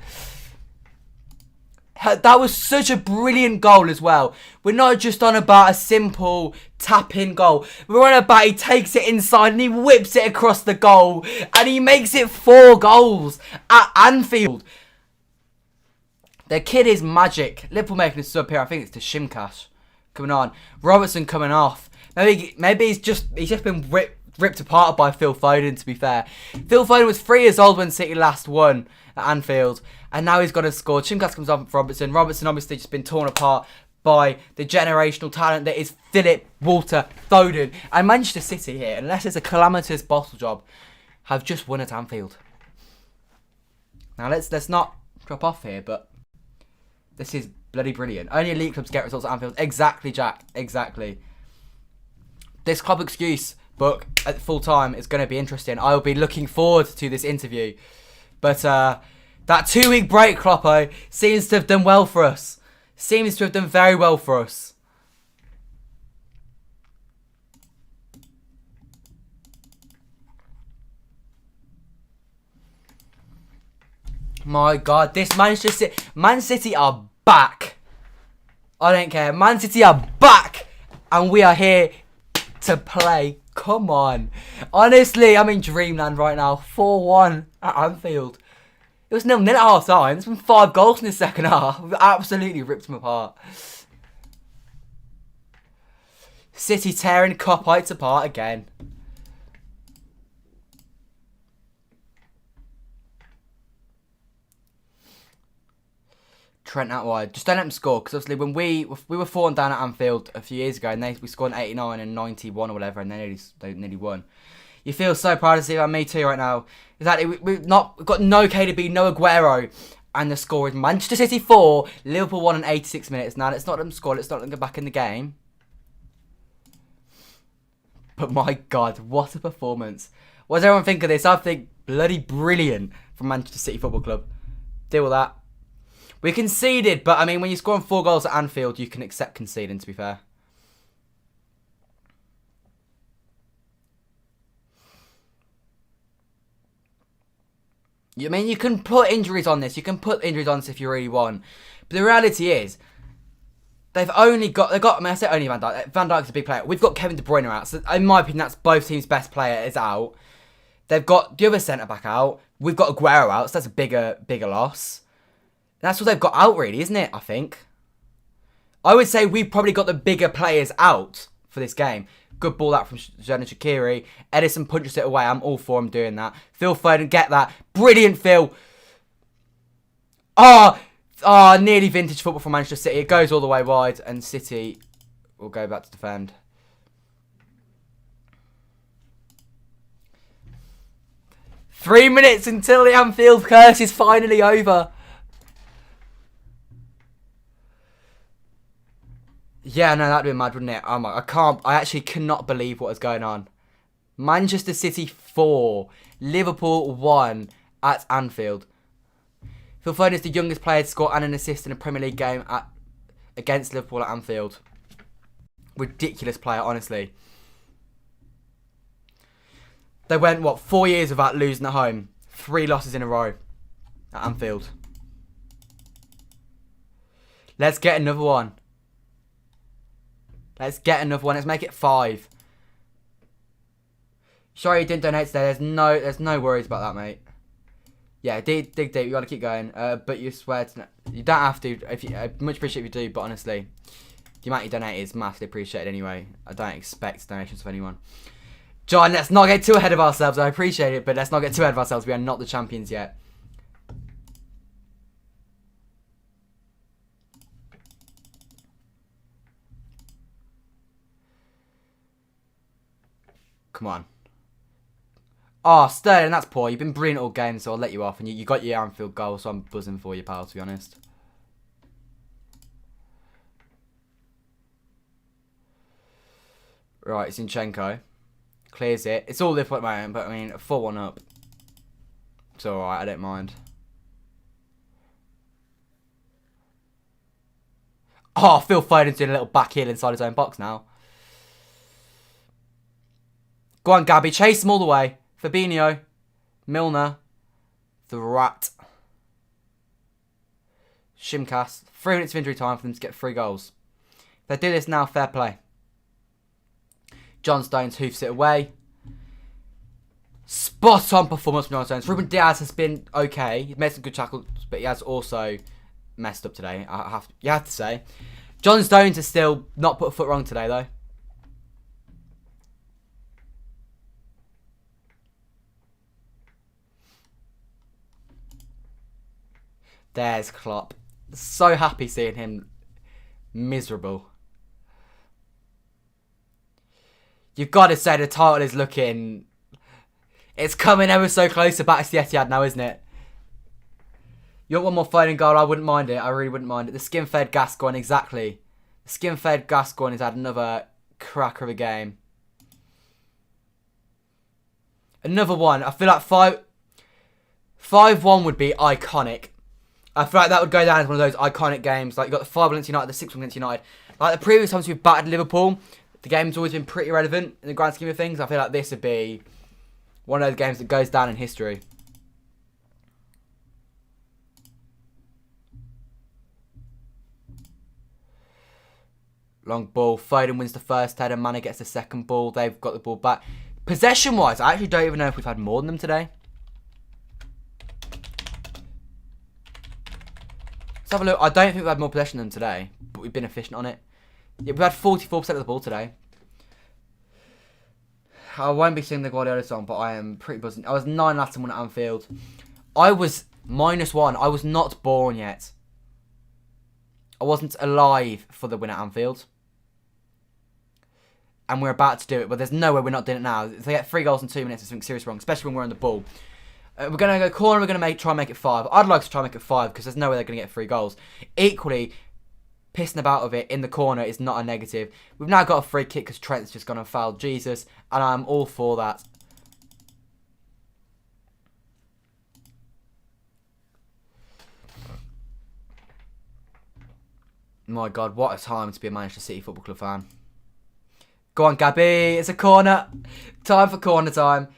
That was such a brilliant goal as well. We're not just on about a simple tap-in goal. We're on about he takes it inside and he whips it across the goal. And he makes it 4 goals at Anfield. The kid is magic. Liverpool making a sub here. I think it's to Shimkash coming on. Robertson coming off. Maybe he's just been ripped apart by Phil Foden, to be fair. Phil Foden was 3 years old when City last won at Anfield. And now he's got to score. Shimkash comes off for Robertson. Robertson obviously just been torn apart by the generational talent that is Philip Walter Foden. And Manchester City here, unless it's a calamitous bottle job, have just won at Anfield. Now let's not drop off here, but this is bloody brilliant. Only elite clubs get results at Anfield. Exactly, Jack. Exactly. This club excuse book at full time is going to be interesting. I will be looking forward to this interview. But that 2-week break, Kloppo, seems to have done well for us. Seems to have done very well for us. My God, this Manchester City... Man City are back. I don't care. Man City are back. And we are here to play. Come on. Honestly, I'm in dreamland right now. 4-1 at Anfield. It was 0-0 at half time. There's been 5 goals in the second half. We've absolutely ripped them apart. City tearing Kop heights apart again. Trent out wide. Just don't let them score. Because obviously when we were 4 down at Anfield a few years ago, and we scored in 89 and 91 or whatever, and they nearly won. You feel so proud to see that. Me too right now. Exactly. We've got no KDB, no Aguero. And the score is Manchester City 4, Liverpool 1 in 86 minutes. Now, let's not let them score. Let's not let them go back in the game. But my God, what a performance. What does everyone think of this? I think bloody brilliant from Manchester City Football Club. Deal with that. We conceded, but I mean, when you're scoring 4 goals at Anfield, you can accept conceding, to be fair. I mean, you can put injuries on this. You can put injuries on this if you really want. But the reality is, I mean, I say only Van Dijk. Van Dijk's a big player. We've got Kevin De Bruyne out. So, in my opinion, that's both teams' best player is out. They've got the other centre-back out. We've got Aguero out, so that's a bigger loss. And that's what they've got out, really, isn't it, I think? I would say we've probably got the bigger players out for this game. Good ball out from Jurgen Shaqiri. Edison punches it away. I'm all for him doing that. Phil Foden, get that. Brilliant, Phil. Nearly vintage football from Manchester City. It goes all the way wide, and City will go back to defend. "3 minutes until the Anfield curse is finally over. Yeah, no, that'd be mad, wouldn't it? I actually cannot believe what is going on. Manchester City 4, Liverpool 1 at Anfield. Phil Foden is the youngest player to score and an assist in a Premier League game against Liverpool at Anfield. Ridiculous player, honestly. They went, 4 years without losing at home. 3 losses in a row at Anfield. Let's get another one. Let's make it 5. Sorry you didn't donate today. There's no worries about that, mate. Yeah, dig deep. You gotta keep going. But you swear to you don't have to. I'd much appreciate if you do. But honestly, the amount you donate is massively appreciated anyway. I don't expect donations from anyone. John, let's not get too ahead of ourselves. I appreciate it, but let's not get too ahead of ourselves. We are not the champions yet. Come on. Oh, Sterling, that's poor. You've been brilliant all game, so I'll let you off. And you got your Anfield goal, so I'm buzzing for you, pal, to be honest. Right, Zinchenko. Clears it. It's all Liverpool at the moment, but I mean, 4-1 up. It's alright, I don't mind. Oh, Phil Foden's doing a little back heel inside his own box now. Go on, Gabby. Chase him all the way. Fabinho. Milner. The Rat. Shimkas. 3 minutes of injury time for them to get 3 goals. If they do this now, fair play. John Stones hoofs it away. Spot on performance from John Stones. Ruben Diaz has been okay. He's made some good tackles, but he has also messed up today. You have to say. John Stones has still not put a foot wrong today, though. There's Klopp. So happy seeing him miserable. You've got to say the title is looking... It's coming ever so close to back to the Etihad now, isn't it? You want one more Foden goal? I wouldn't mind it. I really wouldn't mind it. The skin-fed Gascoigne, exactly. The skin-fed Gascoigne has had another cracker of a game. Another one. I feel like 5-1 would be iconic. I feel like that would go down as one of those iconic games. Like, you got the 5-1 against United, the 6-1 against United. Like, the previous times we've battered Liverpool, the game's always been pretty relevant in the grand scheme of things. I feel like this would be one of those games that goes down in history. Long ball. Foden wins the first header. Mane gets the second ball. They've got the ball back. Possession-wise, I actually don't even know if we've had more than them today. Let's have a look. I don't think we've had more possession than them today, but we've been efficient on it. Yeah, we've had 44% of the ball today. I won't be singing the Guardiola song, but I am pretty buzzing. I was 9 last time at Anfield. I was -1. I was not born yet. I wasn't alive for the win at Anfield. And we're about to do it, but there's no way we're not doing it now. If they get 3 goals in 2 minutes, there's something seriously wrong, especially when we're on the ball. We're going to go corner, we're going to try and make it 5. I'd like to try and make it 5 because there's no way they're going to get 3 goals. Equally, pissing about of it in the corner is not a negative. We've now got a free kick because Trent's just gone and fouled Jesus, and I'm all for that. My God, what a time to be a Manchester City Football Club fan. Go on, Gabby, it's a corner. Time for corner time.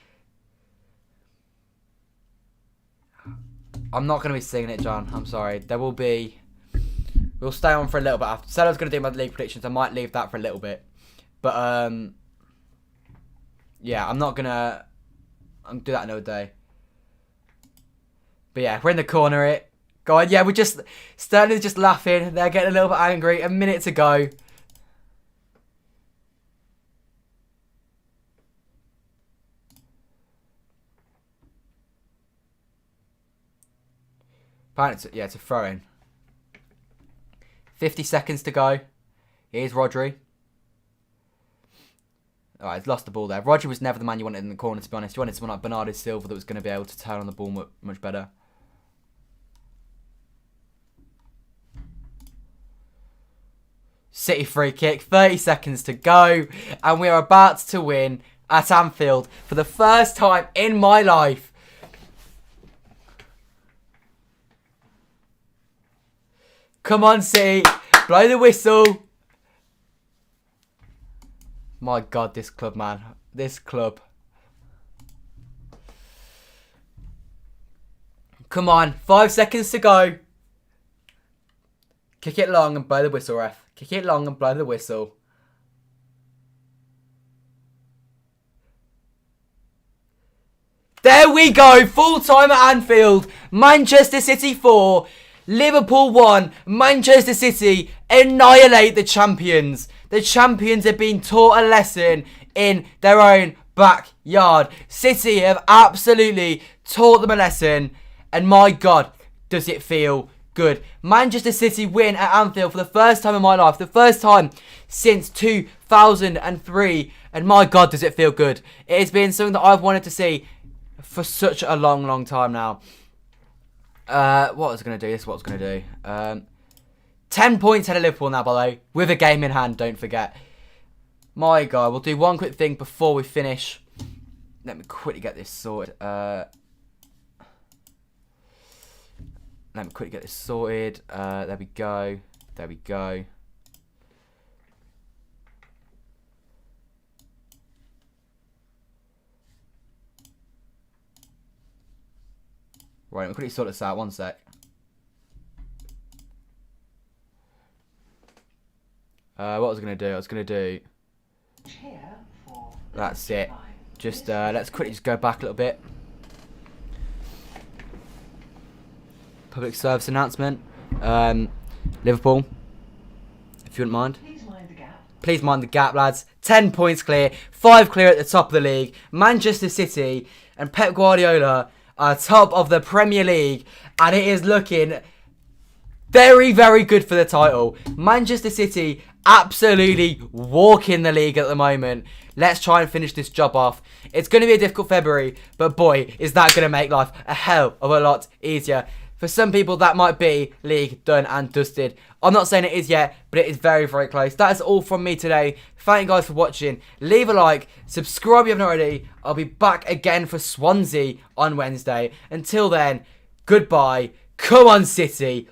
I'm not going to be singing it, John. I'm sorry. There will be... We'll stay on for a little bit after. Said I was going to do my league predictions. I might leave that for a little bit. But, yeah, I'm not going to... I'll do that another day. But, yeah, we're in the corner. Go on. Yeah, we're just... Sterling's just laughing. They're getting a little bit angry. A minute to go. Apparently, yeah, it's a throw-in. 50 seconds to go. Here's Rodri. Alright, he's lost the ball there. Rodri was never the man you wanted in the corner, to be honest. You wanted someone like Bernardo Silva that was going to be able to turn on the ball much better. City free kick, 30 seconds to go, and we are about to win at Anfield for the first time in my life. Come on, City, blow the whistle. My God, this club, man. This club. Come on, 5 seconds to go. Kick it long and blow the whistle, ref. Kick it long and blow the whistle. There we go. Full time at Anfield. Manchester City 4. Liverpool 1. Manchester City annihilate the champions. The champions have been taught a lesson in their own backyard. City have absolutely taught them a lesson. And my God, does it feel good. Manchester City win at Anfield for the first time in my life. The first time since 2003. And my God, does it feel good. It has been something that I've wanted to see for such a long time now. What was I going to do? This is what I was going to do. 10 points ahead of Liverpool now, by the way. With a game in hand, don't forget. My God, we'll do one quick thing before we finish. Let me quickly get this sorted. There we go. There we go. Right, let me quickly sort this out. One sec. What was I going to do? I was going to do... That's it. Just, let's quickly just go back a little bit. Public service announcement. Liverpool, if you wouldn't mind. Please mind the gap, lads. 10 points clear. 5 clear at the top of the league. Manchester City and Pep Guardiola are top of the Premier League. And it is looking very good for the title. Manchester City absolutely walking the league at the moment. Let's try and finish this job off. It's going to be a difficult February. But boy, is that going to make life a hell of a lot easier. For some people, that might be league done and dusted. I'm not saying it is yet, but it is very close. That is all from me today. Thank you guys for watching. Leave a like. Subscribe if you haven't already. I'll be back again for Swansea on Wednesday. Until then, goodbye. Come on, City.